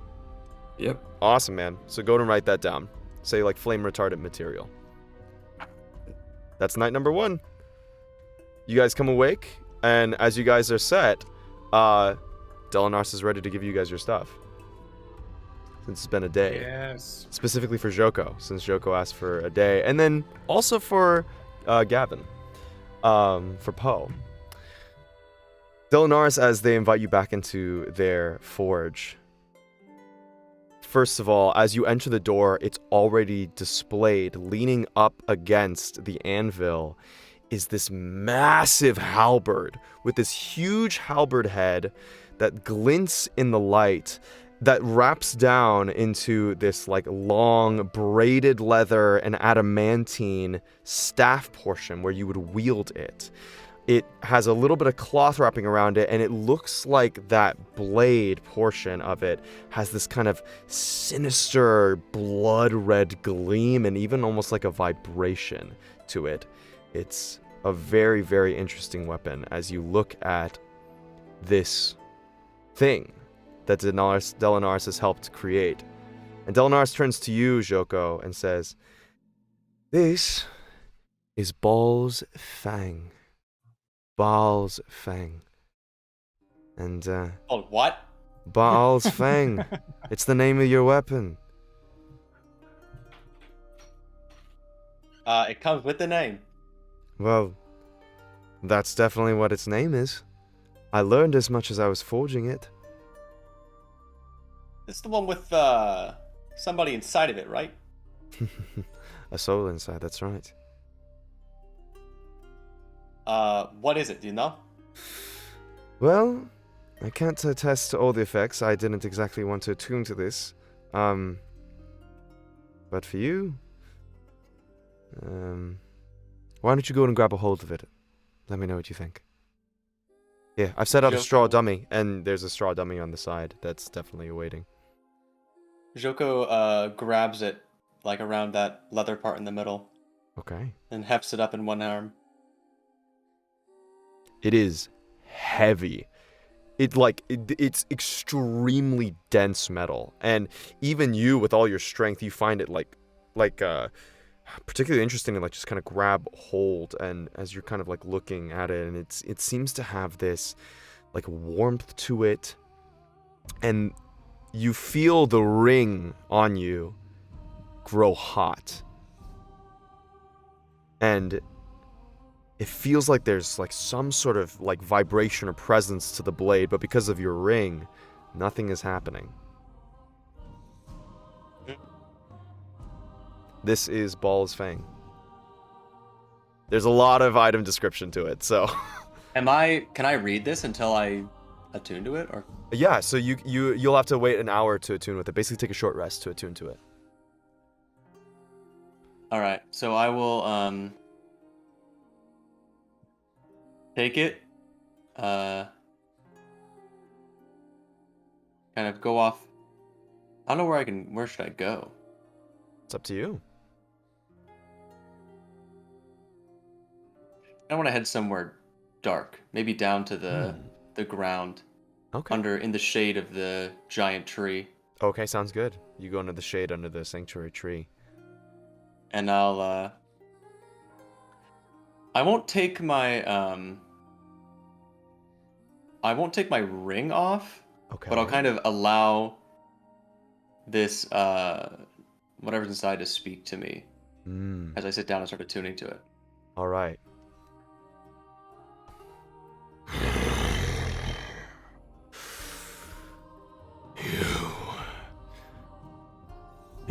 Yep. Awesome, man. So go and write that down. Say like flame retardant material. That's night number 1. You guys come awake, and as you guys are set, Delinars is ready to give you guys your stuff. Since it's been a day. Yes. Specifically for Joko, since Joko asked for a day. And then also for Gavin. For Poe. Delinars, as they invite you back into their forge. First of all, as you enter the door, it's already displayed. Leaning up against the anvil is this massive halberd with this huge halberd head that glints in the light, that wraps down into this like long braided leather and adamantine staff portion where you would wield it. It has a little bit of cloth wrapping around it, and it looks like that blade portion of it has this kind of sinister blood red gleam and even almost like a vibration to it. It's a very, very interesting weapon as you look at this thing that Delinars has helped create. And Delinars turns to you, Joko, and says, "This is Baal's Fang. Baal's Fang." And, Oh, what? Baal's Fang. It's the name of your weapon. It comes with the name. Well, that's definitely what its name is. I learned as much as I was forging it. It's the one with, somebody inside of it, right? A soul inside, that's right. What is it? Do you know? Well, I can't attest to all the effects. I didn't exactly want to attune to this. But for you, why don't you go and grab a hold of it? Let me know what you think. Yeah, I've set out a straw dummy, and there's a straw dummy on the side that's definitely awaiting. Joko grabs it, like around that leather part in the middle, Okay. and hefts it up in one arm. It is heavy. It's extremely dense metal, and even you, with all your strength, you find it particularly interesting to like just kind of grab hold, and as you're kind of like looking at it, and it seems to have this like warmth to it, and you feel the ring on you grow hot, and it feels like there's like some sort of like vibration or presence to the blade, but because of your ring, nothing is happening. This is Baal's Fang. There's a lot of item description to it, so. Can I read this until I attune to it, or? Yeah, so you'll have to wait an hour to attune with it. Basically take a short rest to attune to it. Alright, so I will, take it, kind of go off. I don't know where should I go? It's up to you. I want to head somewhere dark, maybe down to the ground, Okay. in the shade of the giant tree. Okay, sounds good. You go into the shade under the sanctuary tree. And I won't take my ring off, Okay. but I'll kind of allow this whatever's inside to speak to me as I sit down and start attuning to it. All right.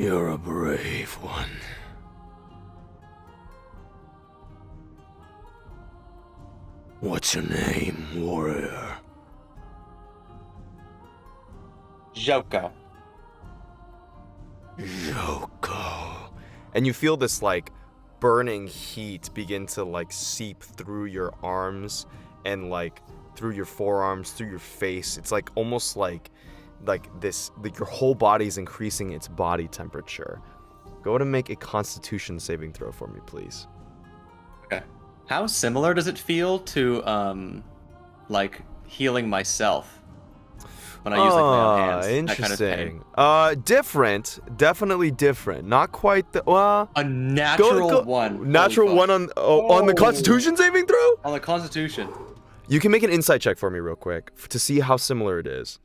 You're a brave one. What's your name, warrior? Joko. Yoko. And you feel this like burning heat begin to like seep through your arms and like through your forearms, through your face. It's like almost like this, like your whole body's increasing its body temperature. Go ahead and make a Constitution saving throw for me, please. Okay. How similar does it feel to like healing myself when I use like my own hands? That kind of pain. Interesting. Different. Definitely different. Not quite the A natural one. Natural Holy one fuck. on the Constitution saving throw? On the Constitution. You can make an insight check for me real quick to see how similar it is.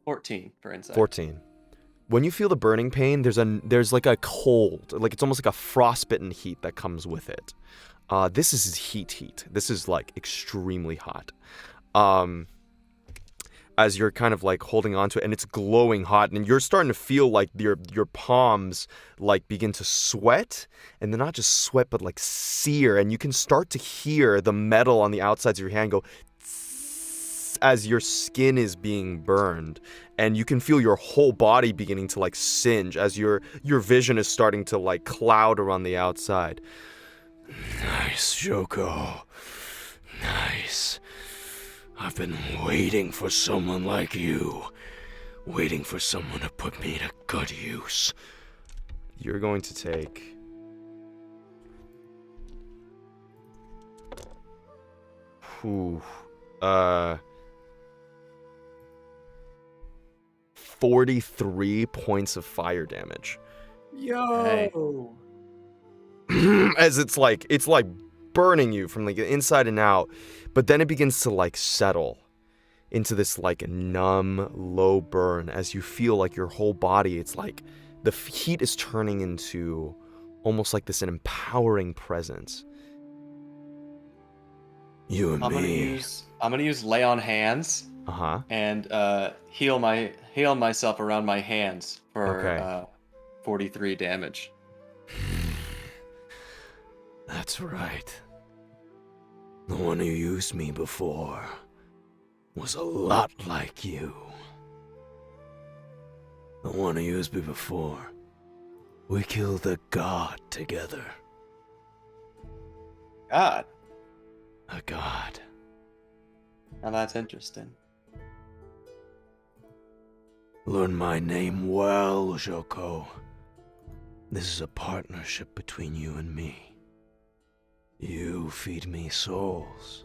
14 for insight. 14. When you feel the burning pain, there's like a cold, like it's almost like a frostbitten heat that comes with it. This is heat. This is like extremely hot. As you're kind of like holding on to it, and it's glowing hot, and you're starting to feel like your palms like begin to sweat, and they're not just sweat but like sear, and you can start to hear the metal on the outsides of your hand go as your skin is being burned, and you can feel your whole body beginning to like singe as your vision is starting to like cloud around the outside. Nice, Joko. Nice. I've been waiting for someone like you. Waiting for someone to put me to good use. You're going to take 43 points of fire damage. Yo. As it's like burning you from like the inside and out, but then it begins to like settle into this like numb, low burn as you feel like your whole body, it's like the heat is turning into almost like this an empowering presence. You and me. I'm gonna use lay on hands Uh-huh. and heal myself around my hands for Okay. 43 damage. That's right. The one who used me before was a lot like you. The one who used me before, we killed a god together. God. A god. Now that's interesting. Learn my name well, Joko. This is a partnership between you and me. You feed me souls,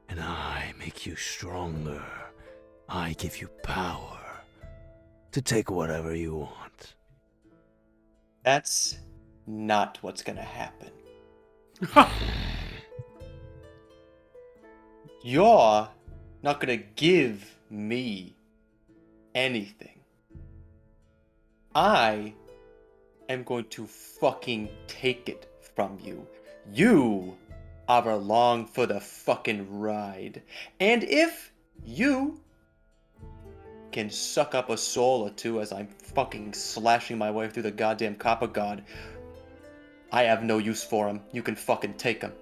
and I make you stronger. I give you power to take whatever you want. That's not what's gonna happen. You're not gonna give me anything. I am going to fucking take it from you. You are along for the fucking ride. And if you can suck up a soul or two as I'm fucking slashing my way through the goddamn copper god, I have no use for him. You can fucking take him.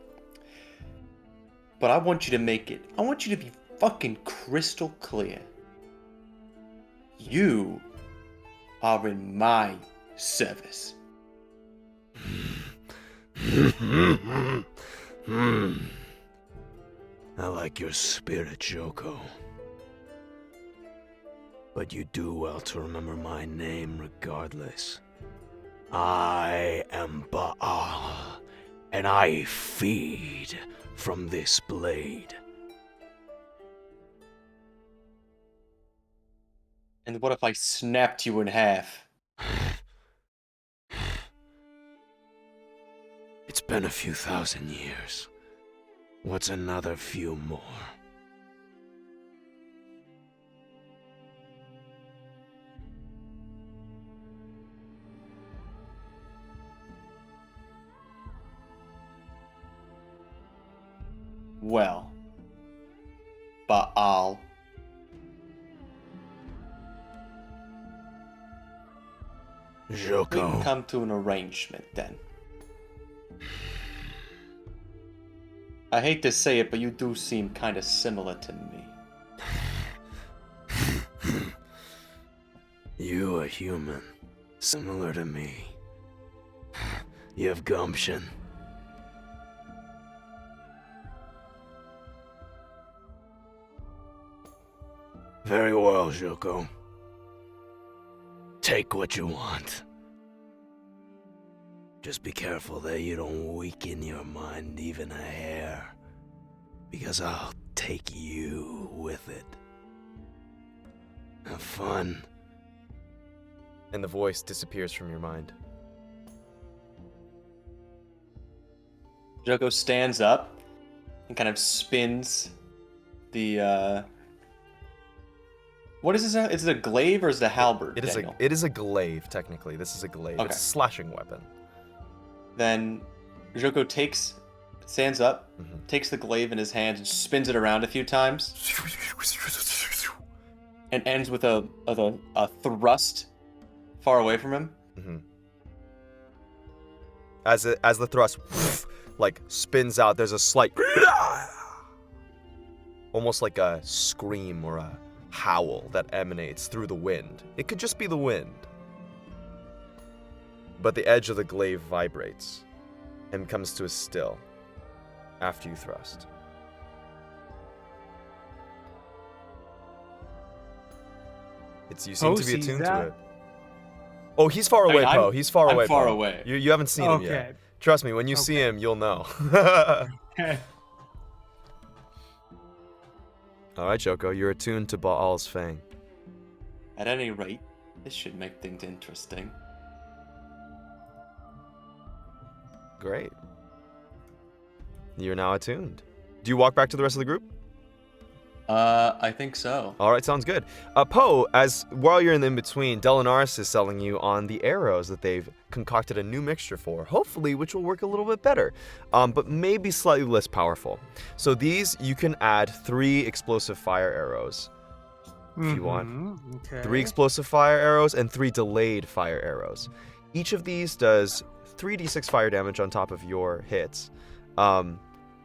But I want you to make it. I want you to be fucking crystal clear. You are in my service. I like your spirit, Joko. But you do well to remember my name regardless. I am Baal, and I feed from this blade. And what if I snapped you in half? It's been a few thousand years. What's another few more? Well, Baal, We can Joko. come to an arrangement then. I hate to say it, but you do seem kind of similar to me. You are human, similar to me. You have gumption. Very well, Joko. Take what you want. Just be careful that you don't weaken your mind even a hair, because I'll take you with it. Have fun. And the voice disappears from your mind. Joko stands up and kind of spins the what is this? Is it a glaive or is it a halberd? Daniel? It is a glaive, technically. This is a glaive. Okay. It's a slashing weapon. Then Joko stands up, Mhm. takes the glaive in his hand and spins it around a few times, and ends with a thrust far away from him. Mhm. As the thrust like spins out, there's a slight almost like a scream or a howl that emanates through the wind. It could just be the wind. But the edge of the glaive vibrates and comes to a still after you thrust. You seem Poe to be sees attuned that? to it. Oh, he's far I mean, away, Poe. He's far I'm away, far Poe. away. You haven't seen him yet. Okay. Trust me, when you see Okay. him, you'll know. Okay. All right, Joko, you're attuned to Baal's Fang. At any rate, this should make things interesting. Great. You're now attuned. Do you walk back to the rest of the group? I think so. All right, sounds good. Poe, while you're in between, Delinaris is selling you on the arrows that they've concocted a new mixture for, hopefully, which will work a little bit better, but maybe slightly less powerful. So these, you can add 3 explosive fire arrows if you want. Mhm, Okay. 3 explosive fire arrows and 3 delayed fire arrows. Each of these does 3d6 fire damage on top of your hits.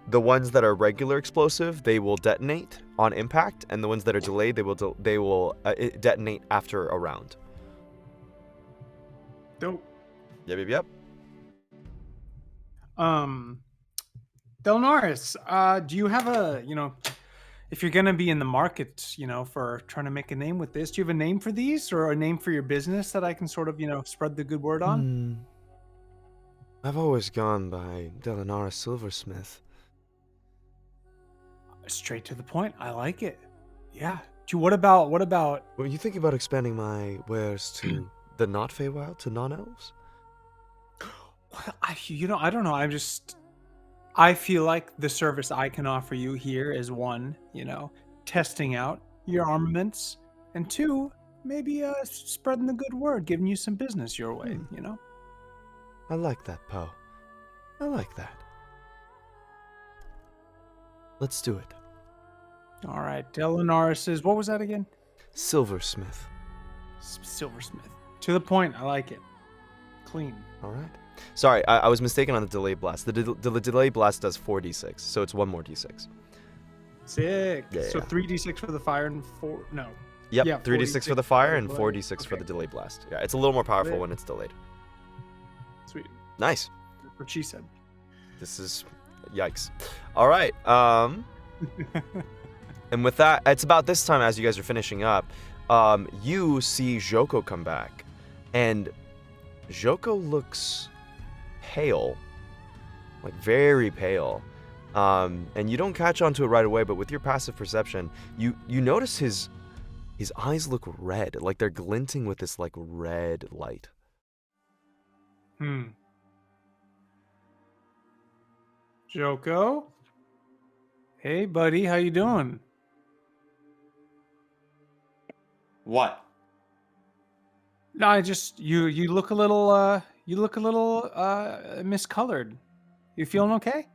The ones that are regular explosive, they will detonate on impact, and the ones that are delayed, they will detonate after a round. Dope. Yep. Delnaris, do you have if you're gonna be in the market, for trying to make a name with this, do you have a name for these or a name for your business that I can sort of, spread the good word on? I've always gone by Delinaris Silversmith. Straight to the point. I like it. Yeah. What about Were you thinking about expanding my wares to the not Feywild, to non-elves? I don't know. I feel like the service I can offer you here is 1, testing out your armaments, and 2, maybe spreading the good word, giving you some business your way, I like that, Poe. I like that. Let's do it. All right. Delinaris what was that again? Silversmith. Silversmith. To the point. I like it. Clean. All right. Sorry, I was mistaken on the delay blast. The delay blast does 4d6, so it's 1 more d6. Sick. Yeah, So yeah. 3d6 for the fire and 4. No. Yep, Yeah, 3d6 for the 4d6 fire for and the 4d6 for okay. the delay blast. Yeah, it's a little more powerful Lit. when it's delayed. Sweet. Nice. That's what she said. This is yikes. All right. And with that, it's about this time as you guys are finishing up, you see Joko come back, and Joko looks pale, like very pale. And you don't catch on to it right away, but with your passive perception, you notice his eyes look red, like they're glinting with this like red light. Joko? Hey, buddy. How you doing? What? No, I just you look a little miscolored. You feeling okay?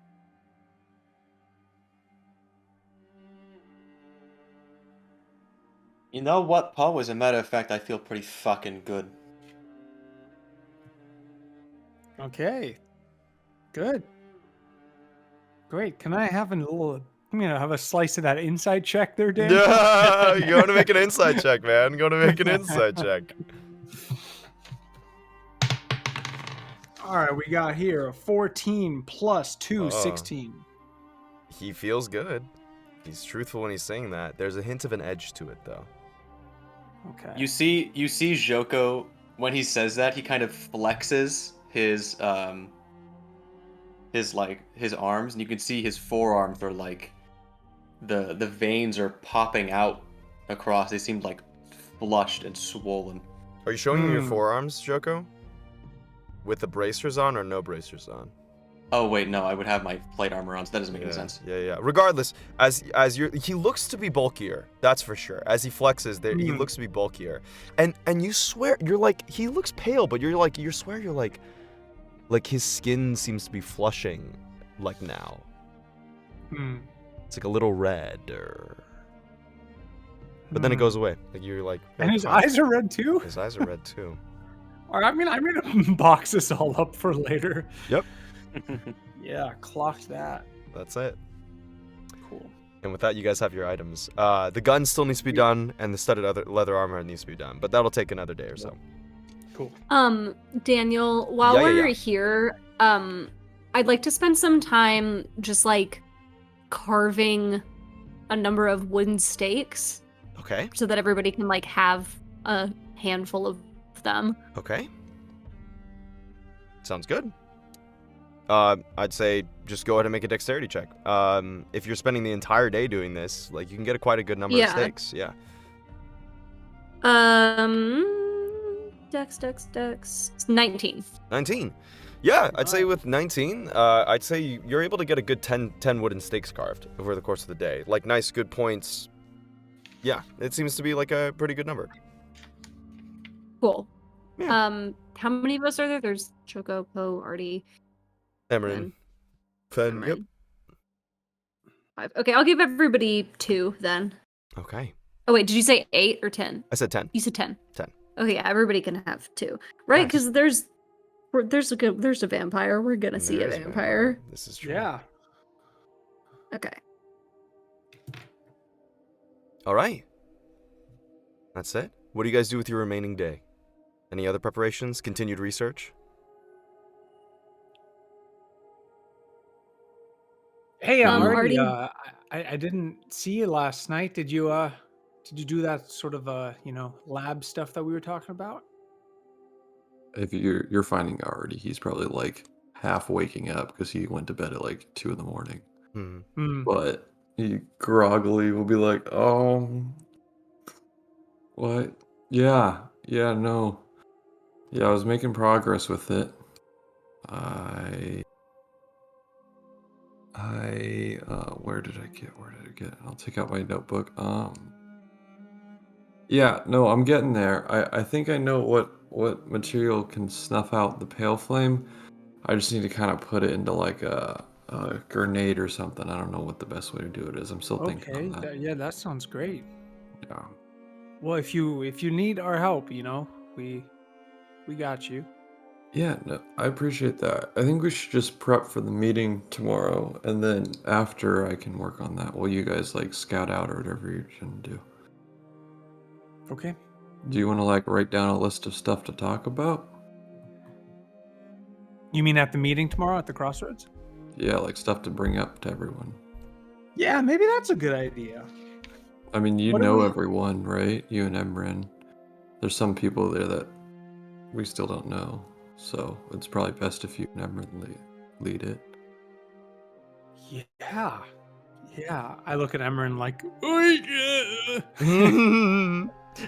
You know what, Poe? As a matter of fact, I feel pretty fucking good. Okay. Good. Great. Can I have have a slice of that inside check there, Dan? Yeah, you want to make an inside check, man. You want to make an inside check. All right, we got here a 14 plus 2, 16. He feels good. He's truthful when he's saying that. There's a hint of an edge to it, though. Okay. You see Joko when he says that, he kind of flexes his arms, and you can see his forearms are like the veins are popping out across. They seem like flushed and swollen. Are you showing me your forearms, Joko? With the bracers on or no bracers on? Oh wait, no, I would have my plate armor on, so that doesn't make any sense. Yeah. Regardless, as he looks to be bulkier, that's for sure. As he flexes, he looks to be bulkier, and you swear you're like he looks pale, but you're like his skin seems to be flushing, like now. It's like a little red, but then it goes away. Like you're like, and his eyes are red too. His eyes are red too. All right, I'm gonna box this all up for later. Yep. Yeah, clocked that. That's it. Cool. And with that, you guys have your items. The gun still needs to be done, and the studded leather armor needs to be done, but that'll take another day or so. Cool. Daniel, while Yeah, we're here, I'd like to spend some time just like carving a number of wooden stakes. Okay. So that everybody can like have a handful of them. Okay. Sounds good. I'd say just go ahead and make a dexterity check. If you're spending the entire day doing this, like you can get quite a good number of stakes. Yeah. Dex. 19. 19. Yeah, I'd say with 19, I'd say you're able to get a good 10 wooden stakes carved over the course of the day. Like nice, good points. Yeah, it seems to be like a pretty good number. Cool. Yeah. How many of us are there? There's Choco, Poe, Artie, Emerin. Fen. Yep. 5. Okay, I'll give everybody 2 then. Okay. Oh wait, did you say 8 or 10? I said 10. You said 10. 10. Okay, yeah, everybody can have 2, right? Nice. Because there's a vampire. We're gonna see a vampire. This is true. Yeah. Okay. All right. That's it. What do you guys do with your remaining day? Any other preparations? Continued research? Hey, Artie. I didn't see you last night. Did you do that sort of lab stuff that we were talking about? If you're finding already, he's probably like half waking up because he went to bed at like 2 a.m. But he groggily will be like, what? Yeah, no. Yeah, I was making progress with it. Where did I get? I'll take out my notebook. Yeah, no, I'm getting there. I think I know what material can snuff out the pale flame. I just need to kind of put it into like a grenade or something. I don't know what the best way to do it is. I'm still thinking on that. Yeah, that sounds great. Yeah. Well, if you need our help, we got you. Yeah, no, I appreciate that. I think we should just prep for the meeting tomorrow, and then after I can work on that while you guys like scout out or whatever you can do. Okay. Do you want to like write down a list of stuff to talk about? You mean at the meeting tomorrow at the crossroads? Yeah, like stuff to bring up to everyone. Yeah, maybe that's a good idea. I mean, you What do know we- everyone, right? You and Emran. There's some people there that we still don't know, so it's probably best if you and Emran lead it. Yeah. I look at Emran like, "Oh, yeah."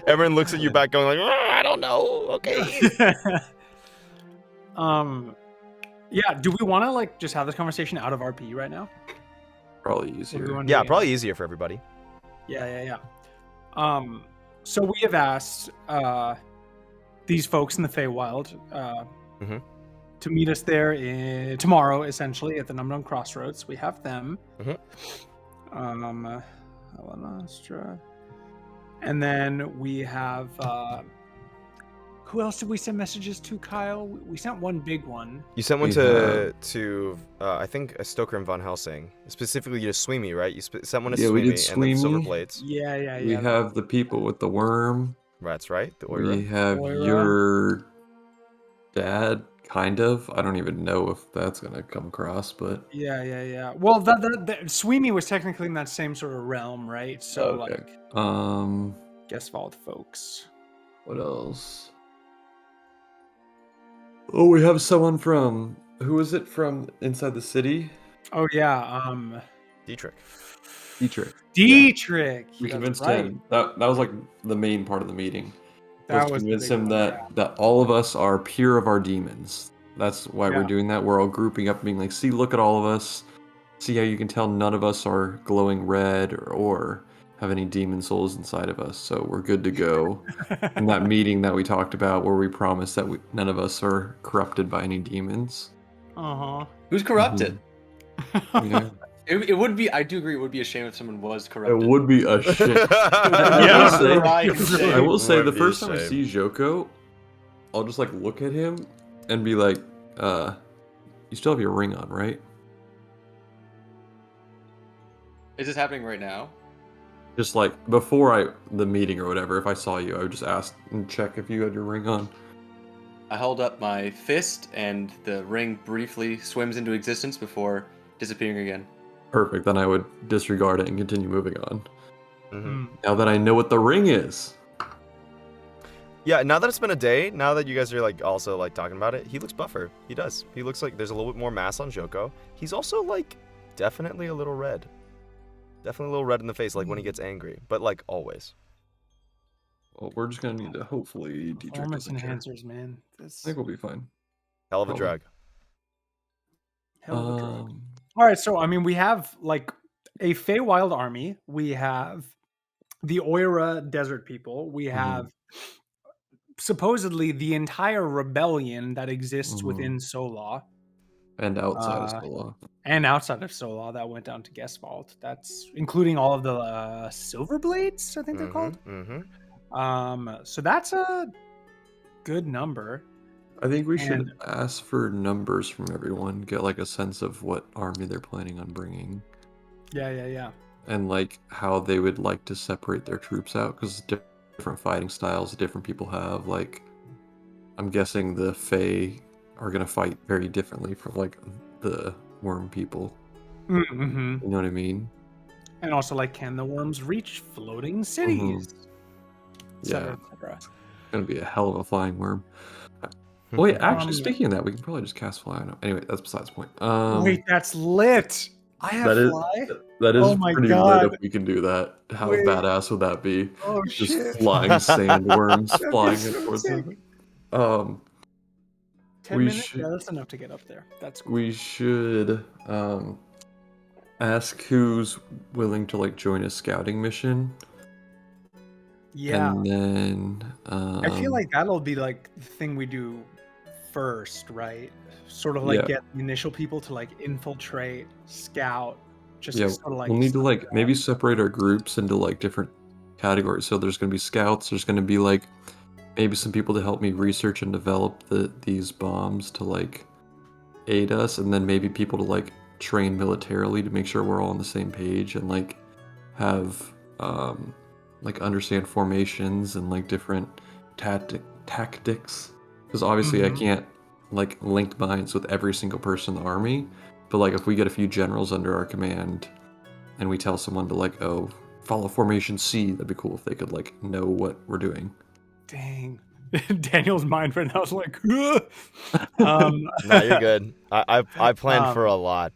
Emerin looks at you back going like, I don't know. Okay. Yeah, do we want to like just have this conversation out of RP right now? Probably Or do we easier. wanna Yeah, do- probably easier for everybody. Yeah. So we have asked these folks in the Feywild Mhm. to meet us there tomorrow, essentially at the Numdum Crossroads. We have them. Mhm. Elenostra. And then we have Who else did we send messages to, Kyle? We sent one big one. You sent one We to I think Stoker and Von Helsing, specifically to Sweeney, right? You sent one to Yeah, we did Sweeney and then Silver Sweeney. Blades. Yeah. We have the people with the worm. That's right, the We Oira. have Oira. your dad, kind of. I don't even know if that's gonna come across, but Yeah. Well, Sweeney was technically in that same sort of realm, right? So, okay. guess vault folks. What else? Oh, we have someone from who is it from inside the city? Oh yeah, Dietrich. Dietrich. Dietrich. We That's convinced right. him. That was like the main part of the meeting. That Was was the convince big him one, that all of us are pure of our demons. That's why we're Yeah. doing that. We're all grouping up, being like, see, look at all of us. See how you can tell none of us are glowing red or have any demon souls inside of us. So we're good to go. In that meeting that we talked about, where we promised that none of us are corrupted by any demons. Uh Who's corrupted? huh. Yeah. It would be. I do agree. It would be a shame if someone was It corrupted. would be a shit. Yeah. I will say Would the be first a time I shame. see Joko, I'll just like look at him and be like, you still have your ring on, right? Is this happening right now? Just like before the meeting or whatever, if I saw you, I would just ask and check if you had your ring on. I held up my fist, and the ring briefly swims into existence before disappearing again. Perfect. Then I would disregard it and continue moving on. Mm-hmm. Now that I know what the ring is. Yeah, now that it's been a day, now that you guys are like also like talking about it, he looks buffer. He does. He looks like there's a little bit more mass on Joko. He's also like definitely a little red. Definitely a little red in the face, like when he gets angry, but like always. Well, we're just gonna need to hopefully Dietrich Performance doesn't care. enhancers, man. I That's think we'll be fine. Hell of a Probably. drag. hell of a drug. All right, so I mean, we have like a Feywild army. We have the Oira desert people. We have supposedly the entire rebellion that exists Mhm. within Sola And outside of Sola. and outside of Sola that went down to Guest Vault. That's including all of the Silver Blades, I think they're called. Mm-hmm. So that's a good number. I think we should And- ask for numbers from everyone, get like a sense of what army they're planning on bringing, Yeah. and like how they would like to separate their troops out, because different fighting styles different people have. Like, I'm guessing the Fae are gonna fight very differently from like the Worm people. Mm-hmm. You know what I mean? And also, like, can the worms reach floating cities? Et cetera, et cetera. It's gonna be a hell of a flying worm. Wait, actually, Um, speaking of that, we can probably just cast fly on it. Anyway, that's besides the point. Wait, that's lit. I have that is fly. that is Oh my pretty God. lit if we can do that. How Wait. badass would that be? Oh Just shit! flying sandworms That'd be flying so it towards sick. them. 10 we minutes. should- Yeah, that's enough to get up there. That's cool. We should ask who's willing to like join a scouting mission. Yeah, And then I feel like that'll be like the thing we do first, right? Sort of like Yeah. get the initial people to like infiltrate, scout, just yeah, sort of like. we'll need to like maybe separate our groups into like different categories. So there's gonna be scouts. There's gonna be like maybe some people to help me research and develop these bombs to like aid us, and then maybe people to like train militarily to make sure we're all on the same page and like have like understand formations and like different tactics. Because obviously I Mhm. can't like link minds with every single person in the army, but like if we get a few generals under our command and we tell someone to like, oh, follow formation C, that'd be cool if they could like know what we're doing. Dang. Daniel's mind right now is like. No, you're good. I planned for a lot.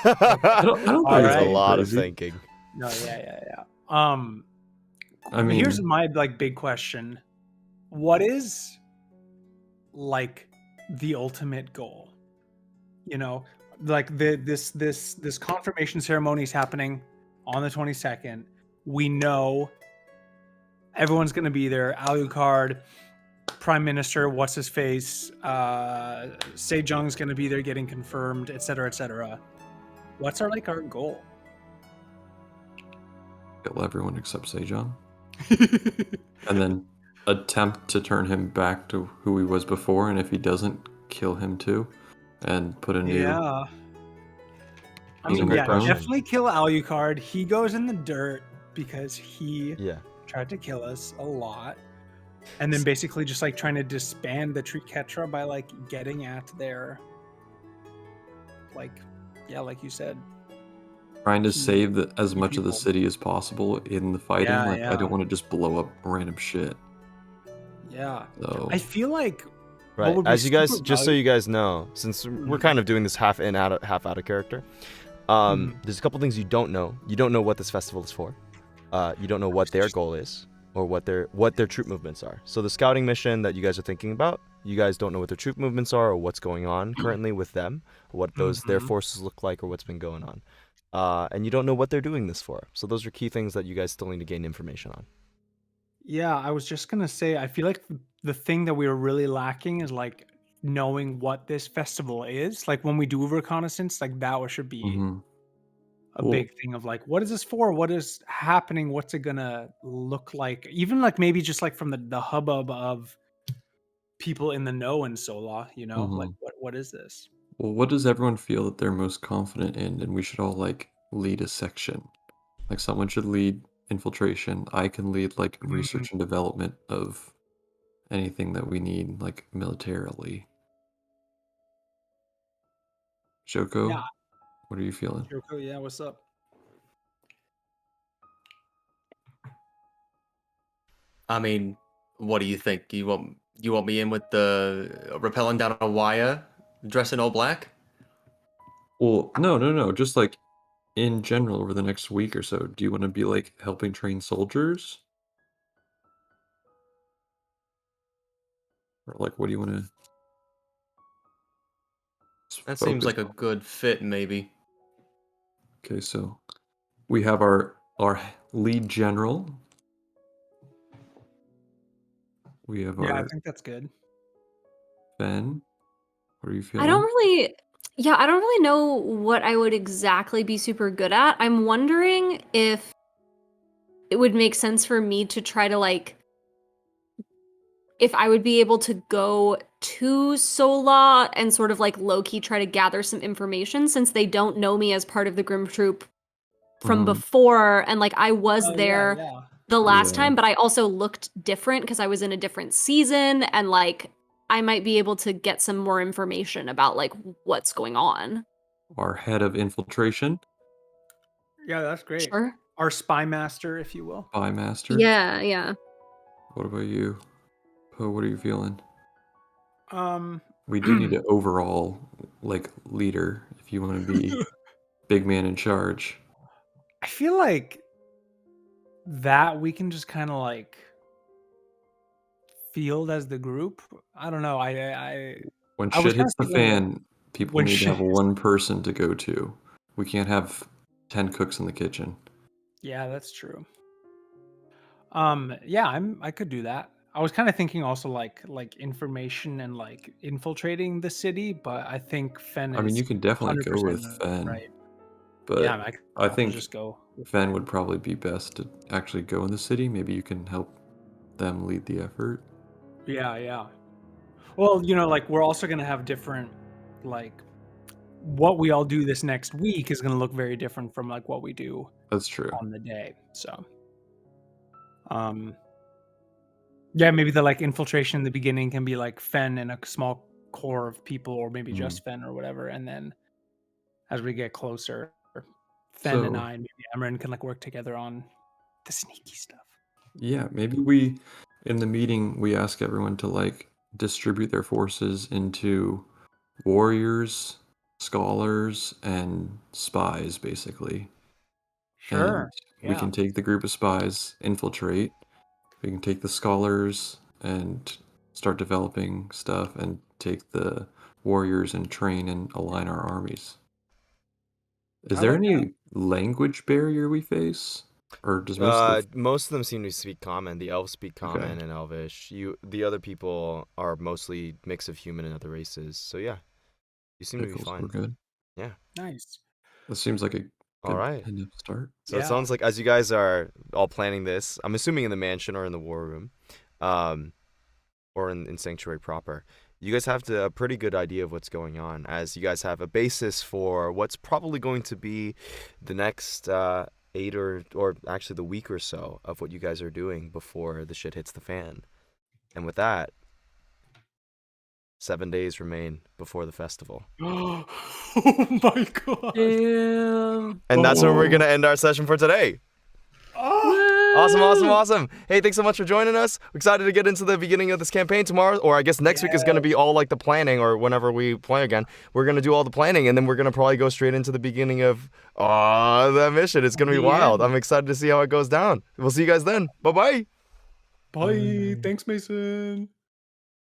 I don't think All It's right. a lot of crazy. thinking. No, yeah. I mean, Here's my like big question: what is like the ultimate goal? You know, like this confirmation ceremony is happening on the 22nd. We know everyone's going to be there. Alucard, Prime Minister, what's his face, Sejong's going to be there, getting confirmed, etc., etc. What's our goal? kill everyone except Sejong. And then attempt to turn him back to who he was before, and if he doesn't, kill him too, and put a new Yeah. I That's a mean, great yeah, question. definitely kill Alucard. He goes in the dirt because he Yeah. tried to kill us a lot. And then basically just like trying to disband the Triketra by like getting at their, like, yeah, like you said. trying to Key- save as key much of the people. city as possible in the fighting. Yeah, Like I yeah. don't want to just blow up random shit. Yeah. So I feel like what Right. would be As you guys, super just so you guys know, since we're Mhm. kind of doing this half in, half out of character, there's a couple things you don't know. You don't know what this festival is for. You don't know what their goal is or what their troop movements are. So the scouting mission that you guys are thinking about, you guys don't know what their troop movements are or what's going on currently with them, or what their Mhm. forces look like or what's been going on. And you don't know what they're doing this for. So those are key things that you guys still need to gain information on. Yeah, I was just gonna say, I feel like the thing that we were really lacking is like knowing what this festival is. Like when we do reconnaissance, like that should be mhm. a Well, big thing of like, what is this for? What is happening? What's it gonna look like? Even like maybe just like from the hubbub of people in the know in Sola, like mhm. what is this? Well, what does everyone feel that they're most confident in? And we should all like lead a section. Like someone should lead infiltration. I can lead like Mm, research and development of anything that we need, like militarily. yeah, Shoko, what are you feeling? Joko, yeah, what's up? I mean, what do you think? You want me in with the rappelling down a wire, dressed in all black? Well, no. Just like in general over the next week or so, do you want to be like helping train soldiers? Or like what do you want to That seems focus like a on? good fit, maybe. Okay, so we have our lead general. We have Yeah, I our think that's good. Ben. What are you I don't feeling? really, yeah, I don't really know what I would exactly be super good at. I'm wondering if it would make sense for me to try to like, if I would be able to go to Sola and sort of like low key try to gather some information since they don't know me as part of the Grim Troupe from Mhm. before. And like I was Oh yeah, there yeah. the last Yeah. time, but I also looked different because I was in a different season and like I might be able to get some more information about like what's going on. Our head of infiltration, Yeah, that's great. Sure. Our spy master, if you will. Spy Master. Yeah, yeah. What about you? Poe, what are you feeling? Um We do need an overall like leader if you want to be big man in charge. I feel like that we can just kind of like field as the group. I don't know. When I was shit kind hits of the feeling like fan, people when need to shit. have one person to go to. We can't have 10 cooks in the kitchen. Yeah, that's true. Yeah, I could do that. I was kind of thinking also like information and like infiltrating the city, but I think Fen I mean, you is can definitely go 100% with Fen, right. Yeah, but I could I probably think just go. Fen would probably be best to actually go in the city. Maybe you can help them lead the effort. Yeah, yeah. Well, like we're also gonna have different, like, what we all do this next week is gonna look very different from like what we do That's true. on the day. So, um, yeah, maybe the like infiltration in the beginning can be like Fen and a small core of people, or maybe Mhm. just Fen or whatever, and then as we get closer, Fen and So, I and maybe Amarin can like work together on the sneaky stuff. yeah, maybe we, in the meeting, we ask everyone to like distribute their forces into warriors, scholars, and spies, basically. And Sure. we Yeah. can take the group of spies, infiltrate. We can take the scholars and start developing stuff, and take the warriors and train and align our armies. Is I there like that. any language barrier we face? Or does most of Most of them seem to speak common. The elves speak Okay. common and elvish. The other people are mostly mix of human and other races. So yeah, you seem to be Pickles, we're fine. good? Yeah. Nice. That seems like a All good right. enough start. So it Yeah. sounds like as you guys are all planning this, I'm assuming in the mansion or in the war room. or in Sanctuary proper, you guys have a pretty good idea of what's going on, as you guys have a basis for what's probably going to be the next 8 or actually the week or so of what you guys are doing before the shit hits the fan. And with that, 7 days remain before the festival. Oh my god. Damn. And that's where we're going to end our session for today. Awesome. Hey, thanks so much for joining us. We're excited to get into the beginning of this campaign tomorrow, or I guess next week is going to be all like the planning, or whenever we play again. We're going to do all the planning, and then we're going to probably go straight into the beginning of that mission. It's going to be wild. I'm excited to see how it goes down. We'll see you guys then. Bye-bye. Bye. Thanks, Mason.